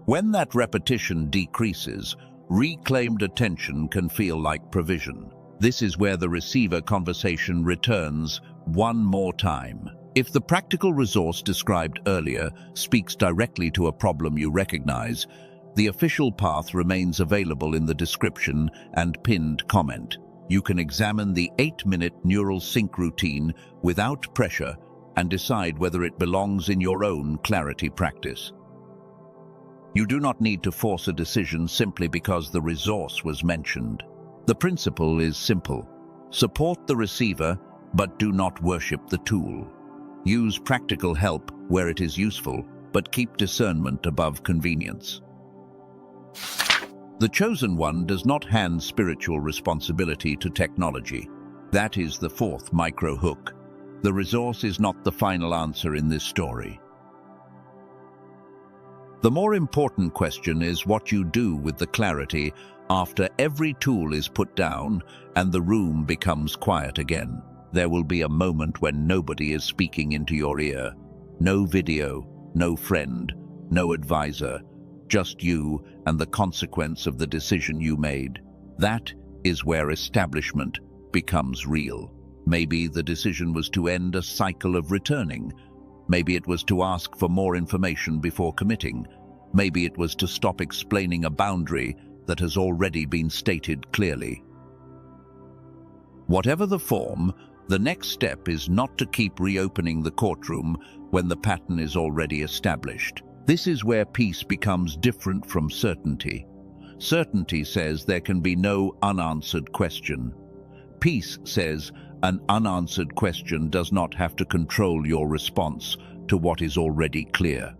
When that repetition decreases, reclaimed attention can feel like provision. This is where the receiver conversation returns one more time. If the practical resource described earlier speaks directly to a problem you recognize, the official path remains available in the description and pinned comment. You can examine the 8-minute neural sync routine without pressure and decide whether it belongs in your own clarity practice. You do not need to force a decision simply because the resource was mentioned. The principle is simple. Support the receiver, but do not worship the tool. Use practical help where it is useful, but keep discernment above convenience. The chosen one does not hand spiritual responsibility to technology. That is the fourth micro-hook. The resource is not the final answer in this story. The more important question is what you do with the clarity after every tool is put down and the room becomes quiet again. There will be a moment when nobody is speaking into your ear. No video, no friend, no advisor, just you and the consequence of the decision you made. That is where establishment becomes real. Maybe the decision was to end a cycle of returning. Maybe it was to ask for more information before committing. Maybe it was to stop explaining a boundary that has already been stated clearly. Whatever the form, the next step is not to keep reopening the courtroom when the pattern is already established. This is where peace becomes different from certainty. Certainty says there can be no unanswered question. Peace says an unanswered question does not have to control your response to what is already clear.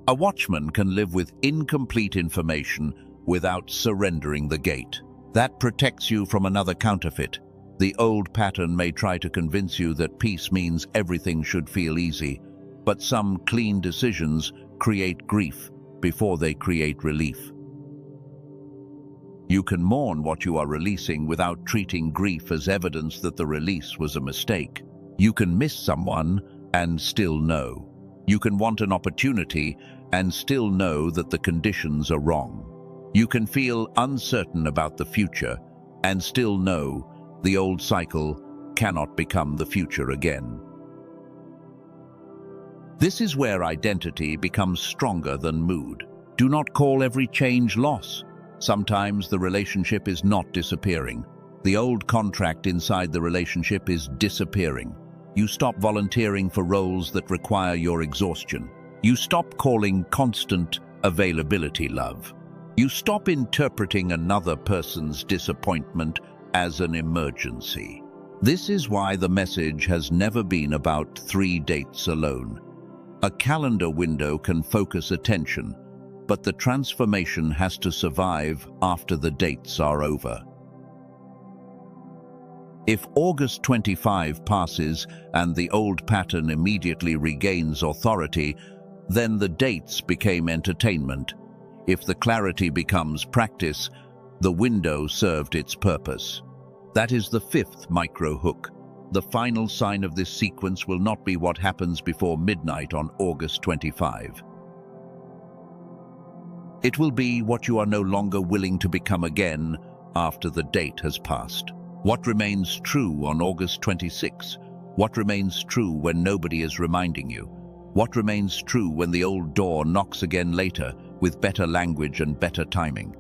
A watchman can live with incomplete information without surrendering the gate. That protects you from another counterfeit. The old pattern may try to convince you that peace means everything should feel easy, but some clean decisions create grief before they create relief. You can mourn what you are releasing without treating grief as evidence that the release was a mistake. You can miss someone and still know. You can want an opportunity and still know that the conditions are wrong. You can feel uncertain about the future and still know the old cycle cannot become the future again. This is where identity becomes stronger than mood. Do not call every change loss. Sometimes the relationship is not disappearing. The old contract inside the relationship is disappearing. You stop volunteering for roles that require your exhaustion. You stop calling constant availability love. You stop interpreting another person's disappointment as an emergency. This is why the message has never been about 3 dates alone. A calendar window can focus attention, but the transformation has to survive after the dates are over. If August 25 passes and the old pattern immediately regains authority, then the dates became entertainment. If the clarity becomes practice, the window served its purpose. That is the 5th micro hook. The final sign of this sequence will not be what happens before midnight on August 25. It will be what you are no longer willing to become again after the date has passed. What remains true on August 26? What remains true when nobody is reminding you? What remains true when the old door knocks again later with better language and better timing?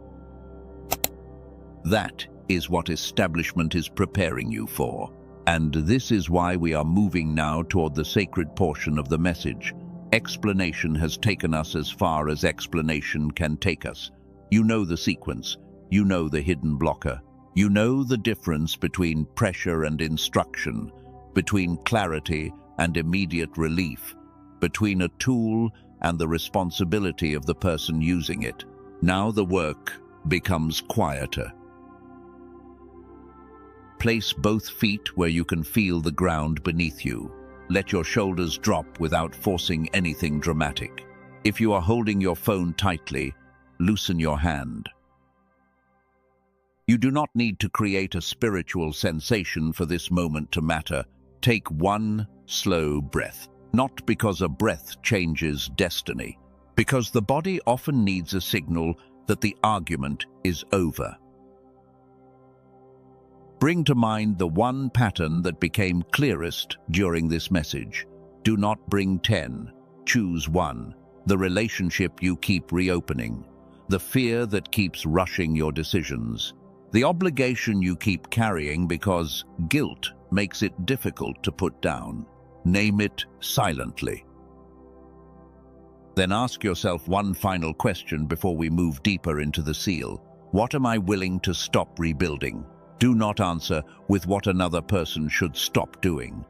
That is what establishment is preparing you for. And this is why we are moving now toward the sacred portion of the message. Explanation has taken us as far as explanation can take us. You know the sequence. You know the hidden blocker. You know the difference between pressure and instruction, between clarity and immediate relief, between a tool and the responsibility of the person using it. Now the work becomes quieter. Place both feet where you can feel the ground beneath you. Let your shoulders drop without forcing anything dramatic. If you are holding your phone tightly, loosen your hand. You do not need to create a spiritual sensation for this moment to matter. Take one slow breath. Not because a breath changes destiny, because the body often needs a signal that the argument is over. Bring to mind the one pattern that became clearest during this message. Do not bring 10. Choose one. The relationship you keep reopening. The fear that keeps rushing your decisions. The obligation you keep carrying because guilt makes it difficult to put down. Name it silently. Then ask yourself one final question before we move deeper into the seal. What am I willing to stop rebuilding? Do not answer with what another person should stop doing.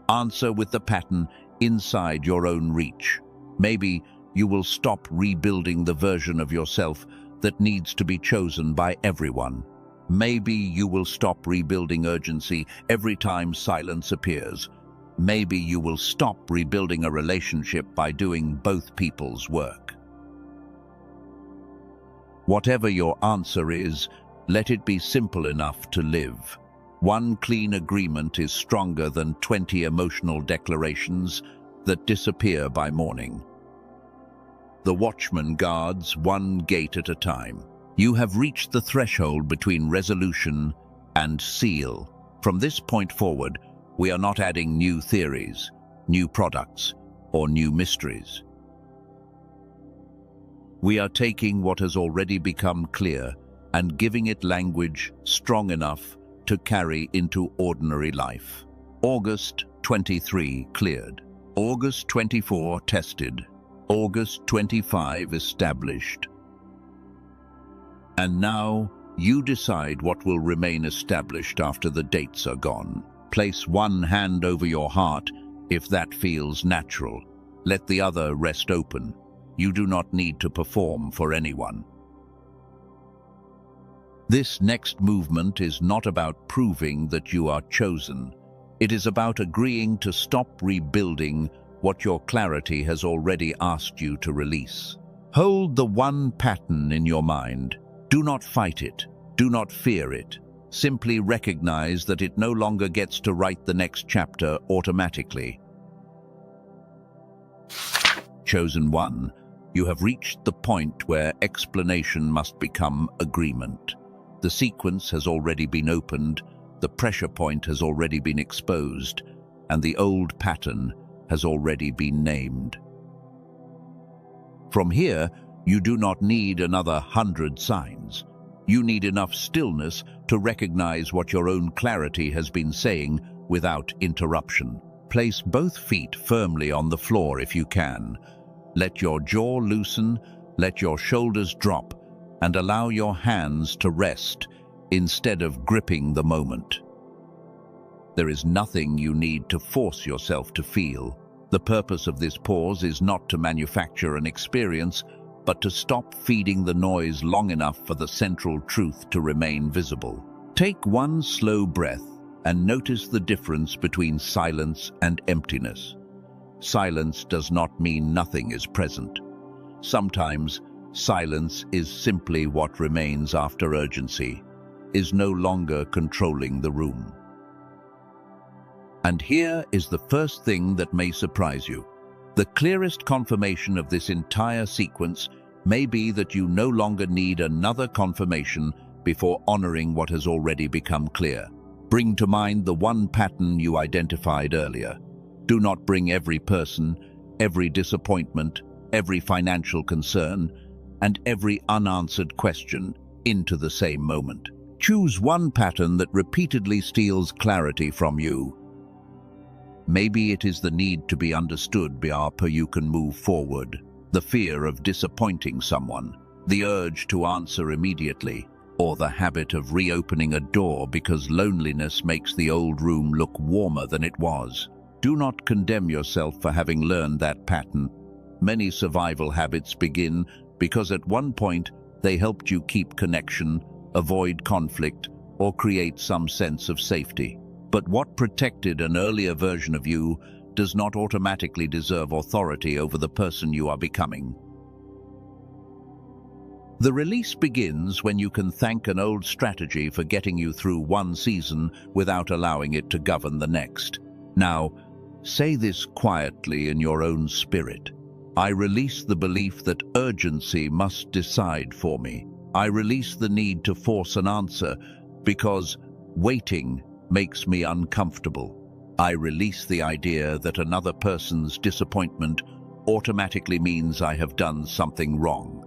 Answer with the pattern inside your own reach. Maybe you will stop rebuilding the version of yourself that needs to be chosen by everyone. Maybe you will stop rebuilding urgency every time silence appears. Maybe you will stop rebuilding a relationship by doing both people's work. Whatever your answer is, let it be simple enough to live. One clean agreement is stronger than 20 emotional declarations that disappear by morning. The watchman guards one gate at a time. You have reached the threshold between resolution and seal. From this point forward, we are not adding new theories, new products, or new mysteries. We are taking what has already become clear and giving it language strong enough to carry into ordinary life. August 23 cleared. August 24 tested. August 25 established. And now you decide what will remain established after the dates are gone. Place one hand over your heart if that feels natural. Let the other rest open. You do not need to perform for anyone. This next movement is not about proving that you are chosen. It is about agreeing to stop rebuilding what your clarity has already asked you to release. Hold the one pattern in your mind. Do not fight it. Do not fear it. Simply recognize that it no longer gets to write the next chapter automatically. Chosen one, you have reached the point where explanation must become agreement. The sequence has already been opened, the pressure point has already been exposed, and the old pattern has already been named. From here, you do not need another 100 signs. You need enough stillness to recognize what your own clarity has been saying without interruption. Place both feet firmly on the floor if you can. Let your jaw loosen, let your shoulders drop, and allow your hands to rest instead of gripping the moment. There is nothing you need to force yourself to feel. The purpose of this pause is not to manufacture an experience, but to stop feeding the noise long enough for the central truth to remain visible. Take one slow breath and notice the difference between silence and emptiness. Silence does not mean nothing is present. Sometimes, silence is simply what remains after urgency, is no longer controlling the room. And here is the first thing that may surprise you. The clearest confirmation of this entire sequence may be that you no longer need another confirmation before honoring what has already become clear. Bring to mind the one pattern you identified earlier. Do not bring every person, every disappointment, every financial concern, and every unanswered question into the same moment. Choose one pattern that repeatedly steals clarity from you. Maybe it is the need to be understood before you can move forward, the fear of disappointing someone, the urge to answer immediately, or the habit of reopening a door because loneliness makes the old room look warmer than it was. Do not condemn yourself for having learned that pattern. Many survival habits begin because at one point they helped you keep connection, avoid conflict, or create some sense of safety. But what protected an earlier version of you does not automatically deserve authority over the person you are becoming. The release begins when you can thank an old strategy for getting you through one season without allowing it to govern the next. Now, say this quietly in your own spirit. I release the belief that urgency must decide for me. I release the need to force an answer because waiting makes me uncomfortable. I release the idea that another person's disappointment automatically means I have done something wrong.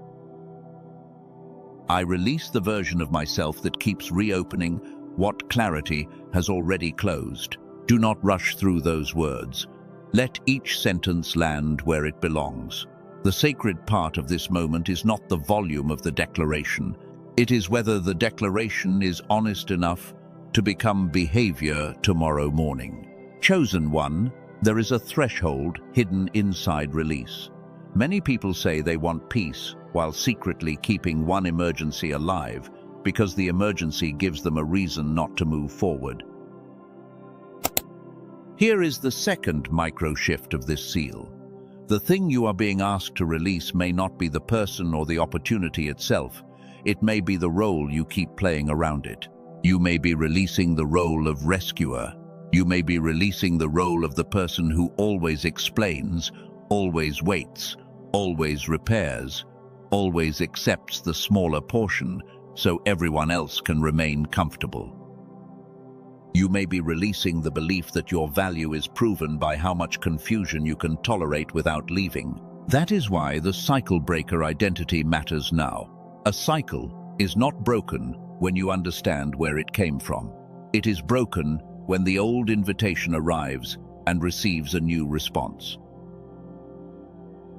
I release the version of myself that keeps reopening what clarity has already closed. Do not rush through those words. Let each sentence land where it belongs. The sacred part of this moment is not the volume of the declaration. It is whether the declaration is honest enough to become behavior tomorrow morning. Chosen one, there is a threshold hidden inside release. Many people say they want peace while secretly keeping one emergency alive because the emergency gives them a reason not to move forward. Here is the second micro-shift of this seal. The thing you are being asked to release may not be the person or the opportunity itself. It may be the role you keep playing around it. You may be releasing the role of rescuer. You may be releasing the role of the person who always explains, always waits, always repairs, always accepts the smaller portion so everyone else can remain comfortable. You may be releasing the belief that your value is proven by how much confusion you can tolerate without leaving. That is why the cycle breaker identity matters now. A cycle is not broken when you understand where it came from. It is broken when the old invitation arrives and receives a new response.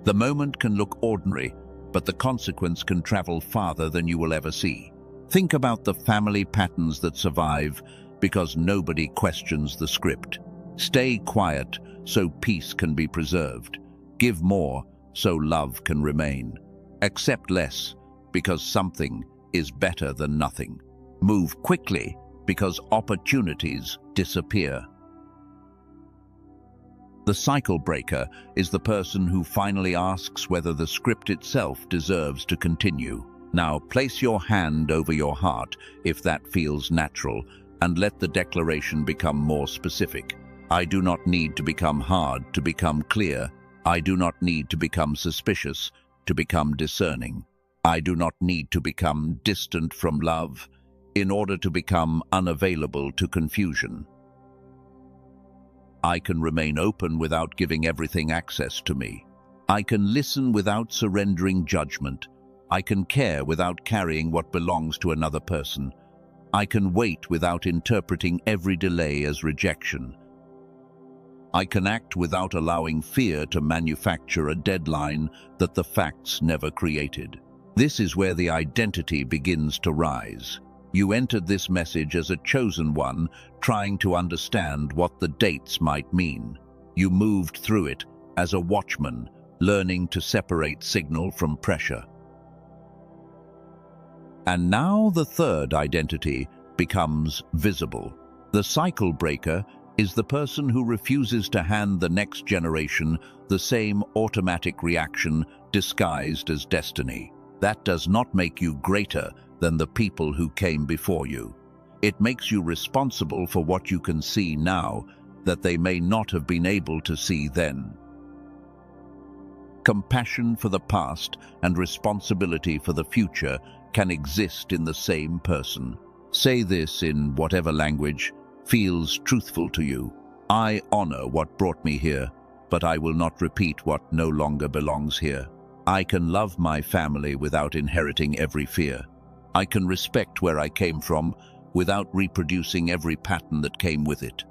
The moment can look ordinary, but the consequence can travel farther than you will ever see. Think about the family patterns that survive because nobody questions the script. Stay quiet so peace can be preserved. Give more so love can remain. Accept less because something is better than nothing. Move quickly because opportunities disappear. The cycle breaker is the person who finally asks whether the script itself deserves to continue. Now place your hand over your heart if that feels natural, and let the declaration become more specific. I do not need to become hard to become clear. I do not need to become suspicious to become discerning. I do not need to become distant from love in order to become unavailable to confusion. I can remain open without giving everything access to me. I can listen without surrendering judgment. I can care without carrying what belongs to another person. I can wait without interpreting every delay as rejection. I can act without allowing fear to manufacture a deadline that the facts never created. This is where the identity begins to rise. You entered this message as a chosen one, trying to understand what the dates might mean. You moved through it as a watchman, learning to separate signal from pressure. And now the third identity becomes visible. The cycle breaker is the person who refuses to hand the next generation the same automatic reaction disguised as destiny. That does not make you greater than the people who came before you. It makes you responsible for what you can see now that they may not have been able to see then. Compassion for the past and responsibility for the future can exist in the same person. Say this in whatever language feels truthful to you. I honor what brought me here, but I will not repeat what no longer belongs here. I can love my family without inheriting every fear. I can respect where I came from without reproducing every pattern that came with it.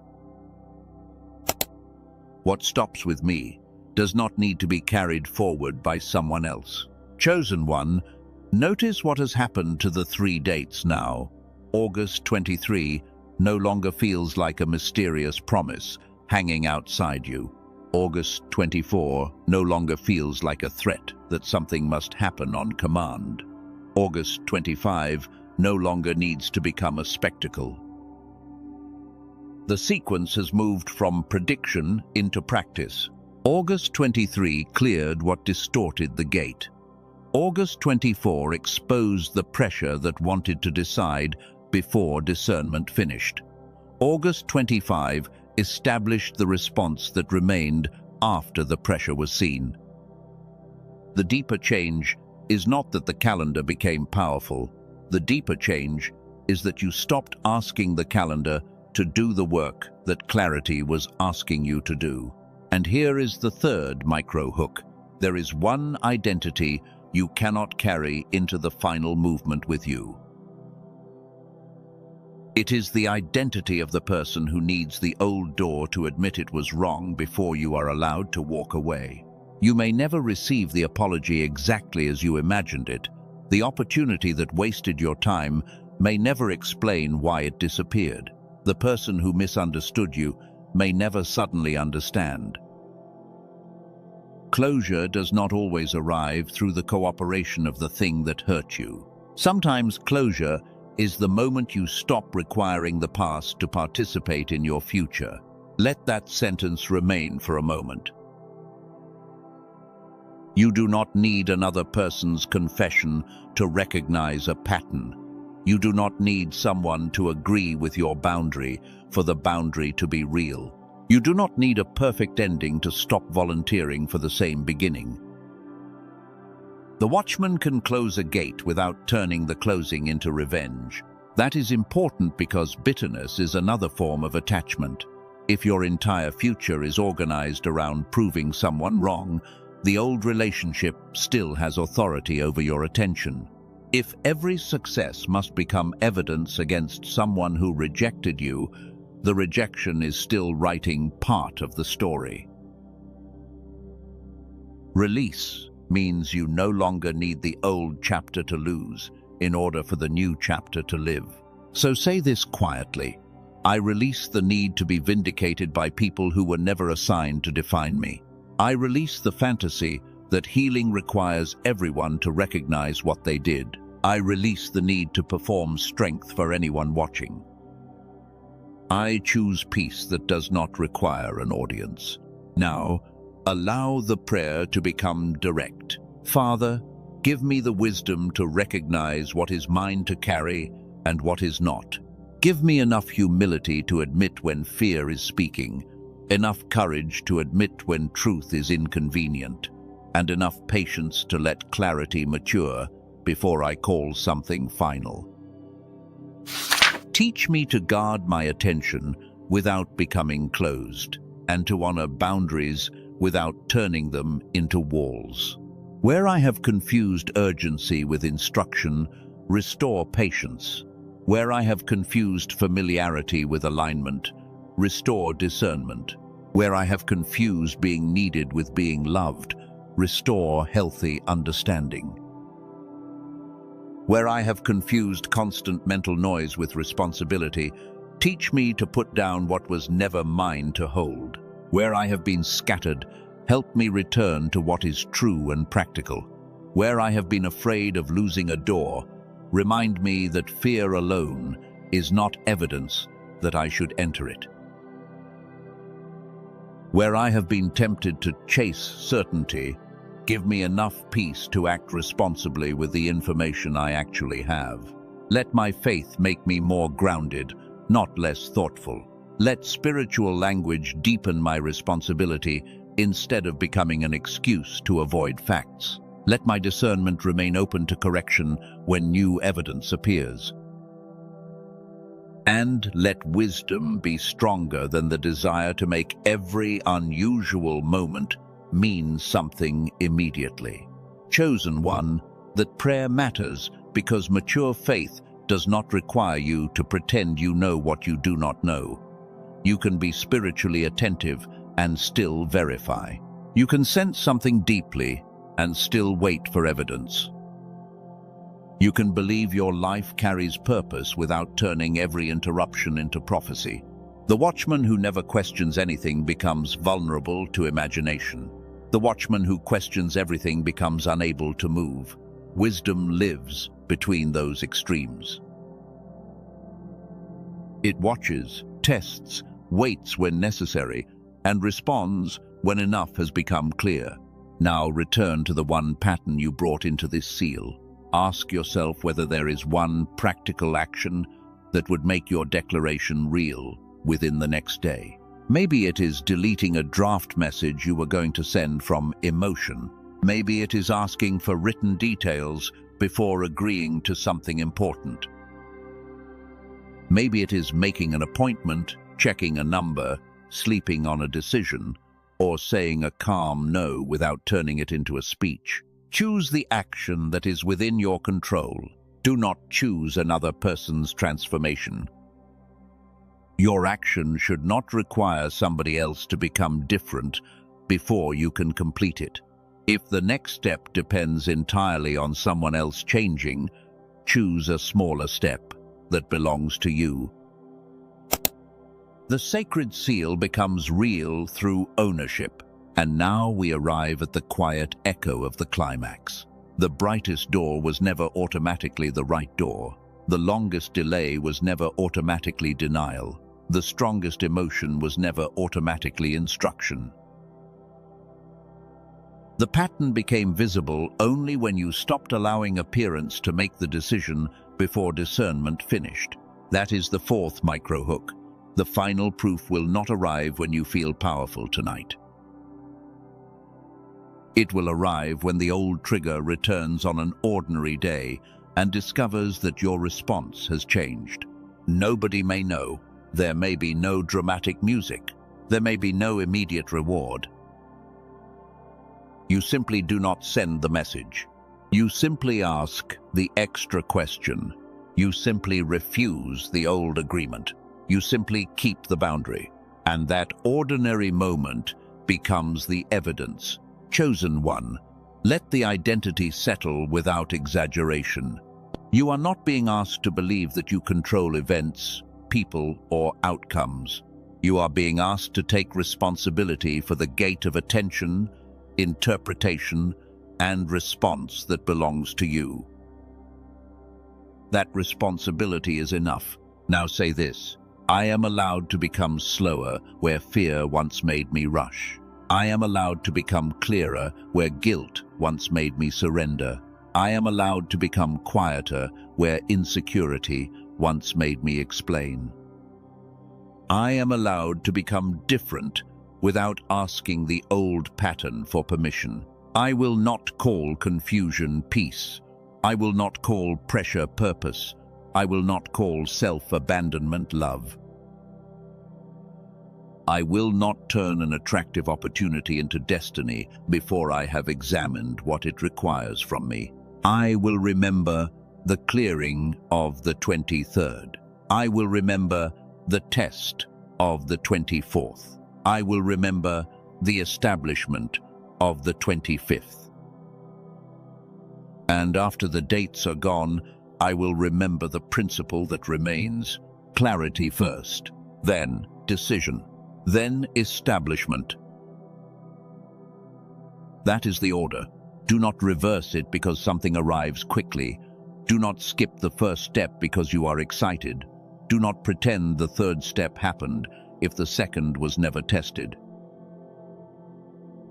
What stops with me does not need to be carried forward by someone else. Chosen one, notice what has happened to the 3 dates now. August 23 no longer feels like a mysterious promise hanging outside you. August 24 no longer feels like a threat that something must happen on command. August 25 no longer needs to become a spectacle. The sequence has moved from prediction into practice. August 23 cleared what distorted the gate. August 24 exposed the pressure that wanted to decide before discernment finished. August 25 established the response that remained after the pressure was seen. The deeper change is not that the calendar became powerful. The deeper change is that you stopped asking the calendar to do the work that clarity was asking you to do. And here is the third micro hook. There is one identity you cannot carry into the final movement with you. It is the identity of the person who needs the old door to admit it was wrong before you are allowed to walk away. You may never receive the apology exactly as you imagined it. The opportunity that wasted your time may never explain why it disappeared. The person who misunderstood you may never suddenly understand. Closure does not always arrive through the cooperation of the thing that hurt you. Sometimes closure is the moment you stop requiring the past to participate in your future. Let that sentence remain for a moment. You do not need another person's confession to recognize a pattern. You do not need someone to agree with your boundary for the boundary to be real. You do not need a perfect ending to stop volunteering for the same beginning. The watchman can close a gate without turning the closing into revenge. That is important because bitterness is another form of attachment. If your entire future is organized around proving someone wrong, the old relationship still has authority over your attention. If every success must become evidence against someone who rejected you, the rejection is still writing part of the story. Release means you no longer need the old chapter to lose in order for the new chapter to live. So say this quietly. I release the need to be vindicated by people who were never assigned to define me. I release the fantasy that healing requires everyone to recognize what they did. I release the need to perform strength for anyone watching. I choose peace that does not require an audience. Now, allow the prayer to become direct. Father, give me the wisdom to recognize what is mine to carry and what is not. Give me enough humility to admit when fear is speaking, enough courage to admit when truth is inconvenient, and enough patience to let clarity mature before I call something final. Teach me to guard my attention without becoming closed, and to honor boundaries without turning them into walls. Where I have confused urgency with instruction, restore patience. Where I have confused familiarity with alignment, restore discernment. Where I have confused being needed with being loved, restore healthy understanding. Where I have confused constant mental noise with responsibility, teach me to put down what was never mine to hold. Where I have been scattered, help me return to what is true and practical. Where I have been afraid of losing a door, remind me that fear alone is not evidence that I should enter it. Where I have been tempted to chase certainty, give me enough peace to act responsibly with the information I actually have. Let my faith make me more grounded, not less thoughtful. Let spiritual language deepen my responsibility instead of becoming an excuse to avoid facts. Let my discernment remain open to correction when new evidence appears. And let wisdom be stronger than the desire to make every unusual moment mean something immediately. Chosen one, that prayer matters because mature faith does not require you to pretend you know what you do not know. You can be spiritually attentive and still verify. You can sense something deeply and still wait for evidence. You can believe your life carries purpose without turning every interruption into prophecy. The watchman who never questions anything becomes vulnerable to imagination. The watchman who questions everything becomes unable to move. Wisdom lives between those extremes. It watches, tests, waits when necessary, and responds when enough has become clear. Now return to the one pattern you brought into this seal. Ask yourself whether there is one practical action that would make your declaration real within the next day. Maybe it is deleting a draft message you were going to send from emotion. Maybe it is asking for written details before agreeing to something important. Maybe it is making an appointment, checking a number, sleeping on a decision, or saying a calm no without turning it into a speech. Choose the action that is within your control. Do not choose another person's transformation. Your action should not require somebody else to become different before you can complete it. If the next step depends entirely on someone else changing, choose a smaller step that belongs to you. The sacred seal becomes real through ownership. And now we arrive at the quiet echo of the climax. The brightest door was never automatically the right door. The longest delay was never automatically denial. The strongest emotion was never automatically instruction. The pattern became visible only when you stopped allowing appearance to make the decision before discernment finished. That is the fourth micro-hook. The final proof will not arrive when you feel powerful tonight. It will arrive when the old trigger returns on an ordinary day and discovers that your response has changed. Nobody may know. There may be no dramatic music. There may be no immediate reward. You simply do not send the message. You simply ask the extra question. You simply refuse the old agreement. You simply keep the boundary. And that ordinary moment becomes the evidence. Chosen one, let the identity settle without exaggeration. You are not being asked to believe that you control events, people, or outcomes. You are being asked to take responsibility for the gate of attention, interpretation, and response that belongs to you. That responsibility is enough. Now say this: I am allowed to become slower where fear once made me rush. I am allowed to become clearer where guilt once made me surrender. I am allowed to become quieter where insecurity once made me explain. I am allowed to become different without asking the old pattern for permission. I will not call confusion peace. I will not call pressure purpose. I will not call self-abandonment love. I will not turn an attractive opportunity into destiny before I have examined what it requires from me. I will remember the clearing of the 23rd. I will remember the test of the 24th. I will remember the establishment of the 25th. And after the dates are gone, I will remember the principle that remains: clarity first, then decision, then establishment. That is the order. Do not reverse it because something arrives quickly. Do not skip the first step because you are excited. Do not pretend the third step happened if the second was never tested.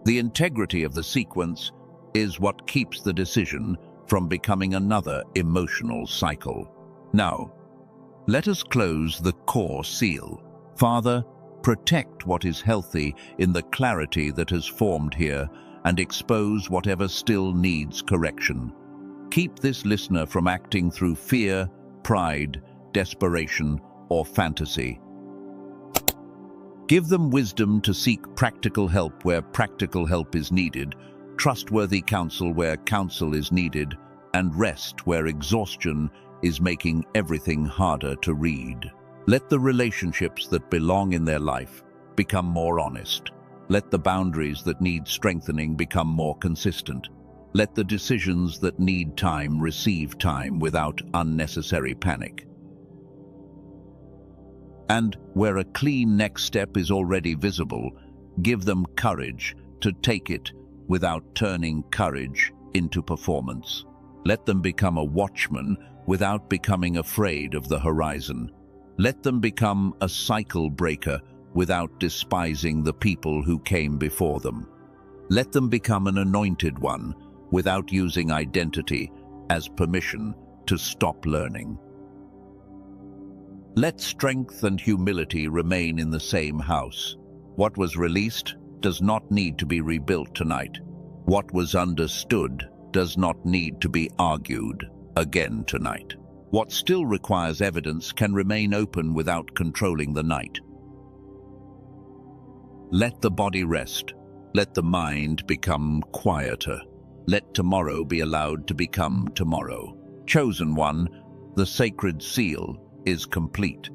The integrity of the sequence is what keeps the decision from becoming another emotional cycle. Now, let us close the core seal. Father, protect what is healthy in the clarity that has formed here and expose whatever still needs correction. Keep this listener from acting through fear, pride, desperation, or fantasy. Give them wisdom to seek practical help where practical help is needed, trustworthy counsel where counsel is needed, and rest where exhaustion is making everything harder to read. Let the relationships that belong in their life become more honest. Let the boundaries that need strengthening become more consistent. Let the decisions that need time receive time without unnecessary panic. And where a clean next step is already visible, give them courage to take it without turning courage into performance. Let them become a watchman without becoming afraid of the horizon. Let them become a cycle breaker without despising the people who came before them. Let them become an anointed one without using identity as permission to stop learning. Let strength and humility remain in the same house. What was released does not need to be rebuilt tonight. What was understood does not need to be argued again tonight. What still requires evidence can remain open without controlling the night. Let the body rest. Let the mind become quieter. Let tomorrow be allowed to become tomorrow. Chosen one, the sacred seal is complete.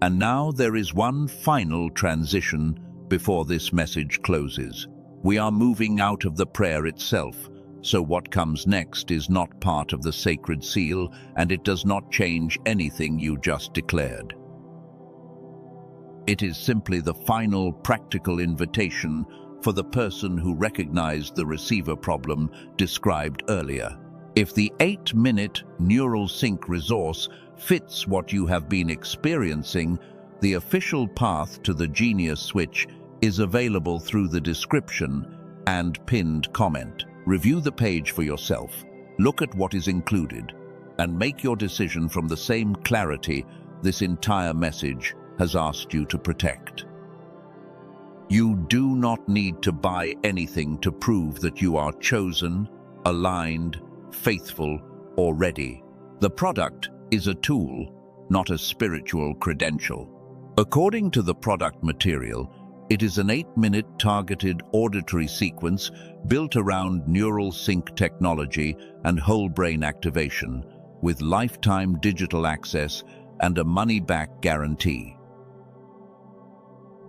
And now there is one final transition before this message closes. We are moving out of the prayer itself, so what comes next is not part of the sacred seal, and it does not change anything you just declared. It is simply the final practical invitation for the person who recognized the receiver problem described earlier. If the 8-minute neural sync resource fits what you have been experiencing, the official path to the Genius Switch is available through the description and pinned comment. Review the page for yourself, look at what is included, and make your decision from the same clarity this entire message has asked you to protect. You do not need to buy anything to prove that you are chosen, aligned, faithful, or ready. The product is a tool, not a spiritual credential. According to the product material, it is an 8-minute targeted auditory sequence built around neural sync technology and whole brain activation, with lifetime digital access and a money-back guarantee.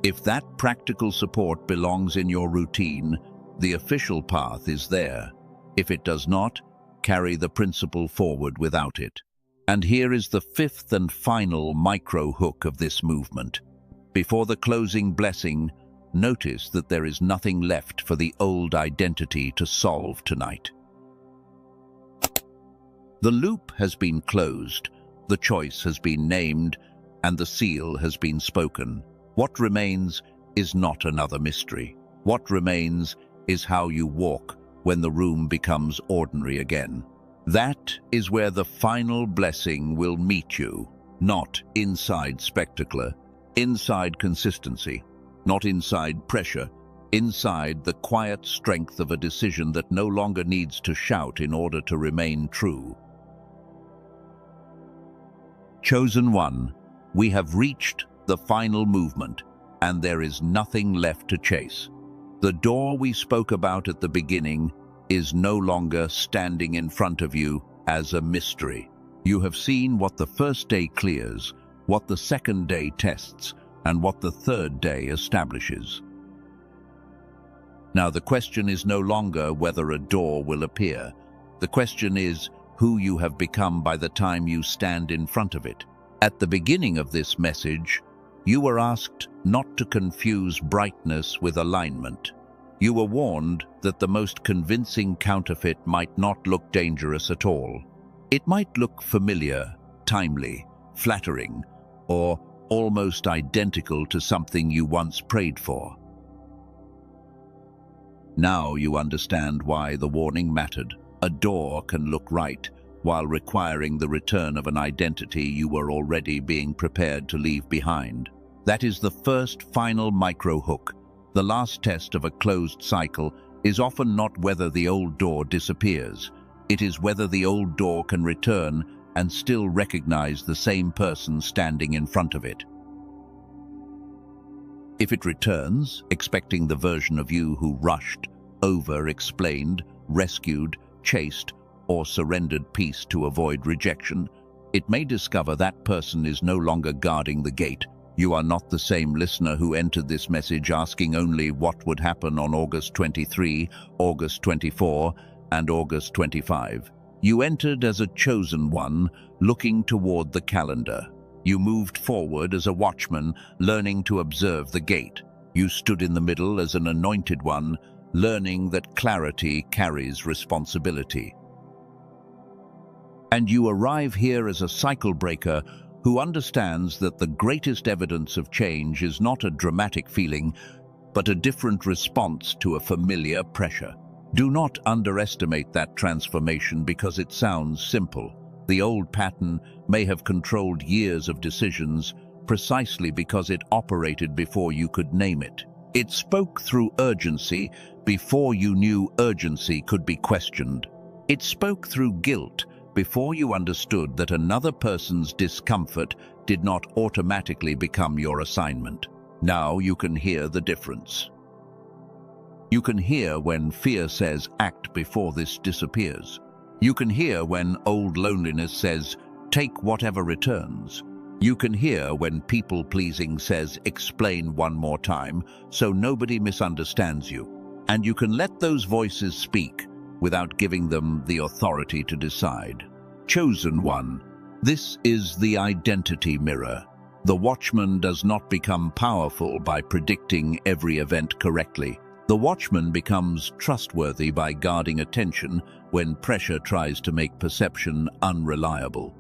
If that practical support belongs in your routine, the official path is there. If it does not, carry the principle forward without it. And here is the 5th and final micro hook of this movement. Before the closing blessing, notice that there is nothing left for the old identity to solve tonight. The loop has been closed, the choice has been named, and the seal has been spoken. What remains is not another mystery. What remains is how you walk when the room becomes ordinary again. That is where the final blessing will meet you, not inside spectacle, inside consistency, not inside pressure, inside the quiet strength of a decision that no longer needs to shout in order to remain true. Chosen one, we have reached the final movement, and there is nothing left to chase. The door we spoke about at the beginning is no longer standing in front of you as a mystery. You have seen what the first day clears, what the second day tests, and what the third day establishes. Now, the question is no longer whether a door will appear. The question is who you have become by the time you stand in front of it. At the beginning of this message, you were asked not to confuse brightness with alignment. You were warned that the most convincing counterfeit might not look dangerous at all. It might look familiar, timely, flattering, or almost identical to something you once prayed for. Now you understand why the warning mattered. A door can look right while requiring the return of an identity you were already being prepared to leave behind. That is the first final micro-hook. The last test of a closed cycle is often not whether the old door disappears. It is whether the old door can return and still recognize the same person standing in front of it. If it returns, expecting the version of you who rushed, over-explained, rescued, chased, or surrendered peace to avoid rejection, it may discover that person is no longer guarding the gate. You are not the same listener who entered this message asking only what would happen on August 23, August 24, and August 25. You entered as a chosen one, looking toward the calendar. You moved forward as a watchman, learning to observe the gate. You stood in the middle as an anointed one, learning that clarity carries responsibility. And you arrive here as a cycle breaker who understands that the greatest evidence of change is not a dramatic feeling, but a different response to a familiar pressure. Do not underestimate that transformation because it sounds simple. The old pattern may have controlled years of decisions precisely because it operated before you could name it. It spoke through urgency before you knew urgency could be questioned. It spoke through guilt before you understood that another person's discomfort did not automatically become your assignment. Now you can hear the difference. You can hear when fear says, act before this disappears. You can hear when old loneliness says, take whatever returns. You can hear when people-pleasing says, explain one more time, so nobody misunderstands you. And you can let those voices speak without giving them the authority to decide. Chosen one. This is the identity mirror. The watchman does not become powerful by predicting every event correctly. The watchman becomes trustworthy by guarding attention when pressure tries to make perception unreliable.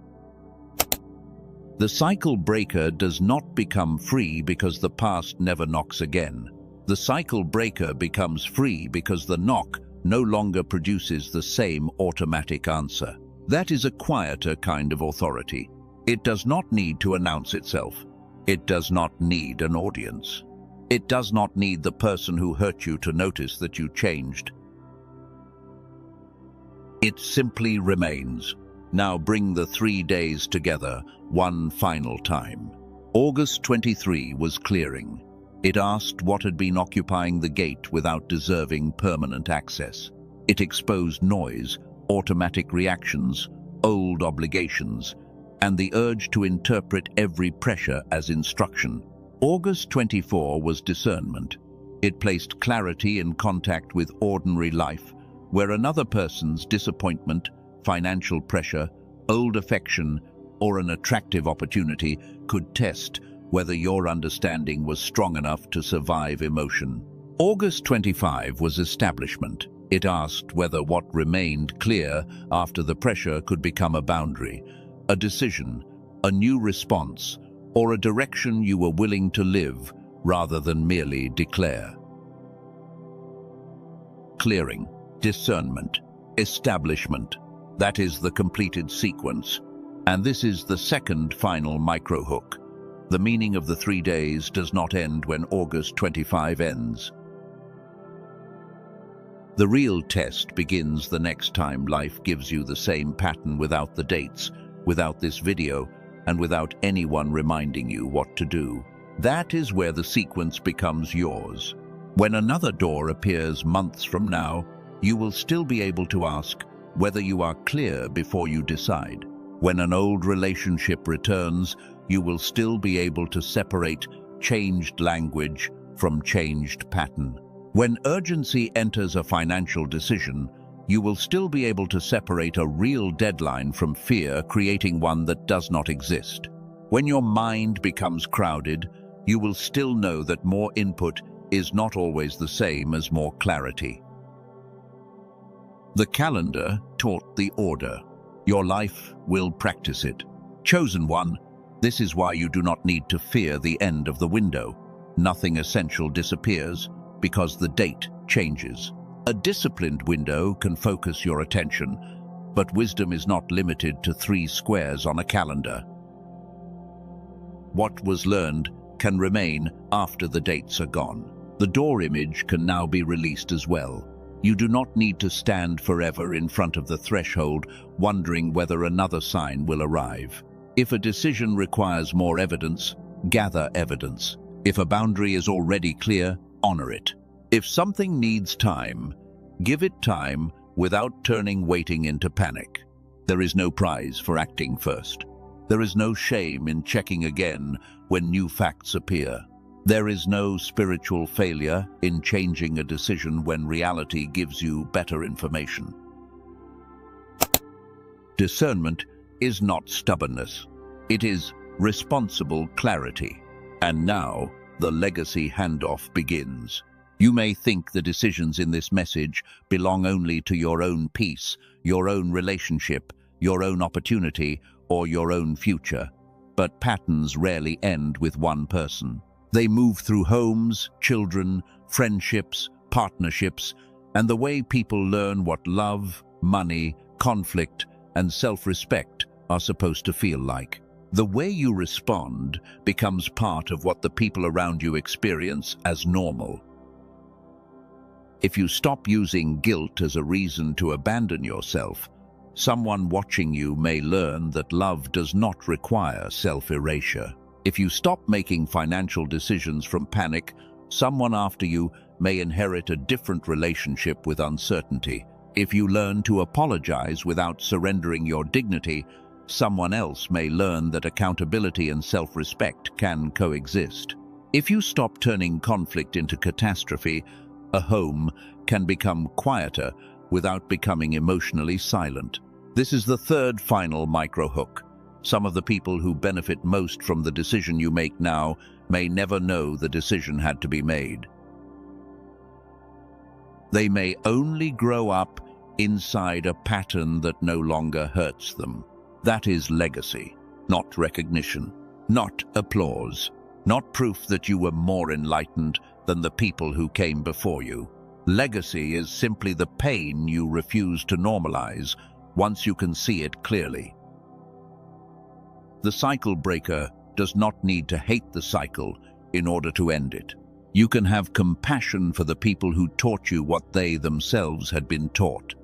The cycle breaker does not become free because the past never knocks again. The cycle breaker becomes free because the knock no longer produces the same automatic answer. That is a quieter kind of authority. It does not need to announce itself. It does not need an audience. It does not need the person who hurt you to notice that you changed. It simply remains. Now bring the 3 days together, one final time. August 23 was clearing. It asked what had been occupying the gate without deserving permanent access. It exposed noise, automatic reactions, old obligations, and the urge to interpret every pressure as instruction. August 24 was discernment. It placed clarity in contact with ordinary life, where another person's disappointment, financial pressure, old affection, or an attractive opportunity could test whether your understanding was strong enough to survive emotion. August 25 was establishment. It asked whether what remained clear after the pressure could become a boundary, a decision, a new response, or a direction you were willing to live rather than merely declare. Clearing, discernment, establishment. That is the completed sequence. And this is the second final micro-hook. The meaning of the 3 days does not end when August 25 ends. The real test begins the next time life gives you the same pattern without the dates, without this video, and without anyone reminding you what to do. That is where the sequence becomes yours. When another door appears months from now, you will still be able to ask whether you are clear before you decide. When an old relationship returns, you will still be able to separate changed language from changed pattern. When urgency enters a financial decision, you will still be able to separate a real deadline from fear, creating one that does not exist. When your mind becomes crowded, you will still know that more input is not always the same as more clarity. The calendar taught the order. Your life will practice it. Chosen one, this is why you do not need to fear the end of the window. Nothing essential disappears because the date changes. A disciplined window can focus your attention, but wisdom is not limited to 3 squares on a calendar. What was learned can remain after the dates are gone. The door image can now be released as well. You do not need to stand forever in front of the threshold, wondering whether another sign will arrive. If a decision requires more evidence, gather evidence. If a boundary is already clear, honor it. If something needs time, give it time without turning waiting into panic. There is no prize for acting first. There is no shame in checking again when new facts appear. There is no spiritual failure in changing a decision when reality gives you better information. Discernment is not stubbornness. It is responsible clarity. And now, the legacy handoff begins. You may think the decisions in this message belong only to your own peace, your own relationship, your own opportunity, or your own future. But patterns rarely end with one person. They move through homes, children, friendships, partnerships, and the way people learn what love, money, conflict, and self-respect are supposed to feel like. The way you respond becomes part of what the people around you experience as normal. If you stop using guilt as a reason to abandon yourself, someone watching you may learn that love does not require self-erasure. If you stop making financial decisions from panic, someone after you may inherit a different relationship with uncertainty. If you learn to apologize without surrendering your dignity, someone else may learn that accountability and self-respect can coexist. If you stop turning conflict into catastrophe, a home can become quieter without becoming emotionally silent. This is the third final micro-hook. Some of the people who benefit most from the decision you make now may never know the decision had to be made. They may only grow up inside a pattern that no longer hurts them. That is legacy, not recognition, not applause, not proof that you were more enlightened than the people who came before you. Legacy is simply the pain you refuse to normalize once you can see it clearly. The cycle breaker does not need to hate the cycle in order to end it. You can have compassion for the people who taught you what they themselves had been taught.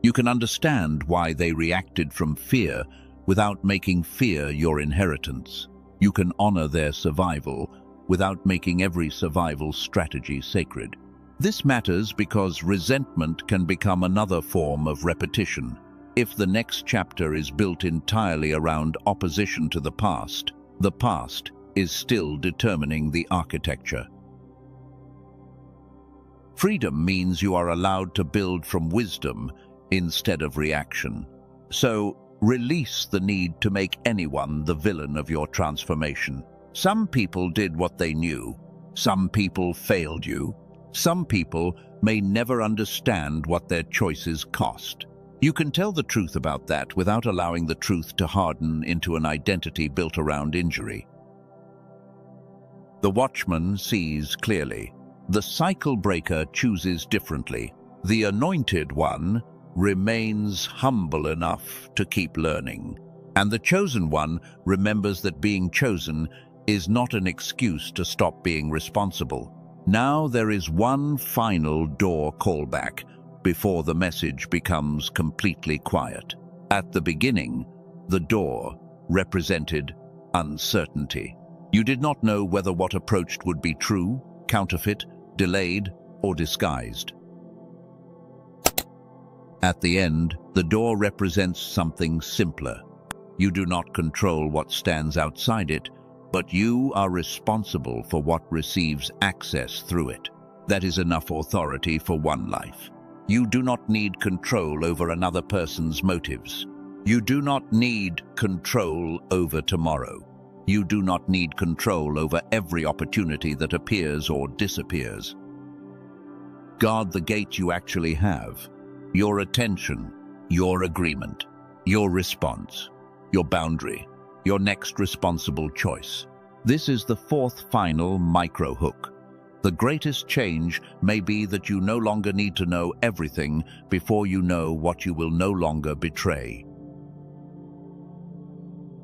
You can understand why they reacted from fear without making fear your inheritance. You can honor their survival without making every survival strategy sacred. This matters because resentment can become another form of repetition. If the next chapter is built entirely around opposition to the past is still determining the architecture. Freedom means you are allowed to build from wisdom instead of reaction. So, release the need to make anyone the villain of your transformation. Some people did what they knew. Some people failed you. Some people may never understand what their choices cost. You can tell the truth about that without allowing the truth to harden into an identity built around injury. The watchman sees clearly. The cycle breaker chooses differently. The anointed one remains humble enough to keep learning. And the chosen one remembers that being chosen is not an excuse to stop being responsible. Now there is one final door callback before the message becomes completely quiet. At the beginning, the door represented uncertainty. You did not know whether what approached would be true, counterfeit, delayed, or disguised. At the end, the door represents something simpler. You do not control what stands outside it. but you are responsible for what receives access through it. That is enough authority for one life. You do not need control over another person's motives. You do not need control over tomorrow. You do not need control over every opportunity that appears or disappears. Guard the gate you actually have, your attention, your agreement, your response, your boundary, your next responsible choice. This is the fourth final micro hook. The greatest change may be that you no longer need to know everything before you know what you will no longer betray.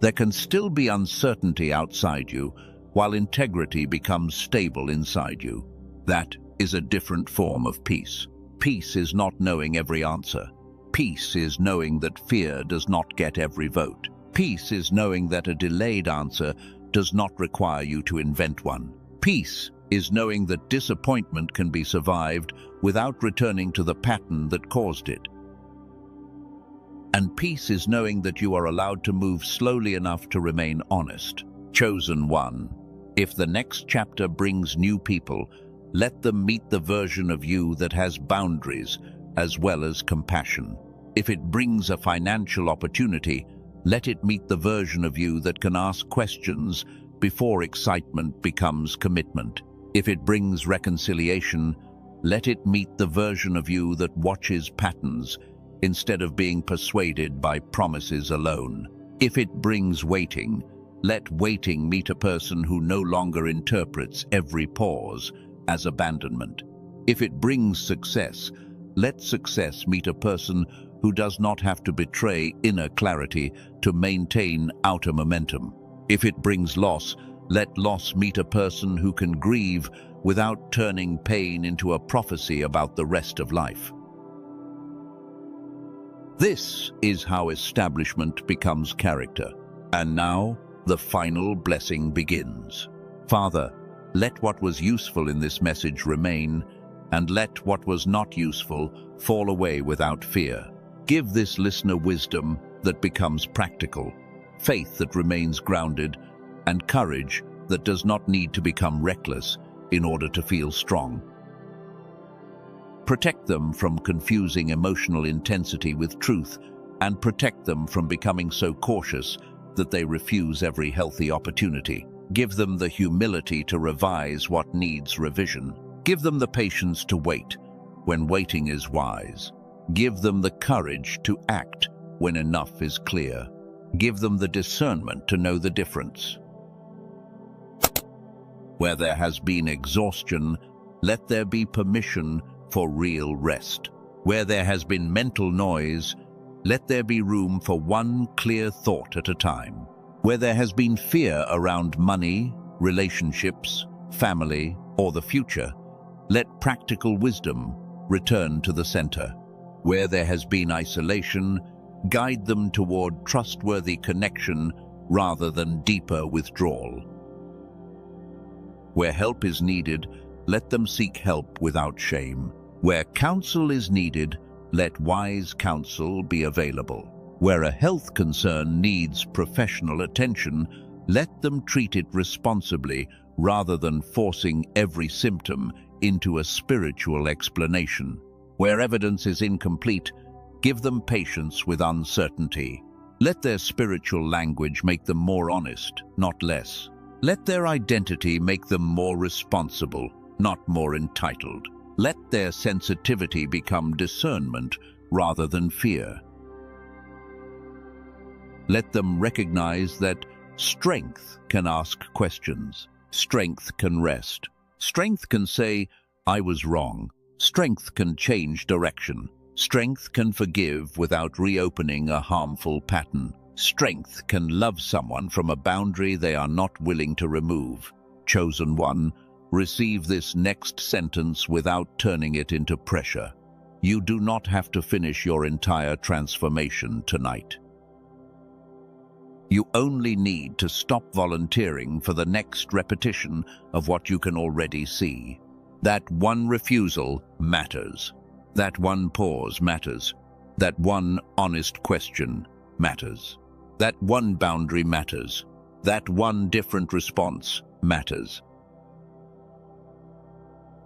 There can still be uncertainty outside you, while integrity becomes stable inside you. That is a different form of peace. Peace is not knowing every answer. Peace is knowing that fear does not get every vote. Peace is knowing that a delayed answer does not require you to invent one. Peace is knowing that disappointment can be survived without returning to the pattern that caused it. And peace is knowing that you are allowed to move slowly enough to remain honest. Chosen one. If the next chapter brings new people, let them meet the version of you that has boundaries as well as compassion. If it brings a financial opportunity, let it meet the version of you that can ask questions before excitement becomes commitment. If it brings reconciliation, let it meet the version of you that watches patterns instead of being persuaded by promises alone. If it brings waiting, let waiting meet a person who no longer interprets every pause as abandonment. If it brings success, let success meet a person who does not have to betray inner clarity to maintain outer momentum. If it brings loss, let loss meet a person who can grieve without turning pain into a prophecy about the rest of life. This is how establishment becomes character. And now, the final blessing begins. Father, let what was useful in this message remain, and let what was not useful fall away without fear. Give this listener wisdom that becomes practical, faith that remains grounded, and courage that does not need to become reckless in order to feel strong. Protect them from confusing emotional intensity with truth, and protect them from becoming so cautious that they refuse every healthy opportunity. Give them the humility to revise what needs revision. Give them the patience to wait when waiting is wise. Give them the courage to act when enough is clear. Give them the discernment to know the difference. Where there has been exhaustion, let there be permission for real rest. Where there has been mental noise, let there be room for one clear thought at a time. Where there has been fear around money, relationships, family, or the future, let practical wisdom return to the center. Where there has been isolation, guide them toward trustworthy connection rather than deeper withdrawal. Where help is needed, let them seek help without shame. Where counsel is needed, let wise counsel be available. Where a health concern needs professional attention, let them treat it responsibly rather than forcing every symptom into a spiritual explanation. Where evidence is incomplete, give them patience with uncertainty. Let their spiritual language make them more honest, not less. Let their identity make them more responsible, not more entitled. Let their sensitivity become discernment rather than fear. Let them recognize that strength can ask questions. Strength can rest. Strength can say, I was wrong. Strength can change direction. Strength can forgive without reopening a harmful pattern. Strength can love someone from a boundary they are not willing to remove. Chosen one, receive this next sentence without turning it into pressure. You do not have to finish your entire transformation tonight. You only need to stop volunteering for the next repetition of what you can already see. That one refusal matters. That one pause matters. That one honest question matters. That one boundary matters. That one different response matters.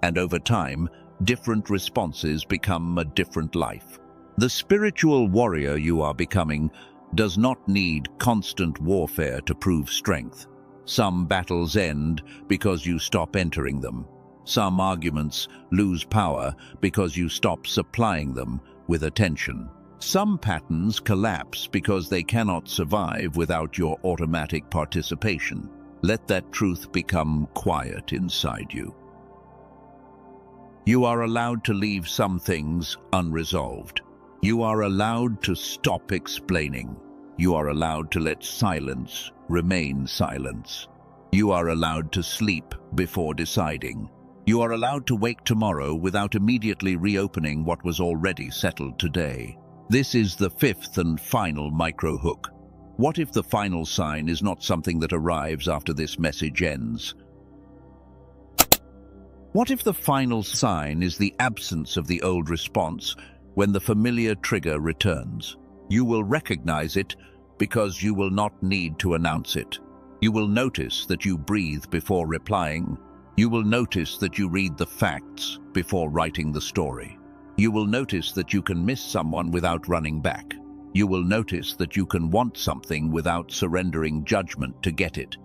And over time, different responses become a different life. The spiritual warrior you are becoming does not need constant warfare to prove strength. Some battles end because you stop entering them. Some arguments lose power because you stop supplying them with attention. Some patterns collapse because they cannot survive without your automatic participation. Let that truth become quiet inside you. You are allowed to leave some things unresolved. You are allowed to stop explaining. You are allowed to let silence remain silence. You are allowed to sleep before deciding. You are allowed to wake tomorrow without immediately reopening what was already settled today. This is the fifth and final micro hook. What if the final sign is not something that arrives after this message ends? What if the final sign is the absence of the old response when the familiar trigger returns? You will recognize it because you will not need to announce it. You will notice that you breathe before replying. You will notice that you read the facts before writing the story. You will notice that you can miss someone without running back. You will notice that you can want something without surrendering judgment to get it.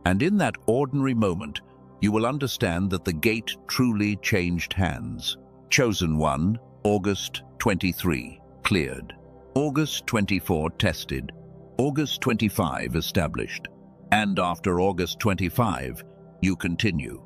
And in that ordinary moment, you will understand that the gate truly changed hands. Chosen one, August 23, cleared. August 24, tested. August 25, established. And after August 25, you continue.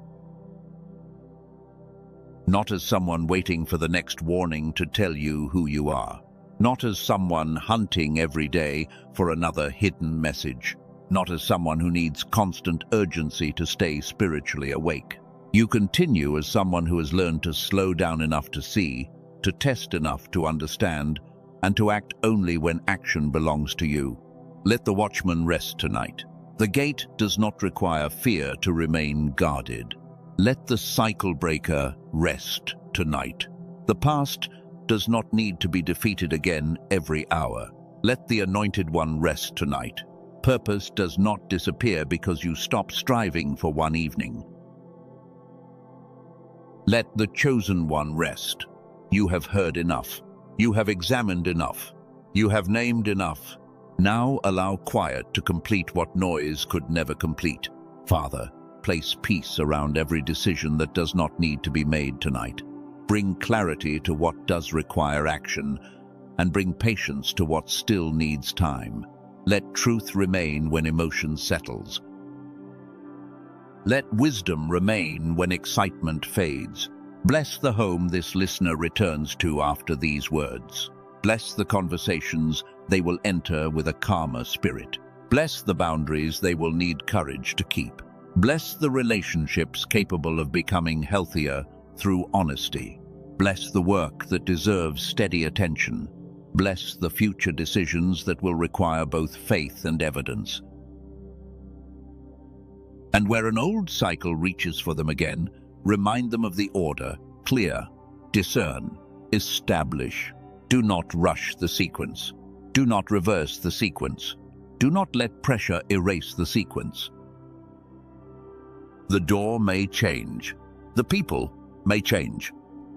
Not as someone waiting for the next warning to tell you who you are. Not as someone hunting every day for another hidden message. Not as someone who needs constant urgency to stay spiritually awake. You continue as someone who has learned to slow down enough to see, to test enough to understand, and to act only when action belongs to you. Let the watchman rest tonight. The gate does not require fear to remain guarded. Let the cycle breaker rest tonight. The past does not need to be defeated again every hour. Let the anointed one rest tonight. Purpose does not disappear because you stop striving for one evening. Let the chosen one rest. You have heard enough. You have examined enough. You have named enough. Now allow quiet to complete what noise could never complete. Father, place peace around every decision that does not need to be made tonight. Bring clarity to what does require action, and bring patience to what still needs time. Let truth remain when emotion settles. Let wisdom remain when excitement fades. Bless the home this listener returns to after these words. Bless the conversations they will enter with a calmer spirit. Bless the boundaries they will need courage to keep. Bless the relationships capable of becoming healthier through honesty. Bless the work that deserves steady attention. Bless the future decisions that will require both faith and evidence. And where an old cycle reaches for them again, remind them of the order: clear, discern, establish. Do not rush the sequence. Do not reverse the sequence. Do not let pressure erase the sequence. The door may change. The people may change.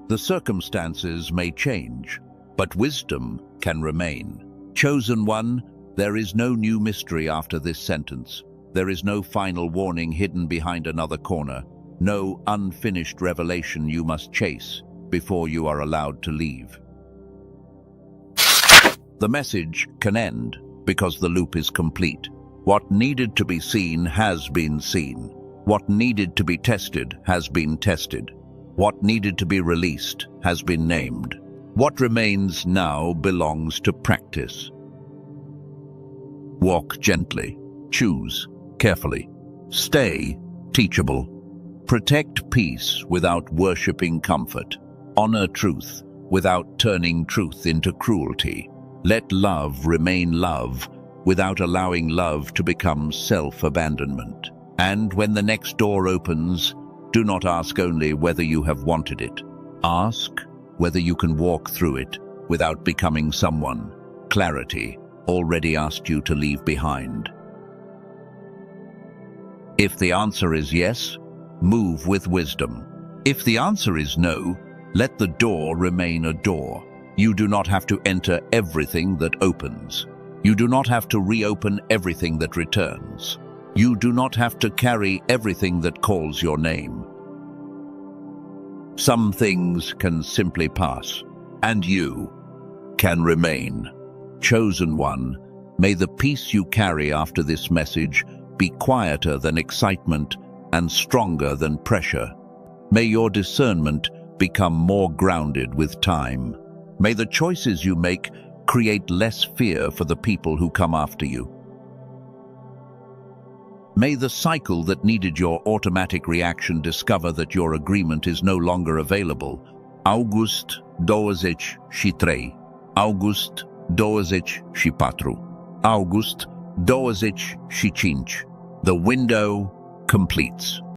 The circumstances may change. But wisdom can remain. Chosen one, there is no new mystery after this sentence. There is no final warning hidden behind another corner. No unfinished revelation you must chase before you are allowed to leave. The message can end because the loop is complete. What needed to be seen has been seen. What needed to be tested has been tested. What needed to be released has been named. What remains now belongs to practice. Walk gently. Choose carefully. Stay teachable. Protect peace without worshipping comfort. Honor truth without turning truth into cruelty. Let love remain love without allowing love to become self-abandonment. And when the next door opens, do not ask only whether you have wanted it. Ask whether you can walk through it without becoming someone clarity already asked you to leave behind. If the answer is yes, move with wisdom. If the answer is no, let the door remain a door. You do not have to enter everything that opens. You do not have to reopen everything that returns. You do not have to carry everything that calls your name. Some things can simply pass, and you can remain. Chosen one, may the peace you carry after this message be quieter than excitement and stronger than pressure. May your discernment become more grounded with time. May the choices you make create less fear for the people who come after you. May the cycle that needed your automatic reaction discover that your agreement is no longer available. August 23, August 24, August 25. The window completes.